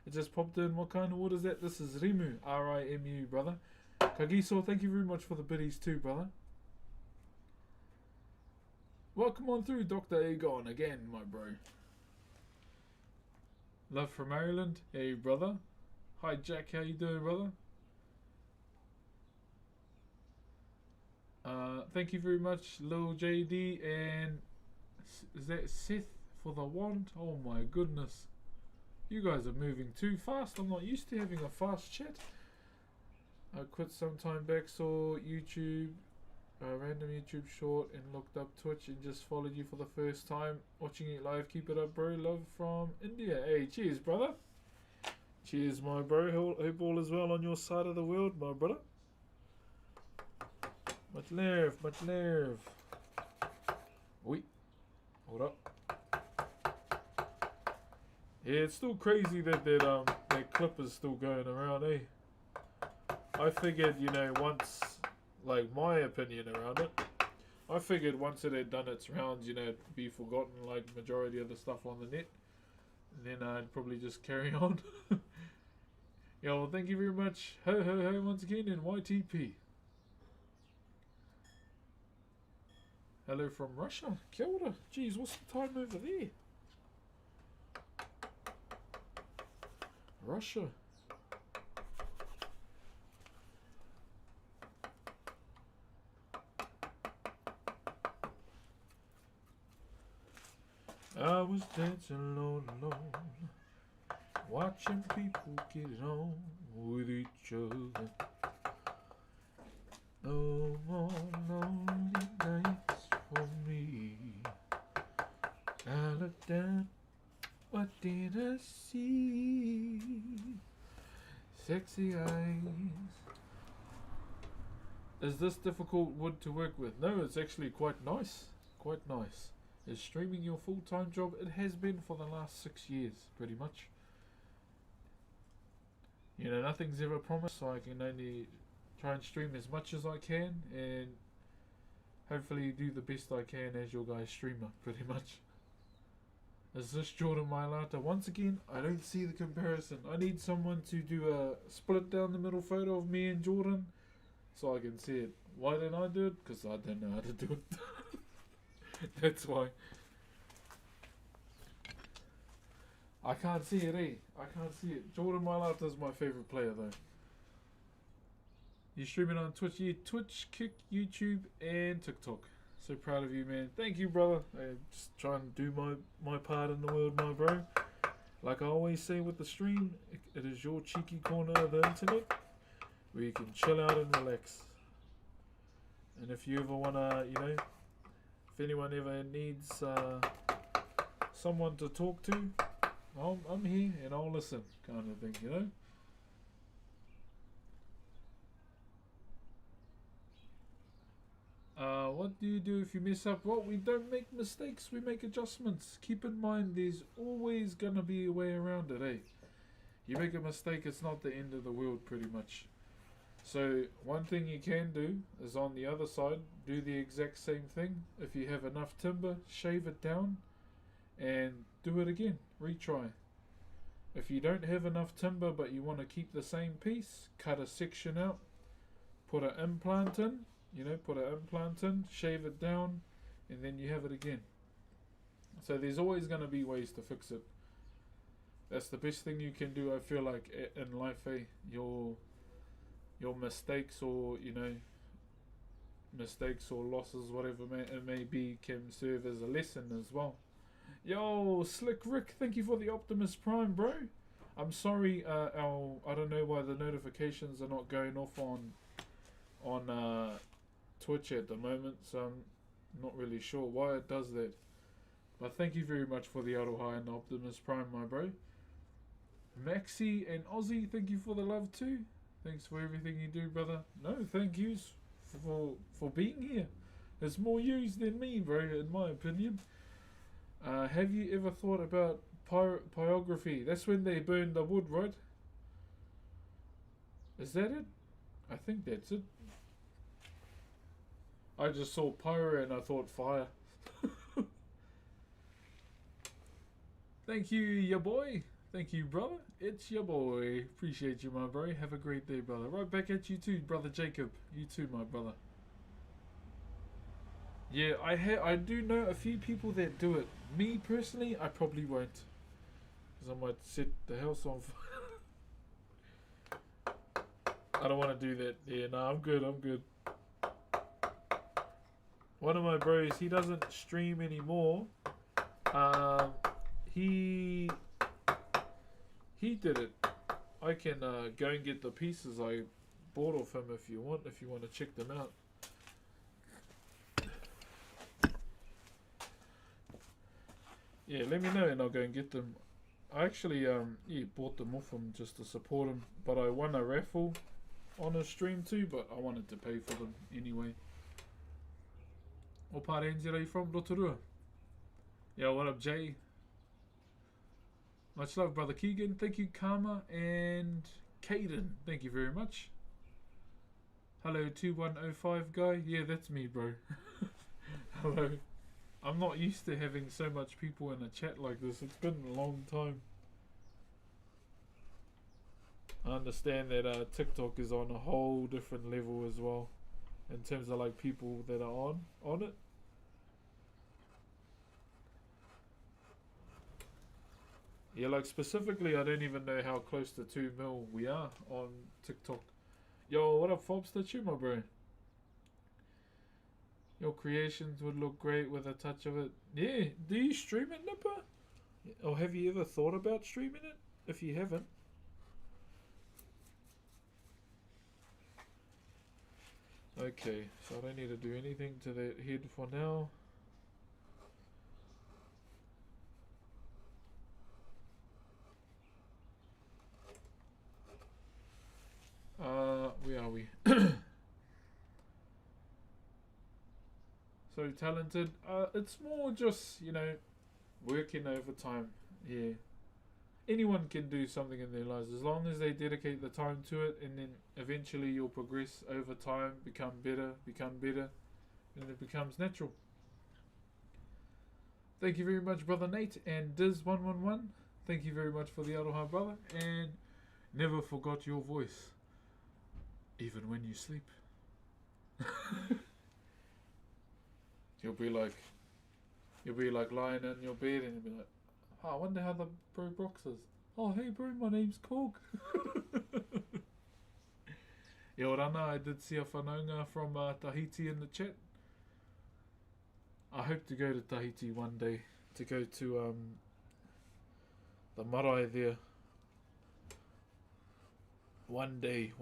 It just popped in. What kind of water is that? This is Rimu. R-I-M-U, brother. Kagiso, thank you very much for the biddies too, brother. Welcome on through, Dr. Agon, again, my bro. Love from Maryland. Hey, brother. Hi, Jack. How you doing, brother? Thank you very much, Lil JD. And is that Seth for the wand? Oh, my goodness. You guys are moving too fast. I'm not used to having a fast chat. I quit some time back, saw YouTube, a random YouTube short, and looked up Twitch and just followed you for the first time. Watching it live. Keep it up, bro. Love from India. Hey, cheers, brother. Cheers, my bro. Hope all is well on your side of the world, my brother. Much love, much love. Oi, hold up. Yeah, it's still crazy that clip is still going around, eh? I figured, you know, once, like my opinion around it, I figured once it had done its rounds, you know, it'd be forgotten like majority of the stuff on the net. And then I'd probably just carry on. Yeah, well, thank you very much. Ho, ho, ho, once again in YTP. Hello from Russia. Kia ora. Jeez, what's the time over there? Russia. I was dancing alone, watching people get it on with each other. No more lonely nights for me. I looked down, what did I see? Sexy eyes. Is this difficult wood to work with? No, it's actually quite nice. Quite nice. Is streaming your full-time job? It has been for the last 6 years, pretty much. You know, nothing's ever promised, so I can only try and stream as much as I can, and hopefully do the best I can as your guys' streamer, pretty much. Is this Jordan Mailata? Once again, I don't see the comparison. I need someone to do a split down the middle photo of me and Jordan, so I can see it. Why didn't I do it? Because I don't know how to do it. That's why. I can't see it, eh? I can't see it. Jordan Mailata is my favourite player, though. You streaming on Twitch? Yeah, Twitch, Kick, YouTube, and TikTok. So proud of you, man. Thank you, brother. I'm just trying to do my part in the world, my bro. Like I always say with the stream, it is your cheeky corner of the internet where you can chill out and relax. And if you ever wanna, you know, if anyone ever needs someone to talk to, I'm here and I'll listen, kind of thing, you know. What do you do if you mess up? Well, we don't make mistakes, we make adjustments. Keep in mind there's always gonna be a way around it, eh? You make a mistake, it's not the end of the world, pretty much. So one thing you can do is on the other side, do the exact same thing. If you have enough timber, shave it down and do it again, retry. If you don't have enough timber but you want to keep the same piece, cut a section out, put an implant in, shave it down, and then you have it again. So there's always going to be ways to fix it. That's the best thing you can do, I feel like, in life, eh? Your mistakes or, you know, mistakes or losses, whatever it may be, can serve as a lesson as well. Yo, Slick Rick, thank you for the Optimus Prime, bro. I'm sorry, I don't know why the notifications are not going off on Twitch at the moment, so I'm not really sure why it does that. But thank you very much for the Aroha and Optimus Prime, my bro. Maxi and Aussie, thank you for the love too. Thanks for everything you do, brother. No, thank yous for being here. There's more yous than me, bro, in my opinion. Have you ever thought about pyrography? That's when they burn the wood, right? Is that it? I think that's it. I just saw pyro and I thought fire. Thank you, ya boy. Thank you, brother. It's your boy. Appreciate you, my bro. Have a great day, brother. Right back at you too, brother Jacob. You too, my brother. Yeah, I do know a few people that do it. Me personally, I probably won't, because I might set the house on fire. I don't want to do that. Yeah, nah, I'm good. One of my bros, he doesn't stream anymore. He did it. I can go and get the pieces I bought off him if you want to check them out. Yeah, let me know and I'll go and get them. I actually bought them off him just to support him, but I won a raffle on his stream too, but I wanted to pay for them anyway. What part of NZ are you from, Rotorua? Yeah, what up, Jay? Much love, brother Keegan. Thank you, Karma and Caden. Thank you very much. Hello, 2105 guy. Yeah, that's me, bro. Hello. I'm not used to having so much people in a chat like this. It's been a long time. I understand that TikTok is on a whole different level as well, in terms of like people that are on it. Yeah, like specifically, I don't even know how close to 2 mil we are on TikTok. Yo, what up, Fobs? That's you, my bro. Your creations would look great with a touch of it. Yeah, do you stream it, Nipper? Or have you ever thought about streaming it? If you haven't. Okay, so I don't need to do anything to that head for now. Where are we? So talented. It's more just, you know, working overtime. Yeah. Anyone can do something in their lives as long as they dedicate the time to it, and then eventually you'll progress over time, become better, and it becomes natural. Thank you very much, brother Nate and Diz111. Thank you very much for the Aroha, brother, and never forgot your voice, even when you sleep. You'll be like lying in your bed and you'll be like, oh, I wonder how the bro Brox is. Oh, hey bro, my name's Korg. Yo, Rana, I did see a whanaunga from Tahiti in the chat. I hope to go to Tahiti one day, to go to the marae there. One day.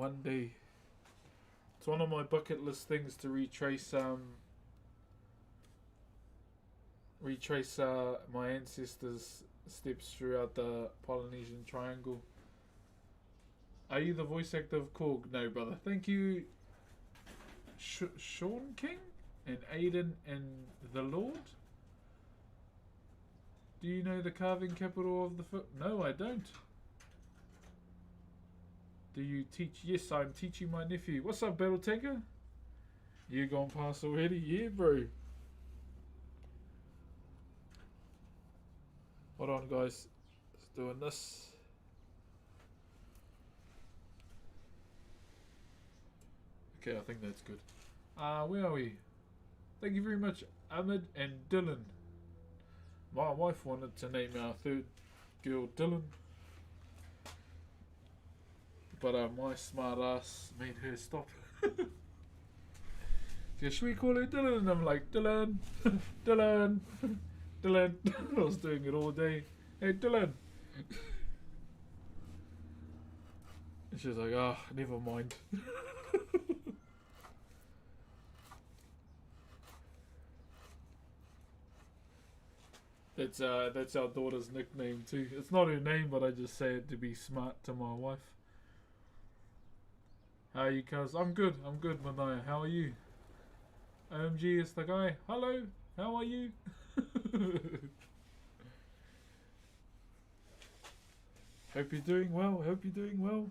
It's one of my bucket list things to retrace my ancestors' steps throughout the Polynesian Triangle. Are you the voice actor of Korg? No, brother. Thank you, Sean King and Aiden and the Lord. Do you know the carving capital of the No, I don't. Do you teach? Yes, I'm teaching my nephew. What's up, Battle Tanker? You gone past already? Yeah, bro. Hold on, guys. Let's doing this. Okay, I think that's good. Where are we? Thank you very much, Ahmed and Dylan. My wife wanted to name our third girl Dylan, but my smart ass made her stop. She goes, should we call her Dylan? And I'm like, Dylan, Dylan, Dylan. I was doing it all day. Hey, Dylan. And she was like, ah, oh, never mind. That's our daughter's nickname too. It's not her name, but I just say it to be smart to my wife. How are you, cuz? I'm good, Manaya. How are you? OMG, it's the guy. Hello, how are you? Hope you're doing well.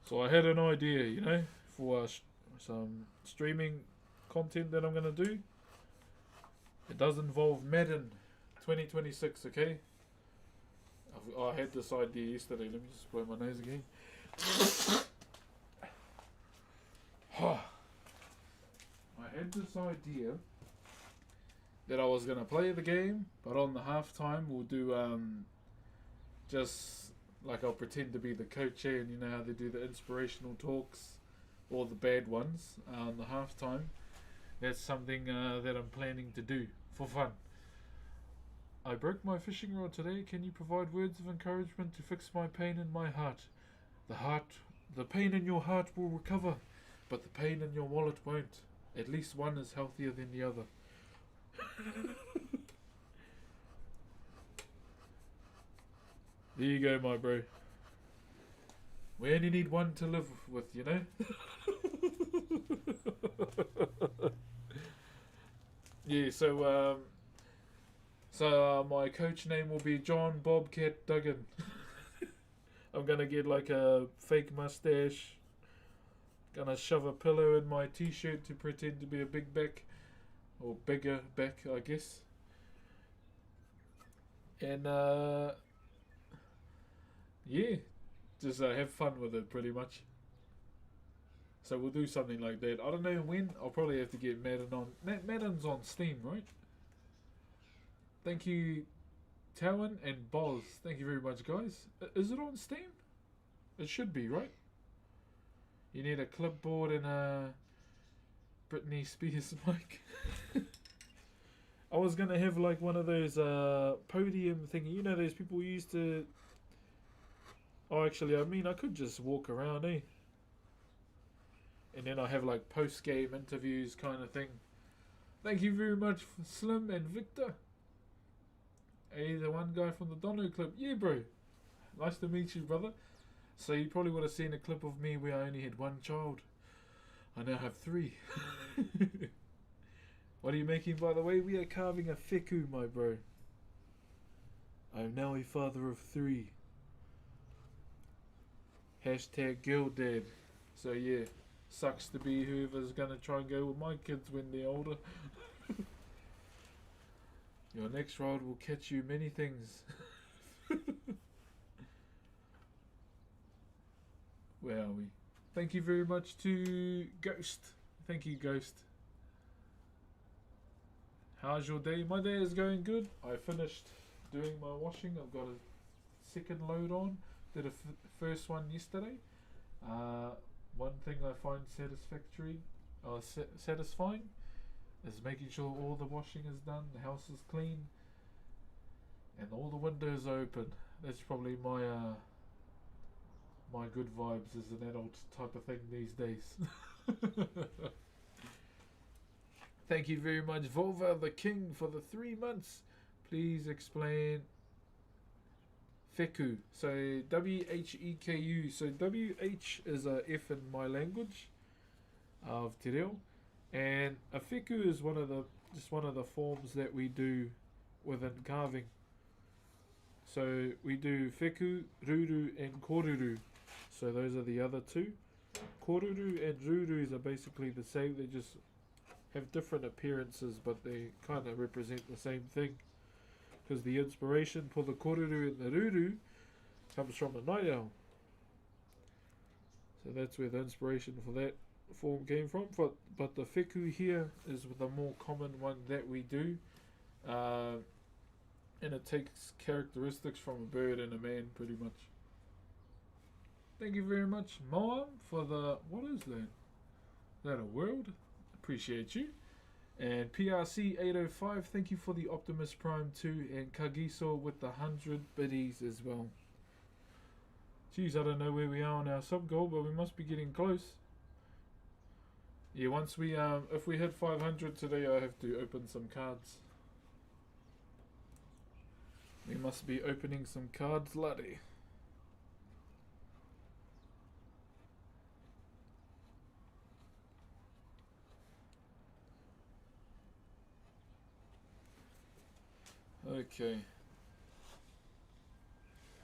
So I had an idea, you know, for some streaming content that I'm going to do. It does involve Madden 2026, okay? I had this idea yesterday. Let me just blow my nose again. I had this idea that I was going to play the game, but on the halftime we'll do just like I'll pretend to be the coach, and you know how they do the inspirational talks, or the bad ones on the halftime. That's something that I'm planning to do for fun. I broke my fishing rod today. Can you provide words of encouragement to fix my pain in my heart? The pain in your heart will recover, but the pain in your wallet won't. At least one is healthier than the other. There you go, my bro. We only need one to live with, you know? Yeah, so my coach name will be John Bobcat Duggan. I'm gonna get like a fake mustache. Gonna shove a pillow in my t-shirt to pretend to be a big back. Or bigger back, I guess. And yeah, just have fun with it pretty much. So we'll do something like that. I don't know when. I'll probably have to get Madden on. Madden's on Steam, right? Thank you, Talon and Boz. Thank you very much, guys. Is it on Steam? It should be, right? You need a clipboard and a Britney Spears mic. I was gonna have like one of those podium thingy. You know those people who used to. Oh, actually, I mean, I could just walk around, eh? And then I have like post-game interviews kind of thing. Thank you very much, Slim and Victor. Hey, the one guy from the Dono clip. Yeah, bro. Nice to meet you, brother. So you probably would have seen a clip of me where I only had one child. I now have 3. What are you making, by the way? We are carving a wheku, my bro. I am now a father of 3. Hashtag girl dad. So yeah, sucks to be whoever's gonna try and go with my kids when they're older. Your next ride will catch you many things. Where are we? Thank you very much to Ghost. Thank you, Ghost. How's your day? My day is going good. I finished doing my washing. I've got a second load on. Did a first one yesterday. One thing I find satisfying is making sure all the washing is done, the house is clean, and all the windows are open. That's probably my my good vibes as an adult type of thing these days. Thank you very much, Volva the King, for the 3 months. Please explain wheku. So WHEKU. So WH is a F in my language of Te Reo, and a wheku is one of the forms that we do within carving. So we do wheku, ruru, and koruru. So those are the other 2. Koruru and rurus are basically the same. They just have different appearances, but they kind of represent the same thing. Because the inspiration for the koruru and the ruru comes from a night owl. So that's where the inspiration for that form came from. But the wheku here is the more common one that we do. And it takes characteristics from a bird and a man, pretty much. Thank you very much, Moam, for the... What is that? Is that a world? Appreciate you. And PRC 805, thank you for the Optimus Prime 2, and Kagiso with the 100 biddies as well. Jeez, I don't know where we are on our sub goal, but we must be getting close. Yeah, once we if we hit 500 today, I have to open some cards. We must be opening some cards, laddie. Okay.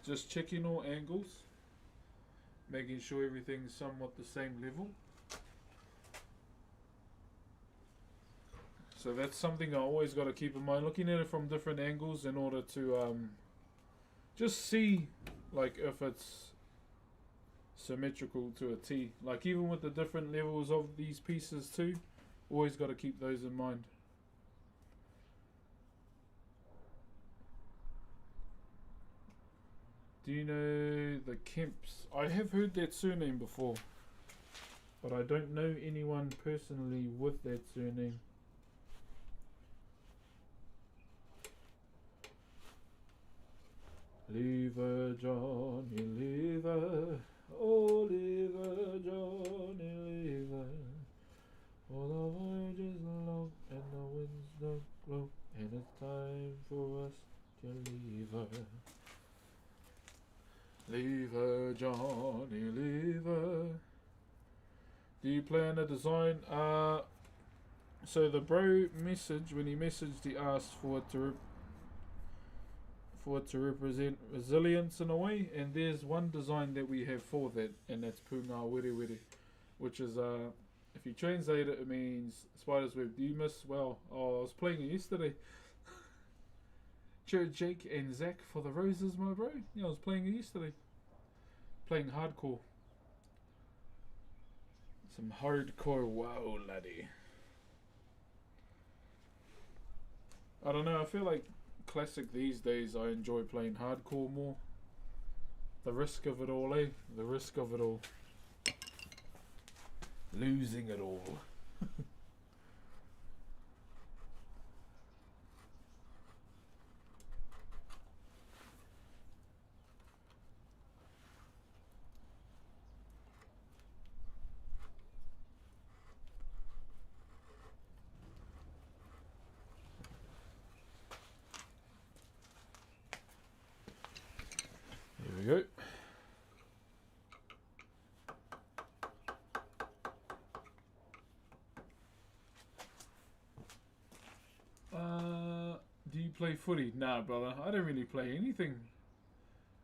Just checking all angles. Making sure everything's somewhat the same level. So that's something I always got to keep in mind. Looking at it from different angles in order to just see like if it's symmetrical to a T. Like even with the different levels of these pieces too. Always got to keep those in mind. Do you know the Kemps? I have heard that surname before, but I don't know anyone personally with that surname. Lever, Johnny, lever, oh lever, Johnny, lever. All the voyages long and the winds don't blow. it's time for us to leave her. Leave her, Johnny, leave her. Do you plan a design? So the bro message, when he messaged, he asked for it to represent resilience in a way, and there's one design that we have for that, and that's Punga Were Were, which is if you translate it, it means spider's web. Do you miss? Well, I was playing it yesterday. Cheer Jake and Zach for the roses, my bro. Yeah, I was playing it yesterday. Playing hardcore. Some hardcore wow, laddie. I don't know, I feel like classic these days I enjoy playing hardcore more. The risk of it all, eh? The risk of it all. Losing it all. Here we go. Do you play footy? Nah, brother. I don't really play anything.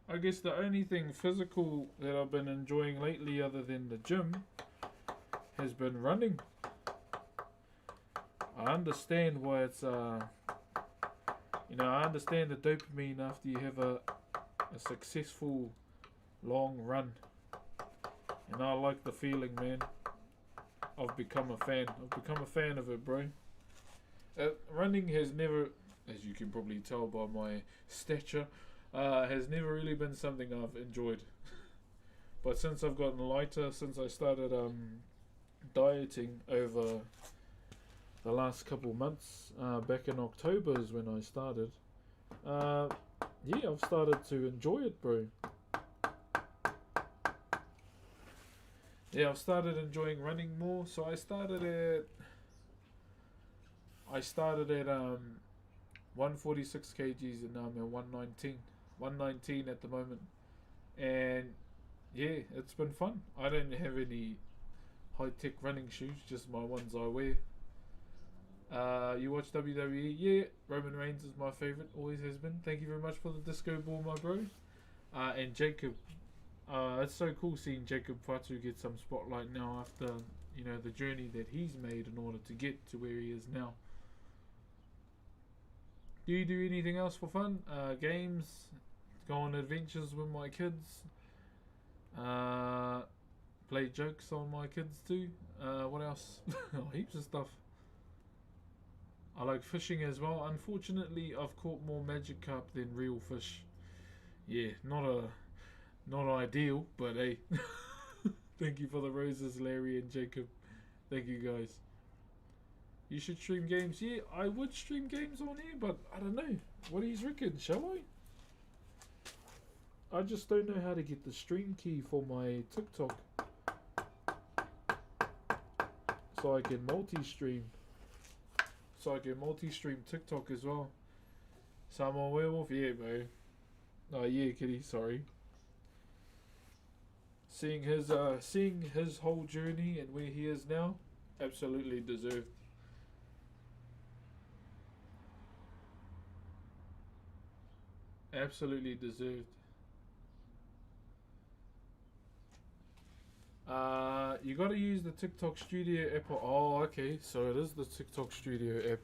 I guess the only thing physical that I've been enjoying lately, other than the gym, has been running. I understand why it's I understand the dopamine after you have a successful long run, and I like the feeling, man. I've become a fan of it, bro. Running has never, as you can probably tell by my stature, has never really been something I've enjoyed. But since I've gotten lighter, since I started dieting over the last couple months, back in October is when I started, yeah, I've started to enjoy it, bro. Yeah, I've started enjoying running more. So I started at 146 kgs, and now I'm at 119. 119 at the moment. And yeah, it's been fun. I don't have any high-tech running shoes, just my ones I wear. You watch WWE? Yeah, Roman Reigns is my favourite, always has been. Thank you very much for the disco ball, my bro. And Jacob. It's so cool seeing Jacob Fatu get some spotlight now after, the journey that he's made in order to get to where he is now. Do you do anything else for fun? Games, go on adventures with my kids, play jokes on my kids too. What else? Heaps of stuff. I like fishing as well. Unfortunately, I've caught more magic carp than real fish. Yeah, not ideal, but hey. Thank you for the roses, Larry and Jacob. Thank you, guys. You should stream games. Yeah, I would stream games on here, but I don't know. What do you reckon? Shall I just don't know how to get the stream key for my TikTok, so I can multi-stream. TikTok as well. Samoa Werewolf? Yeah, bro. Oh, yeah, kitty, sorry. Seeing his whole journey and where he is now, absolutely deserved. Absolutely deserved. You gotta use the TikTok Studio app. Oh, okay, so it is the TikTok Studio app.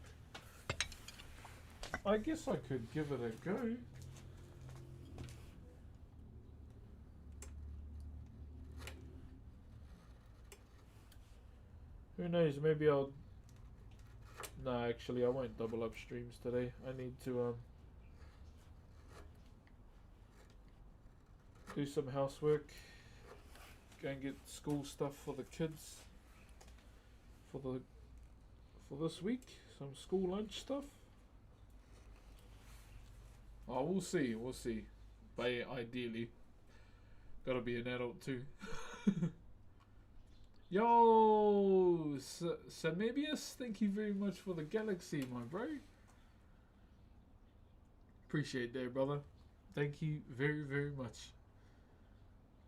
I guess I could give it a go. Who knows, maybe I'll... Nah, actually I won't double up streams today. I need to do some housework. Go and get school stuff for the kids for this week. Some school lunch stuff. Oh, we'll see. But ideally, gotta be an adult too. Yo, Samebius, thank you very much for the galaxy, my bro. Appreciate that, brother. Thank you very, very much.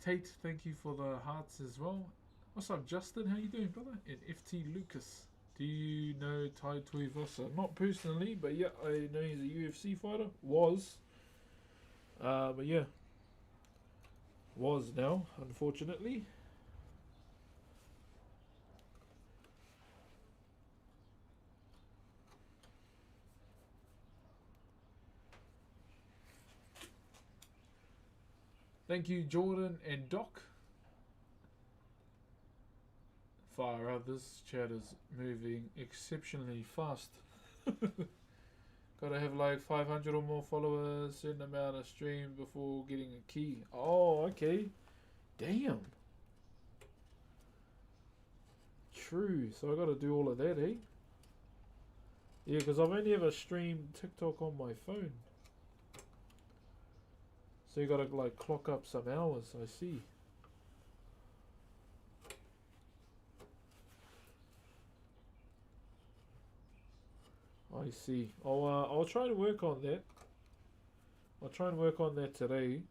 Tate, thank you for the hearts as well. What's up, Justin? How you doing, brother? And FT Lucas. Do you know Tai Tuivasa? Not personally, but yeah, I know he's a UFC fighter. Was. But yeah. Was now, unfortunately. Thank you, Jordan and Doc. Far out, this chat is moving exceptionally fast. Gotta have like 500 or more followers, certain amount of streams before getting a key. Oh, okay. Damn. True. So I gotta do all of that, eh? Yeah, because I've only ever streamed TikTok on my phone. So you gotta like clock up some hours, I see. I see. I'll try to work on that. I'll try and work on that today.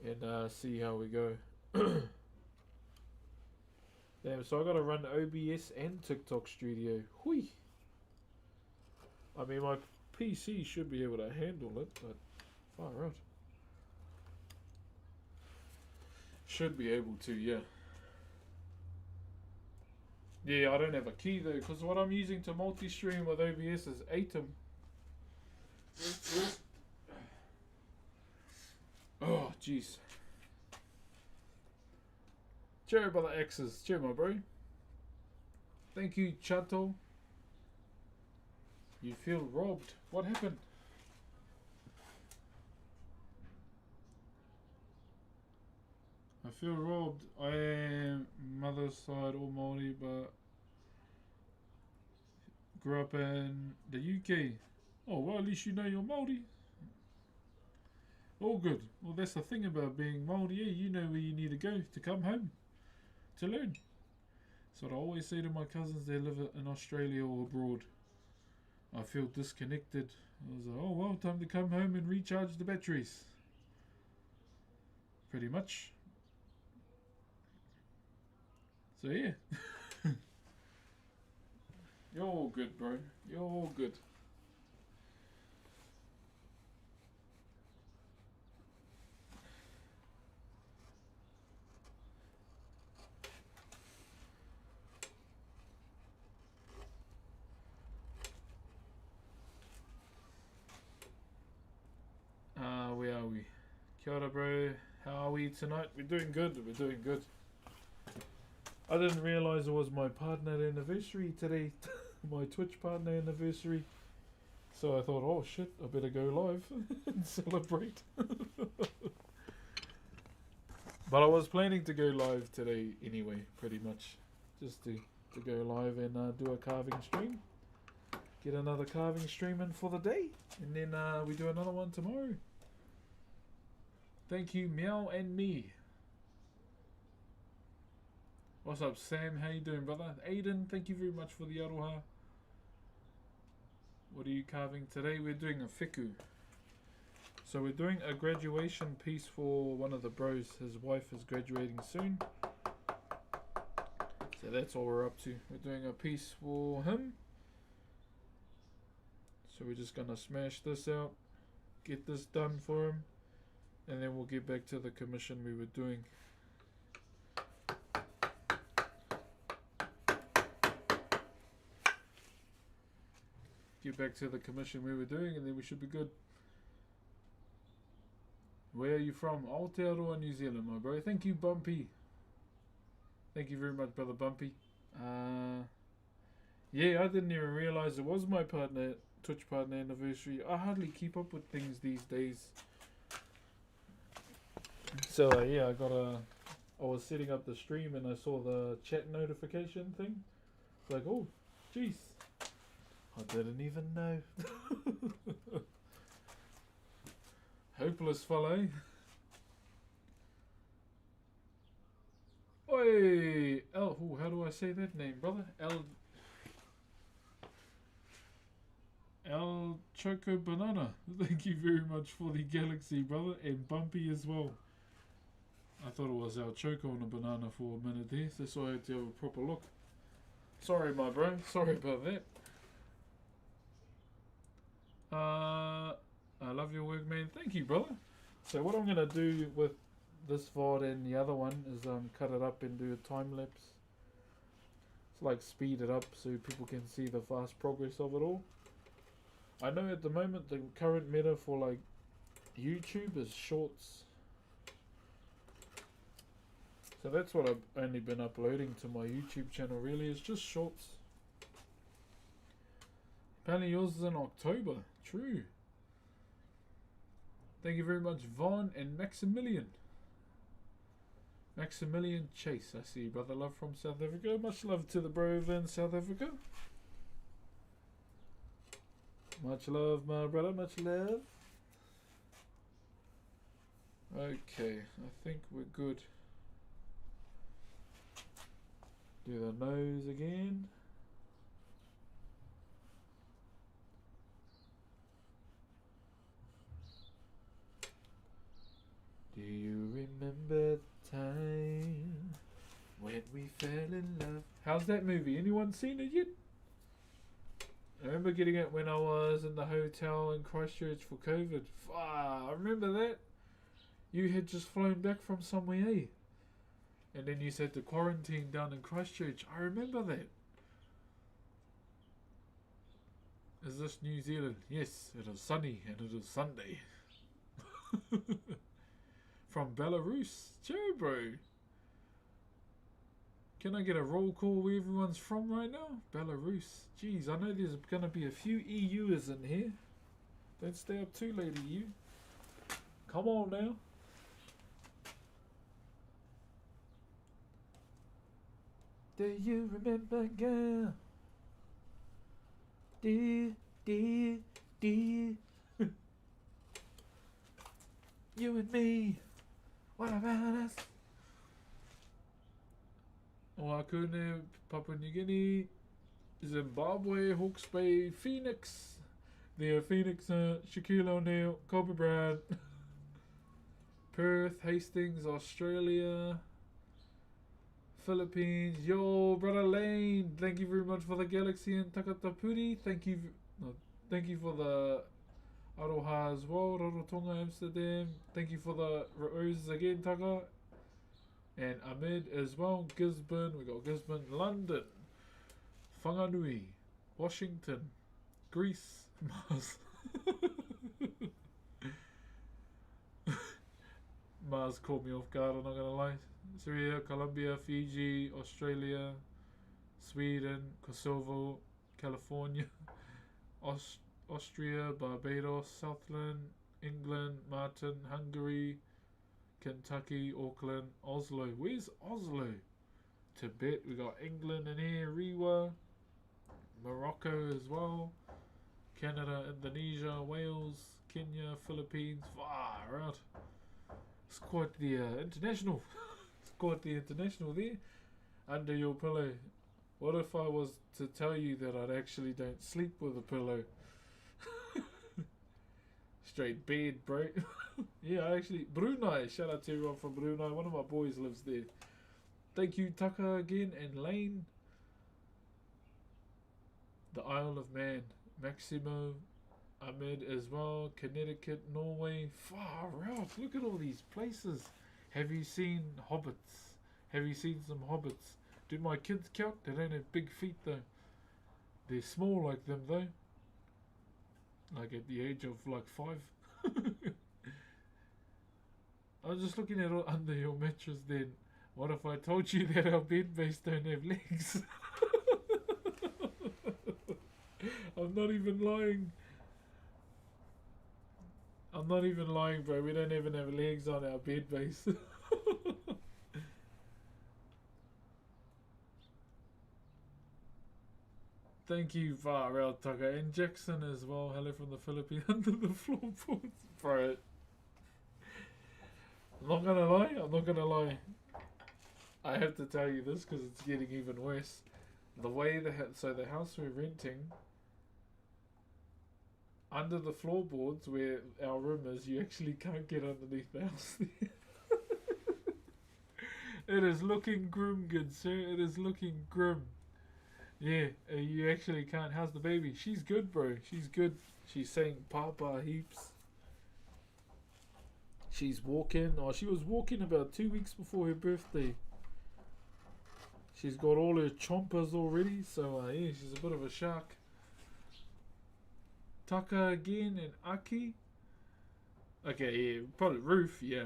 And see how we go. Damn, so I gotta run OBS and TikTok Studio. Hui! I mean, my PC should be able to handle it, but far out. Should be able to, yeah. Yeah, I don't have a key though, because what I'm using to multi-stream with OBS is Atom. Oh, jeez. Cheer by the X's. Cheer, my bro. Thank you, Chato. You feel robbed. What happened? I feel robbed. I am mother's side all Maori, but grew up in the UK. Oh, well, at least you know you're Maori. All good. Well, that's the thing about being Maori. Yeah, you know where you need to go to come home to learn. So I always say to my cousins they live in Australia or abroad. I feel disconnected. I was like, oh well, time to come home and recharge the batteries. Pretty much. So yeah. You're all good, bro. You're all good. Where are we? Kia ora, bro. How are we tonight? We're doing good. We're doing good. I didn't realise it was my partner anniversary today. My Twitch partner anniversary. So I thought, oh shit, I better go live and celebrate. But I was planning to go live today anyway, pretty much. Just to go live and do a carving stream. Get another carving stream in for the day. And then we do another one tomorrow. Thank you, Meow and Me. What's up, Sam? How you doing, brother? Aiden, thank you very much for the aroha. What are you carving today? We're doing a whiku. So we're doing a graduation piece for one of the bros. His wife is graduating soon. So that's all we're up to. We're doing a piece for him. So we're just going to smash this out. Get this done for him. And then we'll get back to the commission we were doing. Get back to the commission we were doing and then we should be good. Where are you from? Aotearoa, New Zealand, my bro. Thank you, Bumpy. Thank you very much, brother Bumpy. Yeah, I didn't even realise it was my Twitch partner anniversary. I hardly keep up with things these days. So yeah, I was setting up the stream and I saw the chat notification thing. It's like, oh, jeez. I didn't even know. Hopeless fellow. Oi! How do I say that name, brother? Choco Banana. Thank you very much for the galaxy, brother. And Bumpy as well. I thought it was our Choco on a banana for a minute there. That's why I had to have a proper look. Sorry, my bro. Sorry about that. I love your work, man. Thank you, brother. So what I'm going to do with this VOD and the other one is cut it up and do a time lapse. It's like speed it up so people can see the fast progress of it all. I know at the moment the current meta for like YouTube is shorts. So that's what I've only been uploading to my YouTube channel really, is just shorts. Apparently yours is in October. True. Thank you very much, Vaughn and Maximilian. Maximilian Chase, I see you, brother. Love from South Africa. Much love to the bro in South Africa. Much love, my brother. Much love. Okay, I think we're good. Do the nose again. Do you remember the time when we fell in love? How's that movie? Anyone seen it yet? I remember getting it when I was in the hotel in Christchurch for COVID. I remember that. You had just flown back from somewhere, eh? And then you said to quarantine down in Christchurch. I remember that. Is this New Zealand? Yes, it is sunny and it is Sunday. From Belarus. Joe, bro. Can I get a roll call where everyone's from right now? Belarus. Jeez, I know there's going to be a few EUers in here. Don't stay up too late, EU. Come on now. Do you remember, girl? Do. You and me. What about us? Wakune, Papua New Guinea, Zimbabwe, Hawke's Bay, Phoenix. There, Phoenix, Shaquille O'Neal, Kobe Bryant. Perth, Hastings, Australia. Philippines. Yo, brother Lane. Thank you very much for the galaxy and Takatapuri. Thank you for the Aroha as well. Rarotonga, Amsterdam. Thank you for the roses again, Taka. And Ahmed as well. Gisborne. We got Gisborne, London. Whanganui. Washington. Greece. Mars. Mars caught me off guard, I'm not gonna lie. Syria, Colombia, Fiji, Australia, Sweden, Kosovo, California, Austria, Barbados, Southland, England, Martin, Hungary, Kentucky, Auckland, Oslo. Where's Oslo? Tibet, we got England in here, Rewa, Morocco as well, Canada, Indonesia, Wales, Kenya, Philippines. Far out. It's quite the international. It's quite the international there. Under your pillow. What if I was to tell you that I actually don't sleep with a pillow? Straight bed, bro. Yeah, I actually... Brunei. Shout out to everyone from Brunei. One of my boys lives there. Thank you, Tucker, again. And Lane. The Isle of Man. Maximo. Ahmed as well. Connecticut, Norway. Far out. Look at all these places. Have you seen hobbits? Have you seen some hobbits? Do my kids count? They don't have big feet though. They're small like them though. Like at the age of like 5. I was just looking at all under your mattress then. What if I told you that our bed base don't have legs? I'm not even lying. I'm not even lying, bro. We don't even have legs on our bed base. Thank you, Far Out Tucker. And Jackson as well. Hello from the Philippines. Under the floorboards. Bro. I'm not gonna lie. I have to tell you this because it's getting even worse. The way the house we're renting, under the floorboards where our room is, you actually can't get underneath the house. It is looking grim, good sir. It is looking grim. Yeah, you actually can't. How's the baby? She's good, bro. She's good. She's saying papa heaps. She's walking. Oh, she was walking about 2 weeks before her birthday. She's got all her chompers already. So, yeah, she's a bit of a shark. Taka again and Aki. Okay, yeah, probably Roof, yeah.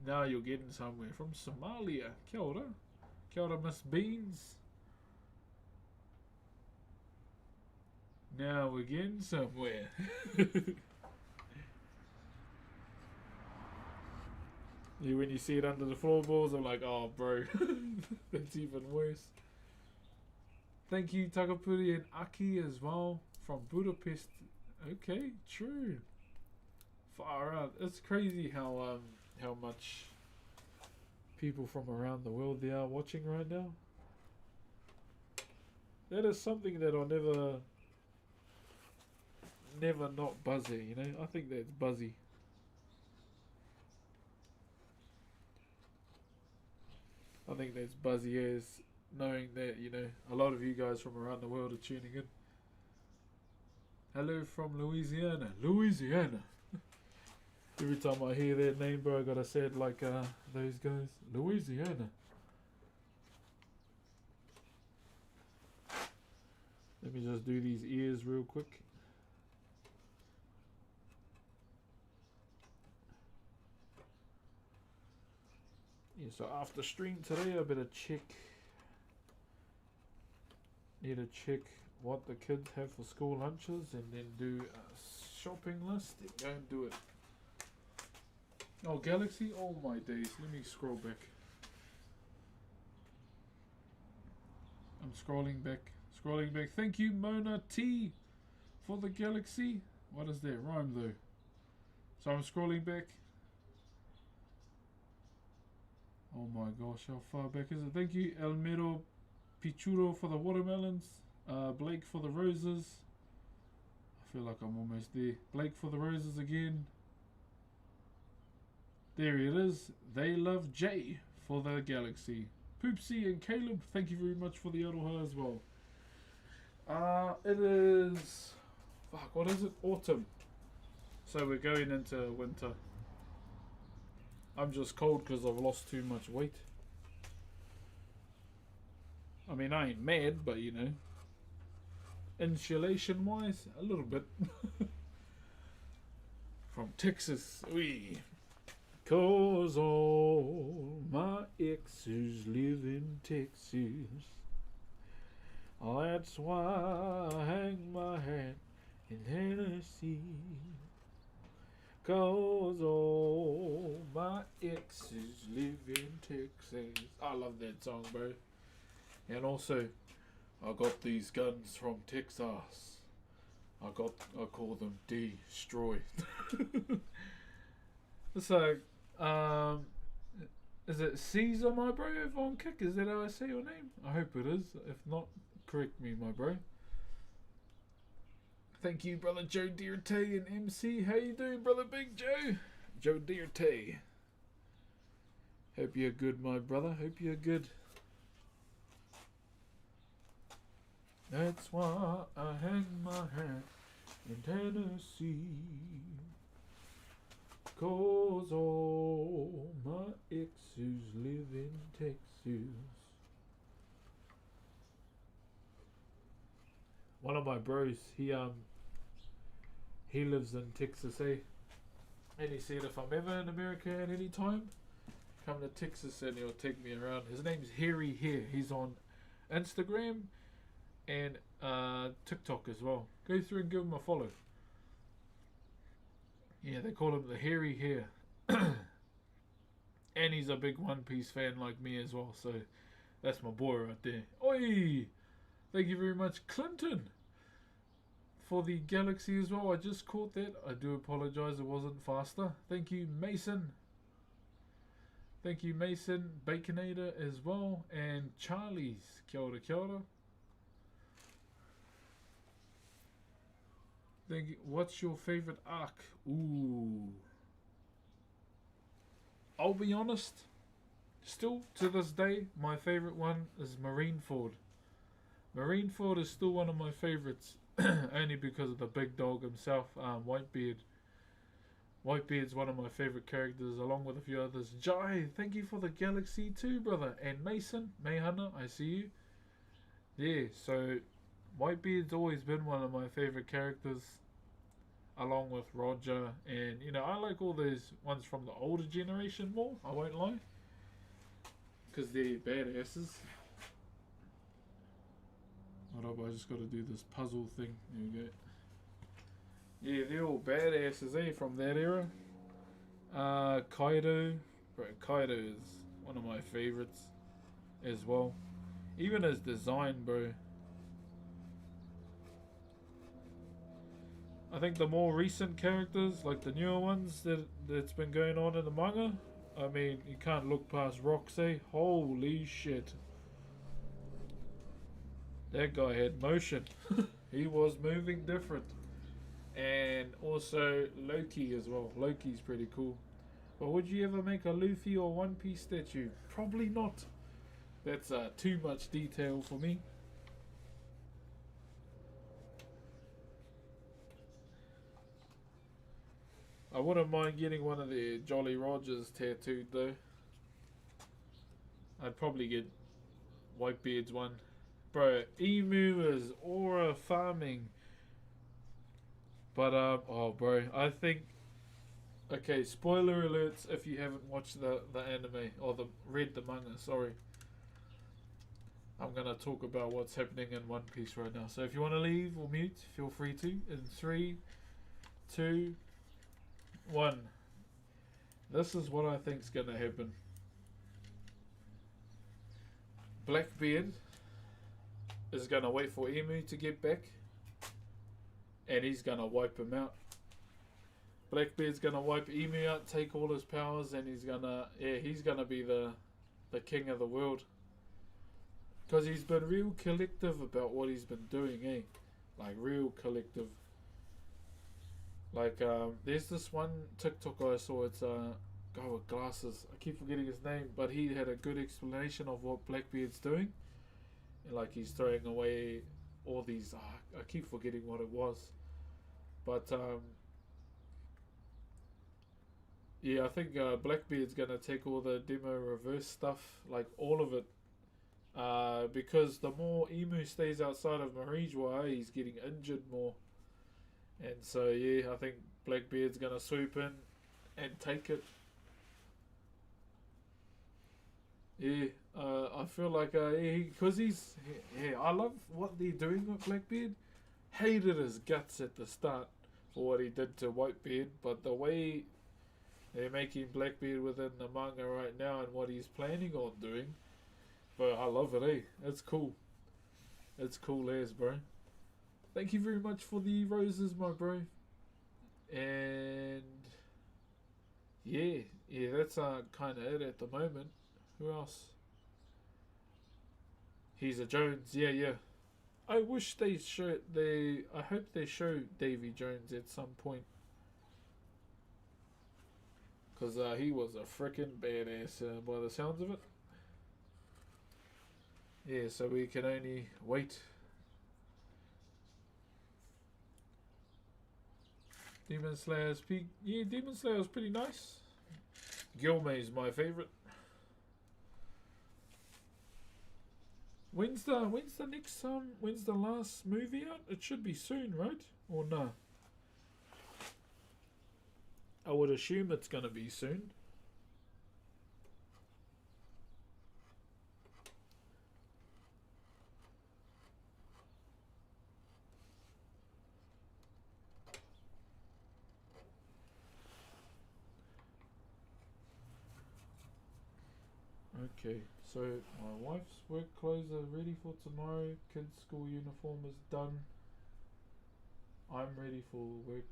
Now you're getting somewhere. From Somalia. Kia ora. Kia ora, Miss Beans. Now we're getting somewhere. Yeah, when you see it under the floorboards, I'm like, oh, bro. That's even worse. Thank you, Takapuri and Aki as well. From Budapest. Okay, true. Far out. It's crazy how much people from around the world there are watching right now. That is something that I'll never not buzzy, you know. I think that's buzzy. I think that's buzzy as knowing that, you know, a lot of you guys from around the world are tuning in. Hello from Louisiana. Louisiana. Every time I hear that name, bro, I gotta say it like those guys. Louisiana. Let me just do these ears real quick. Yeah, so after stream today, I better need to check what the kids have for school lunches and then do a shopping list and go and do it. Oh, Galaxy? Oh my days. Let me scroll back. I'm scrolling back. Scrolling back. Thank you, Mona T, for the Galaxy. What is that rhyme though? So I'm scrolling back. Oh my gosh, how far back is it? Thank you, Elmero Pichuro, for the watermelons. Blake for the roses. I feel like I'm almost there. Blake for the roses again. There it is. They love Jay for the Galaxy. Poopsie and Caleb, thank you very much for the Aroha as well. It is... Fuck, what is it? Autumn. So we're going into winter. I'm just cold because I've lost too much weight. I mean, I ain't mad, but you know. Insulation wise, a little bit. From Texas. Wee. Cause all my exes live in Texas. That's why I hang my hat in Tennessee. Cause all my exes live in Texas. I love that song, bro. And also, I got these guns from Texas. I call them Destroy. So, is it Caesar, my bro, if on kick? Is that how I say your name? I hope it is. If not, correct me, my bro. Thank you, brother Joe Dierte and MC. How you doing, brother Big Joe? Joe Dierte. Hope you're good, my brother. Hope you're good. That's why I hang my hat in Tennessee. Cause all my exes live in Texas. One of my bros, he lives in Texas, eh? And he said if I'm ever in America at any time, come to Texas and he'll take me around. His name's Harry Hair. He's on Instagram and TikTok as well. Go through and give him a follow. Yeah, they call him the Hairy Hair. And he's a big One Piece fan like me as well, so that's my boy right there. Oi! Thank you very much, Clinton, for the Galaxy as well. I just caught that. I do apologize, it wasn't faster. Thank you, Mason. Thank you, Mason. Baconator as well. And Charlie's. Kia ora, kia ora. What's your favorite arc? Ooh. I'll be honest. Still to this day, my favorite one is Marineford. Marineford is still one of my favorites, only because of the big dog himself, Whitebeard. Whitebeard's one of my favorite characters, along with a few others. Jai, thank you for the galaxy too, brother. And Mason, Mayhana, I see you. Yeah, so Whitebeard's always been one of my favorite characters, along with Roger. And, you know, I like all those ones from the older generation more, I won't lie. Because they're badasses. Hold up, I just got to do this puzzle thing. There we go. Yeah, they're all badasses, eh, from that era. Kaido. Bro, Kaido is one of my favorites as well. Even his design, bro. I think the more recent characters, like the newer ones that's been going on in the manga, I mean, you can't look past Roxy. Holy shit. That guy had motion. He was moving different. And also Loki as well. Loki's pretty cool. But would you ever make a Luffy or One Piece statue? Probably not. That's too much detail for me. I wouldn't mind getting one of the Jolly Rogers tattooed though. I'd probably get Whitebeard's one. Bro, Emu is aura farming. But, oh bro, I think... Okay, spoiler alerts if you haven't watched the anime, or read the manga, sorry. I'm going to talk about what's happening in One Piece right now. So if you want to leave or mute, feel free to. In 3, 2, 1. This is what I think's going to happen. Blackbeard is going to wait for Emu to get back. And he's going to wipe him out. Blackbeard's going to wipe Emu out, take all his powers, and he's going to be the king of the world. Because he's been real collective about what he's been doing, eh? Like, real collective. Like, there's this one TikTok I saw, it's a guy with glasses. I keep forgetting his name, but he had a good explanation of what Blackbeard's doing. And, like, he's throwing away all these... I keep forgetting what it was. But, yeah, I think Blackbeard's going to take all the demo reverse stuff, like all of it. Because the more Emu stays outside of Marijua, he's getting injured more. And so, yeah, I think Blackbeard's going to swoop in and take it. Yeah, I feel like, because I love what they're doing with Blackbeard. Hated his guts at the start for what he did to Whitebeard, but the way they're making Blackbeard within the manga right now and what he's planning on doing, but I love it, eh? It's cool. It's cool as, bro. Thank you very much for the roses, my bro. And yeah, that's kind of it at the moment. Who else? He's a Jones, yeah. I wish I hope they show Davy Jones at some point. Because he was a freaking badass by the sounds of it. Yeah, so we can only wait. Demon Slayer's peak. Yeah, Demon Slayer's pretty nice. Gilmay's my favourite. When's the next when's the last movie out? It should be soon, right? Or no? I would assume it's gonna be soon. Okay, so my wife's work clothes are ready for tomorrow. Kids' school uniform is done. I'm ready for work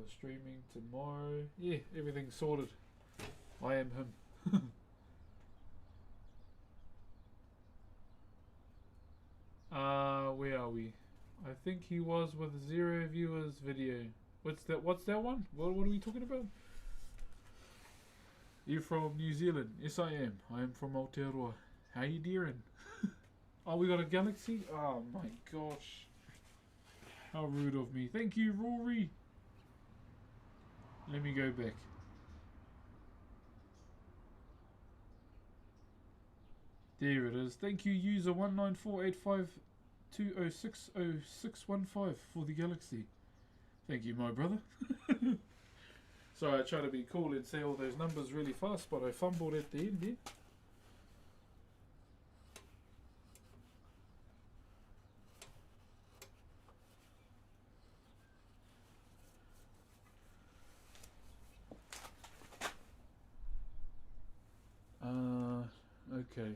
streaming tomorrow. Yeah, everything's sorted. I am him. Where are we? I think he was with 0 viewers video. What's that? What's that one? What are we talking about? You from New Zealand? Yes, I am. I am from Aotearoa. How you doing? Oh, we got a galaxy? Oh my gosh. How rude of me. Thank you, Rory. Let me go back. There it is. Thank you, user 1948520600615 for the galaxy. Thank you, my brother. Sorry, I try to be cool and say all those numbers really fast, but I fumbled at the end there. Okay.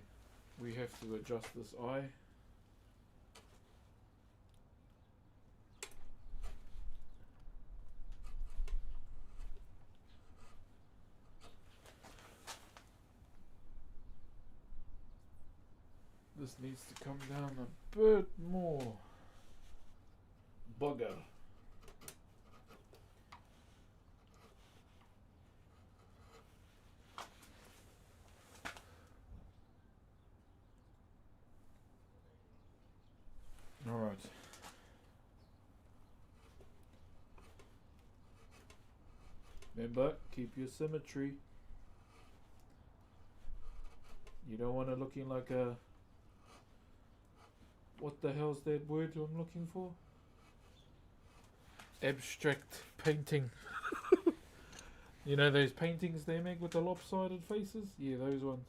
We have to adjust this eye. This needs to come down a bit more. Bugger. Alright. Remember, keep your symmetry. You don't want to looking like a... What the hell's that word I'm looking for? Abstract painting. You know those paintings they make with the lopsided faces? Yeah, those ones.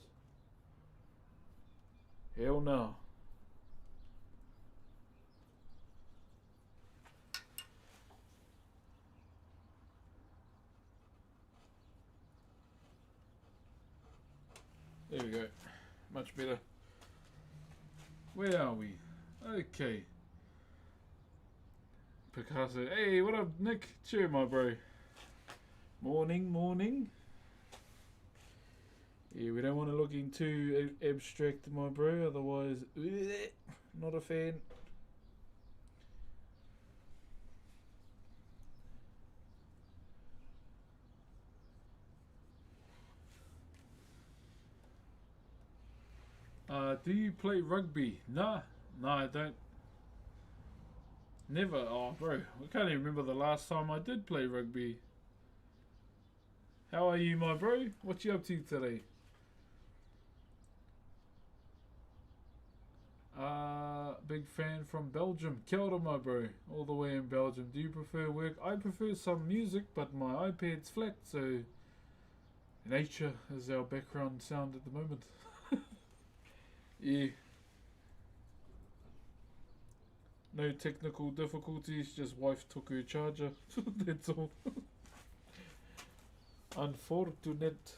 Hell no. There we go. Much better. Where are we? Okay. Picasso. Hey, what up, Nick? Cheer, my bro. Morning, morning. Yeah, we don't want to look too abstract, my bro. Otherwise, not a fan. Do you play rugby? Nah, I don't. Never. Oh, bro, I can't even remember the last time I did play rugby. How are you, my bro? What you up to today? Big fan from Belgium. Kia ora, my bro. All the way in Belgium. Do you prefer work? I prefer some music, but my iPad's flat, so nature is our background sound at the moment. Yeah. No technical difficulties, just wife took her charger. That's all. Unfortunate.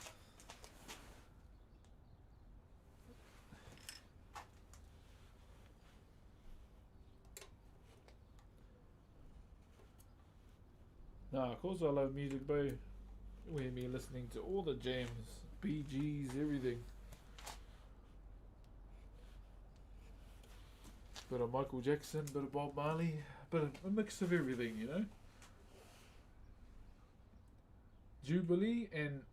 Nah, of course I love music, bro. You hear me listening to all the jams, BGs, everything. Bit of Michael Jackson, bit of Bob Marley, bit of a mix of everything, you know. Jubilee and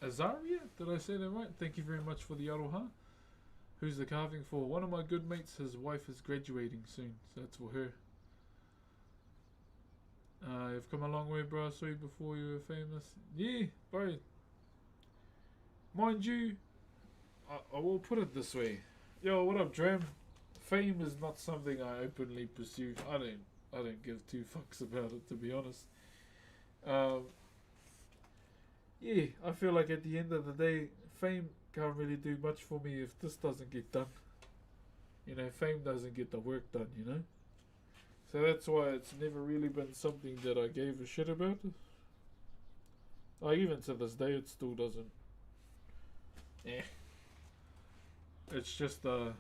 Azaria, did I say that right? Thank you very much for the aroha. Who's the carving for? One of my good mates, his wife is graduating soon, so that's for her. You've come a long way, bro. I saw you before you were famous. Yeah, bro. Mind you, I will put it this way. Yo, what up, Dram? Fame is not something I openly pursue. I don't give two fucks about it, to be honest. Yeah, I feel like at the end of the day, fame can't really do much for me if this doesn't get done. You know, fame doesn't get the work done, you know? So that's why it's never really been something that I gave a shit about. Like, even to this day, it still doesn't. Eh. It's just a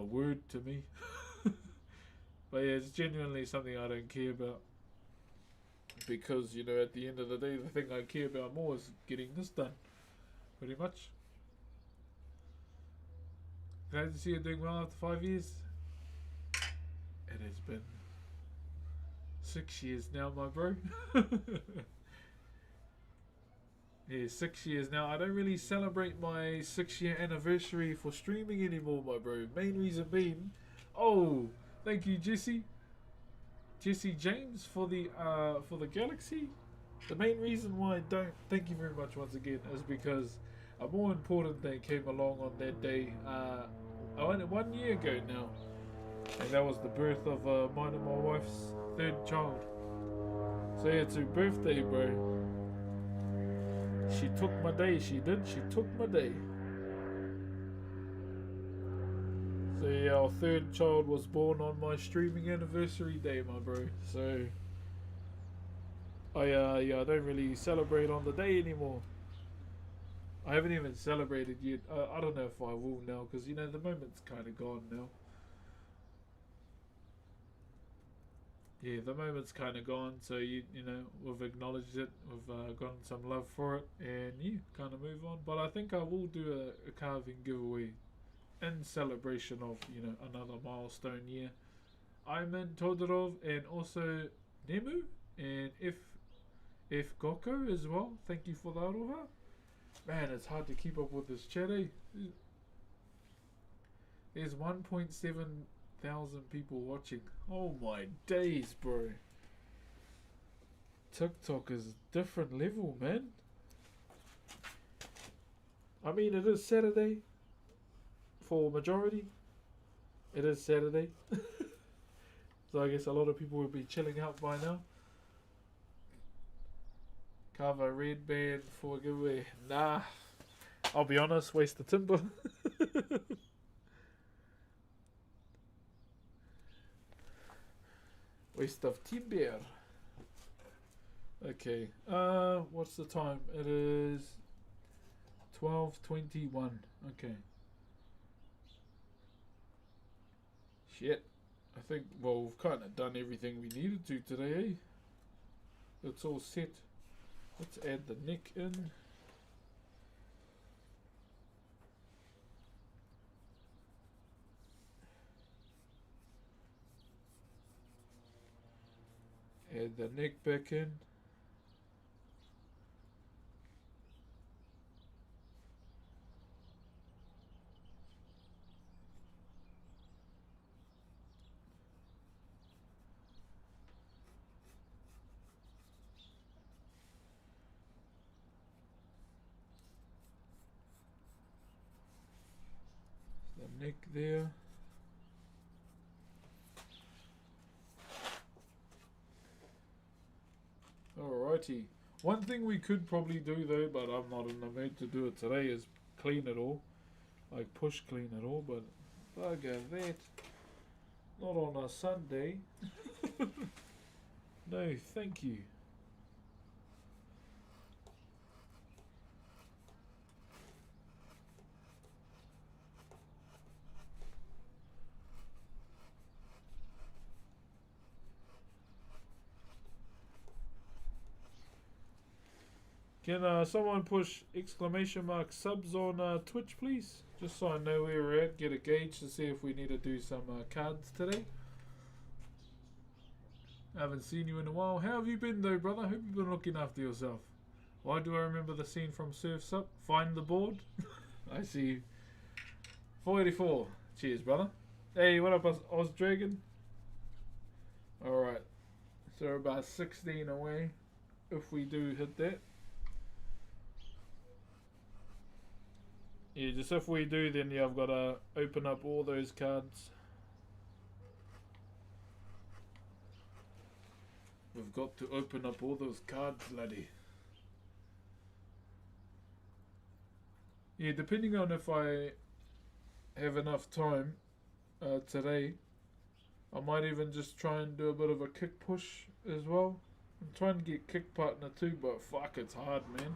word to me. But yeah, it's genuinely something I don't care about. Because, you know, at the end of the day, the thing I care about more is getting this done. Pretty much. Glad to see you doing well after 5 years. It has been 6 years now, my bro. Yeah, 6 years now. I don't really celebrate my 6 year anniversary for streaming anymore, my bro. Main reason being, oh, thank you, Jesse James for the Galaxy. The main reason why I don't, thank you very much once again, is because a more important thing came along on that day. 1 year ago now, and that was the birth of mine and my wife's third child. So yeah, it's her birthday, bro. She took my day. She did. She took my day. So yeah, our third child was born on my streaming anniversary day, my bro. So I don't really celebrate on the day anymore. I haven't even celebrated yet. I don't know if I will now, because you know the moment's kind of gone now. Yeah, the moment's kind of gone. So you know we've acknowledged it. We've gotten some love for it, and yeah, kind of move on. But I think I will do a carving giveaway in celebration of another milestone year. I'm in Todorov and also Nemu and F Goko as well. Thank you for the aroha. Man, it's hard to keep up with this chat, eh? There's 1.7 thousand people watching. Oh my days, bro. TikTok is a different level, man. I mean, it is Saturday for majority. It is Saturday. So I guess a lot of people will be chilling out by now. Cover red band for a giveaway. Nah. I'll be honest, waste of timber. Waste of timber. Okay. What's the time? It is 12:21. Okay. Shit. I think, well, we've kind of done everything we needed to today, eh? It's all set. Let's add the neck in. Add the neck back in. The neck there. Alrighty. One thing we could probably do though, but I'm not in the mood to do it today, is clean it all. Like push clean it all, but bugger that. Not on a Sunday. No, thank you. Can someone push exclamation mark subs on Twitch, please? Just so I know where we're at, get a gauge to see if we need to do some cards today. I haven't seen you in a while. How have you been though, brother? Hope you've been looking after yourself. Why do I remember the scene from Surf's Up? Find the board. I see you. 484. Cheers, brother. Hey, what up, Oz Dragon? Alright. So we're about 16 away. If we do hit that. Yeah, just if we do, then yeah, I've got to open up all those cards. We've got to open up all those cards, laddie. Yeah, depending on if I have enough time today, I might even just try and do a bit of a kick push as well. I'm trying to get kick partner too, but fuck, it's hard, man.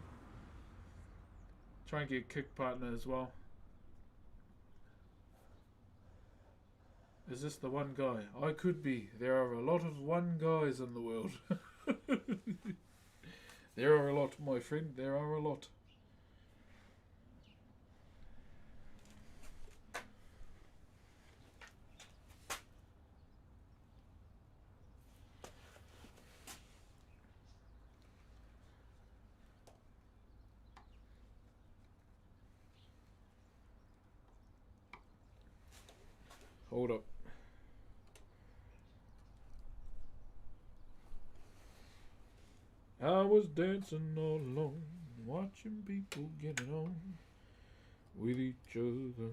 Try and get kick partner as well. Is this the one guy? I could be. There are a lot of one guys in the world. There are a lot, my friend. There are a lot. Hold up. I was dancing all alone, watching people get it on with each other.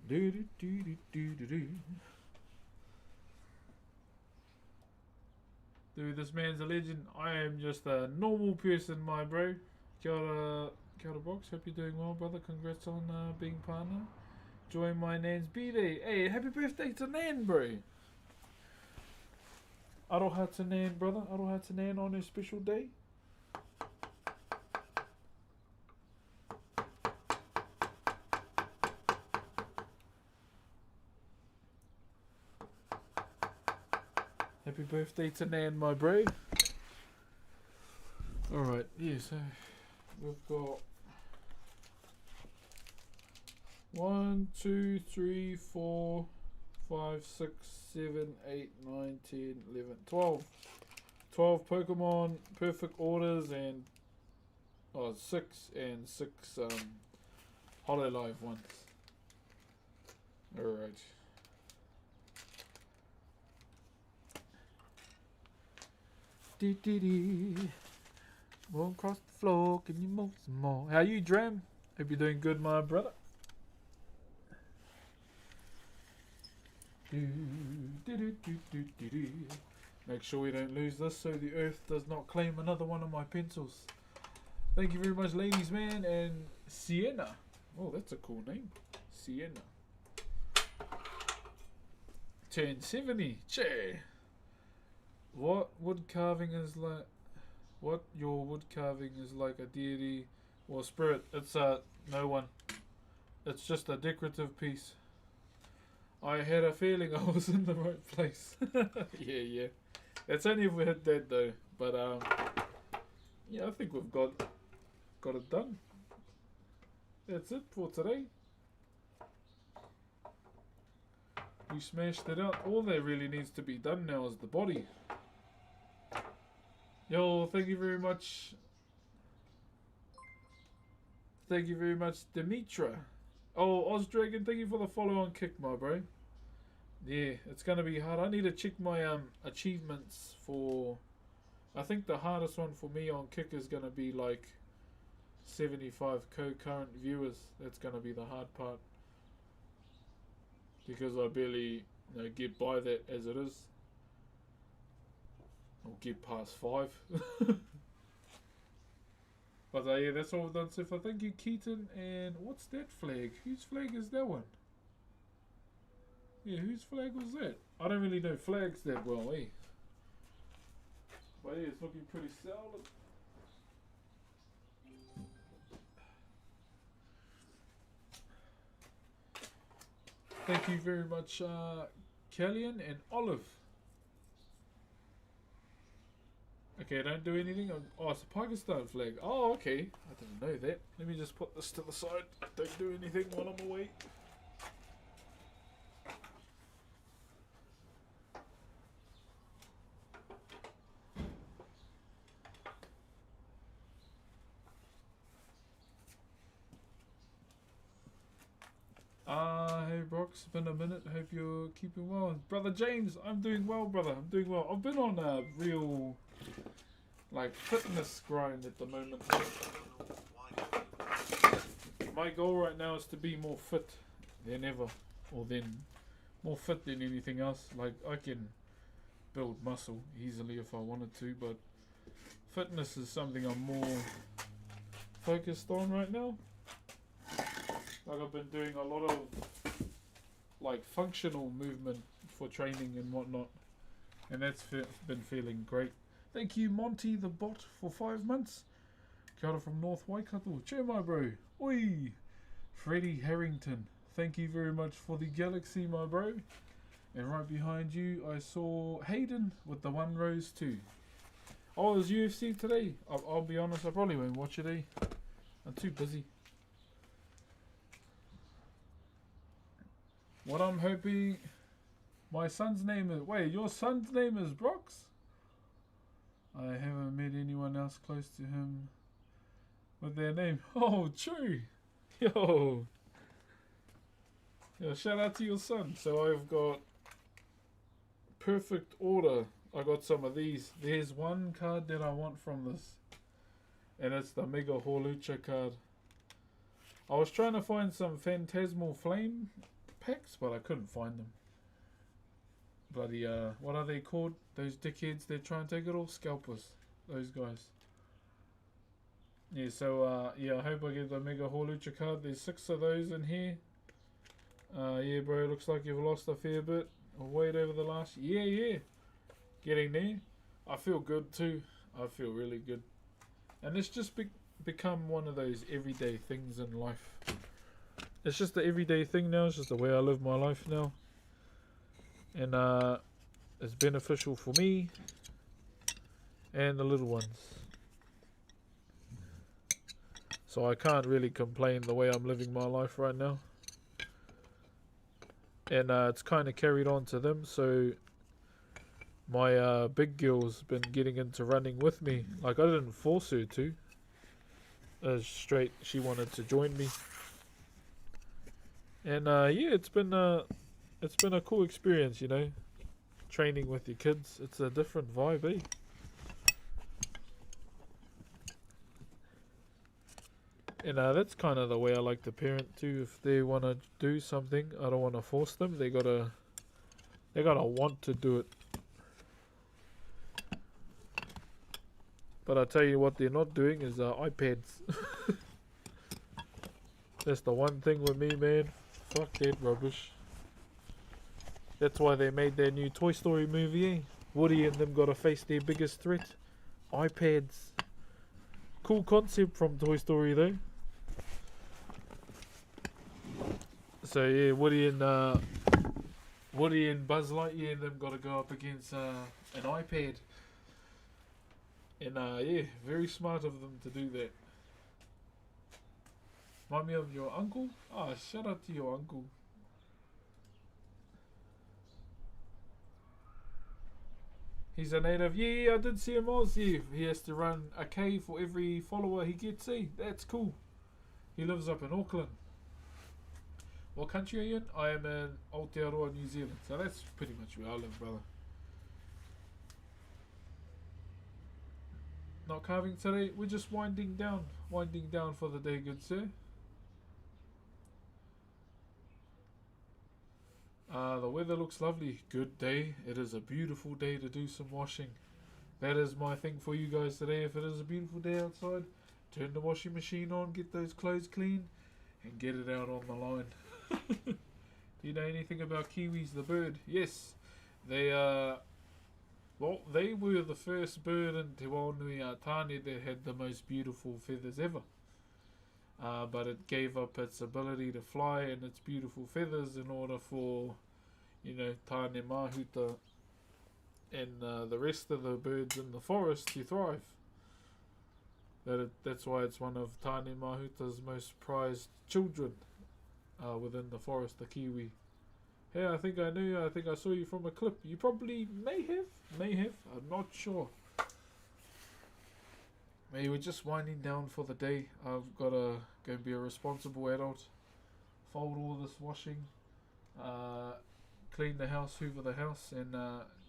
Do do do do do do do. Dude, this man's a legend. I am just a normal person, my bro. Kia ora Box. Hope you're doing well, brother. Congrats on being partner. Join my Nan's B-Day. Hey, happy birthday to Nan, bro. Aroha to Nan, brother. Aroha to Nan on her special day. Happy birthday to Nan, my bro. Alright, yeah, so we've got 1, 2, 3, 4, 5, 6, 7, 8, 9, 10, 11, 12. 12 Pokemon perfect orders and 6 and 6 Hololive ones. Alright. Dee dee dee. Roll across the floor, can you move some more? How you, Dram? Hope you're doing good, my brother. Make sure we don't lose this so the earth does not claim another one of my pencils. Thank you very much, ladies, man. And Sienna. Oh, that's a cool name. Sienna. Turn 70. Che. What wood carving is like? What your wood carving is like a deity or spirit? It's no one. It's just a decorative piece. I had a feeling I was in the right place. yeah. That's only if we hit that though. But yeah, I think we've got it done. That's it for today. We smashed it out. All that really needs to be done now is the body. Yo, thank you very much. Thank you very much, Dimitra. Oh, Ozdragon, thank you for the follow on Kick, my bro. Yeah, it's gonna be hard. I need to check my achievements for. I think the hardest one for me on Kick is gonna be like 75 concurrent viewers. That's gonna be the hard part because I barely get by that as it is. Or get past 5. But yeah, that's all we've done so far. Thank you, Keaton. And what's that flag? Whose flag is that one? Yeah, whose flag was that? I don't really know flags that well, eh? But yeah, it's looking pretty solid. Thank you very much, Kellyanne and Olive. Okay, don't do anything. Oh, it's a Pakistan flag. Oh, okay. I didn't know that. Let me just put this to the side. Don't do anything while I'm away. Hey Brock, it's been a minute. Hope you're keeping well. Brother James, I'm doing well, brother. I'm doing well. I've been on a real fitness grind at the moment. My goal right now is to be more fit than ever, or more fit than anything else. Like, I can build muscle easily if I wanted to, but fitness is something I'm more focused on right now. Like, I've been doing a lot of functional movement for training and whatnot, and that's been feeling great. Thank you, Monty the Bot, for 5 months. Kia ora from North Waikato. Cheer, my bro. Oi! Freddie Harrington, thank you very much for the galaxy, my bro. And right behind you, I saw Hayden with the 1 rose too. Oh, it was UFC today. I'll be honest, I probably won't watch it, eh? I'm too busy. What I'm hoping... My son's name is... Wait, your son's name is Brox? I haven't met anyone else close to him with their name. Oh, true. Yo. Yeah, shout out to your son. So I've got perfect order. I got some of these. There's one card that I want from this, and it's the Mega Holucha card. I was trying to find some Phantasmal Flame packs, but I couldn't find them. Bloody, what are they called? Those dickheads that try and take it all? Scalpers. Those guys. Yeah, so, yeah, I hope I get the Mega Holucha card. There's 6 of those in here. Yeah, bro, looks like you've lost a fair bit of weight over the last... Yeah. Getting there. I feel good, too. I feel really good. And it's just become one of those everyday things in life. It's just the everyday thing now. It's just the way I live my life now. And it's beneficial for me and the little ones. So I can't really complain the way I'm living my life right now. And it's kind of carried on to them. So my big girl's been getting into running with me. Like, I didn't force her to. Straight, she wanted to join me. And yeah, it's been a cool experience, you know, training with your kids. It's a different vibe, eh? And that's kind of the way I like to parent too. If they want to do something, I don't want to force them. They gotta want to do it. But I tell you what they're not doing is iPads. That's the one thing with me, man. Fuck that rubbish. That's why they made their new Toy Story movie, eh? Woody and them gotta face their biggest threat. iPads. Cool concept from Toy Story though. So yeah, Woody and Buzz Lightyear and them gotta go up against an iPad. And yeah, very smart of them to do that. Remind me of your uncle? Ah, shout out to your uncle. He's a native. Yeah, I did see him Oz. Yeah, he has to run a K for every follower he gets. See, that's cool. He lives up in Auckland. What country are you in? I am in Aotearoa, New Zealand. So that's pretty much where I live, brother. Not carving today. We're just winding down for the day, good sir. The weather looks lovely. Good day. It is a beautiful day to do some washing. That is my thing for you guys today. If it is a beautiful day outside, turn the washing machine on, get those clothes clean, and get it out on the line. Do you know anything about kiwis, the bird? Yes. They well, they were the first bird in Te Waunui-a-Tāne that had the most beautiful feathers ever. But it gave up its ability to fly and its beautiful feathers in order for, you know, Tāne Mahuta and the rest of the birds in the forest to thrive. That's why it's one of Tāne Mahuta's most prized children within the forest, the kiwi. Hey, I think I knew. I think I saw you from a clip. You probably may have. I'm not sure. Hey, we're just winding down for the day. I've got to go and be a responsible adult. Fold all this washing. Clean the house, hoover the house, and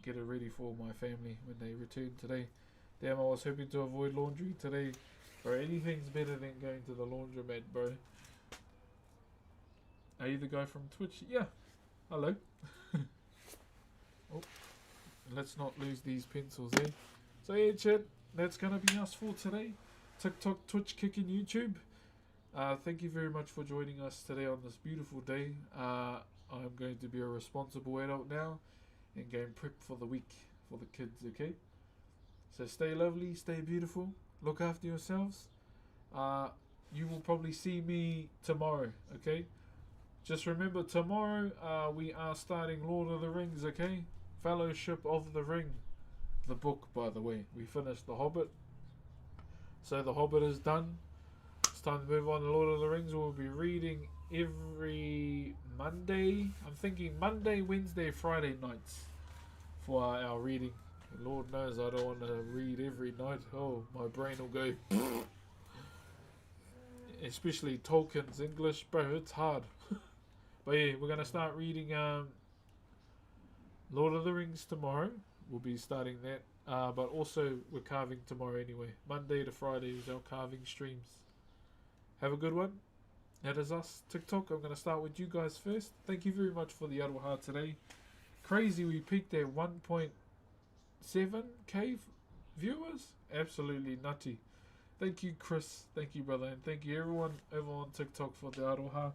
get it ready for my family when they return today. Damn, I was hoping to avoid laundry today. Bro, anything's better than going to the laundromat, bro. Are you the guy from Twitch? Yeah. Hello. Oh, let's not lose these pencils, eh? So yeah, chat, that's gonna be us for today. TikTok, Twitch, Kick, and YouTube. Thank you very much for joining us today on this beautiful day. I'm going to be a responsible adult now and go and prep for the week for the kids, okay? So stay lovely, stay beautiful, look after yourselves. You will probably see me tomorrow, okay? Just remember, tomorrow we are starting Lord of the Rings, okay? Fellowship of the Ring. The book, by the way. We finished The Hobbit. So The Hobbit is done. It's time to move on to Lord of the Rings. We'll be reading every Monday. I'm thinking Monday, Wednesday, Friday nights for our reading. Lord knows I don't want to read every night. Oh, my brain will go... Especially Tolkien's English. Bro, it's hard. But yeah, we're gonna start reading Lord of the Rings tomorrow. We'll be starting that. But also we're carving tomorrow anyway. Monday to Friday is our carving streams. Have a good one. That is us. TikTok, I'm gonna start with you guys first. Thank you very much for the Aroha today. Crazy, we peaked at 1.7k viewers. Absolutely nutty. Thank you, Chris. Thank you, brother. And thank you, everyone over on TikTok for the Aroha.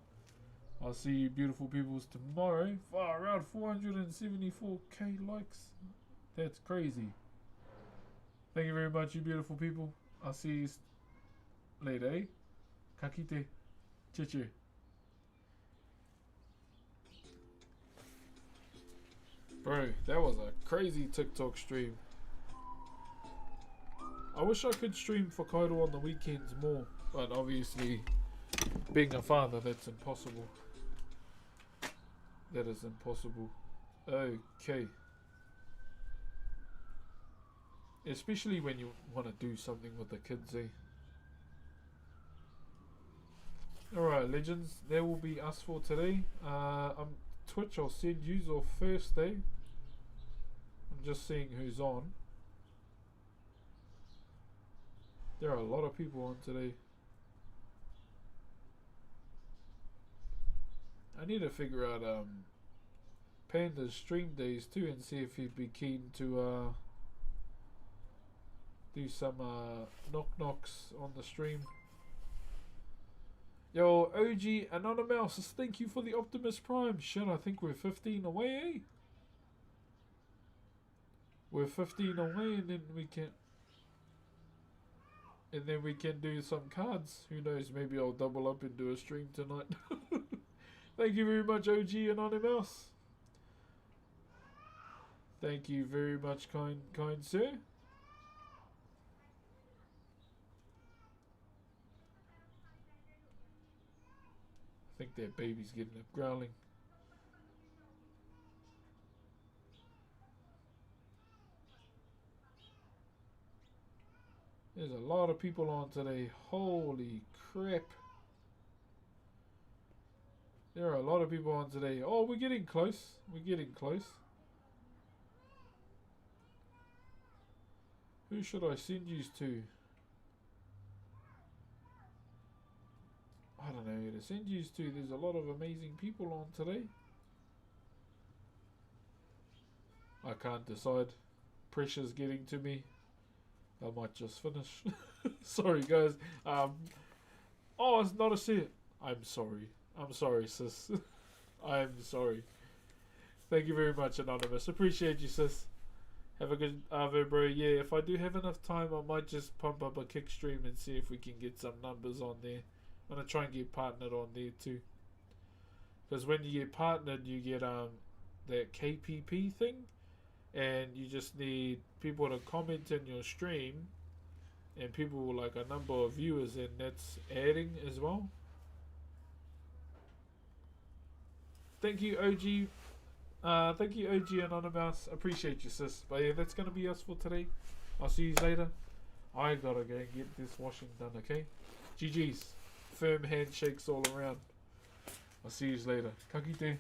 I'll see you, beautiful peoples, tomorrow. Far around 474k likes. That's crazy. Thank you very much, you beautiful people. I'll see you later, eh? Ka kite. Che. Bro, that was a crazy TikTok stream. I wish I could stream for Whakairo on the weekends more, but obviously, being a father, that's impossible. That is impossible. Okay. Especially when you want to do something with the kids, eh? Alright, legends, that will be us for today. Twitch, I'll send yous off first, eh? I'm just seeing who's on. There are a lot of people on today. I need to figure out Panda's stream days too and see if he'd be keen to do some knock knocks on the stream. Yo, OG Anonymous, thank you for the Optimus Prime. Shit, I think we're 15 away, eh? We're 15 away and then we can... And then we can do some cards. Who knows, maybe I'll double up and do a stream tonight. Thank you very much, OG Anonymous. Thank you very much, kind sir. I think that baby's getting up growling. There's a lot of people on today. Holy crap. There are a lot of people on today. Oh, we're getting close. We're getting close. Who should I send yous to? I don't know who to send yous to. There's a lot of amazing people on today. I can't decide. Pressure's getting to me. I might just finish. Sorry, guys. Oh, it's not a set. I'm sorry. I'm sorry, sis. I'm sorry. Thank you very much, Anonymous. Appreciate you, sis. Have a good Arvo, bro. Yeah, if I do have enough time, I might just pump up a kick stream and see if we can get some numbers on there. I'm going to try and get partnered on there too. Because when you get partnered, you get that KPP thing. And you just need people to comment in your stream. And people like a number of viewers, and that's adding as well. Thank you, OG. Thank you, OG Anonymous. Appreciate you, sis. But yeah, that's going to be us for today. I'll see you later. I gotta go and get this washing done, okay? GG's. Firm handshakes all around. I'll see you later. Ka kite.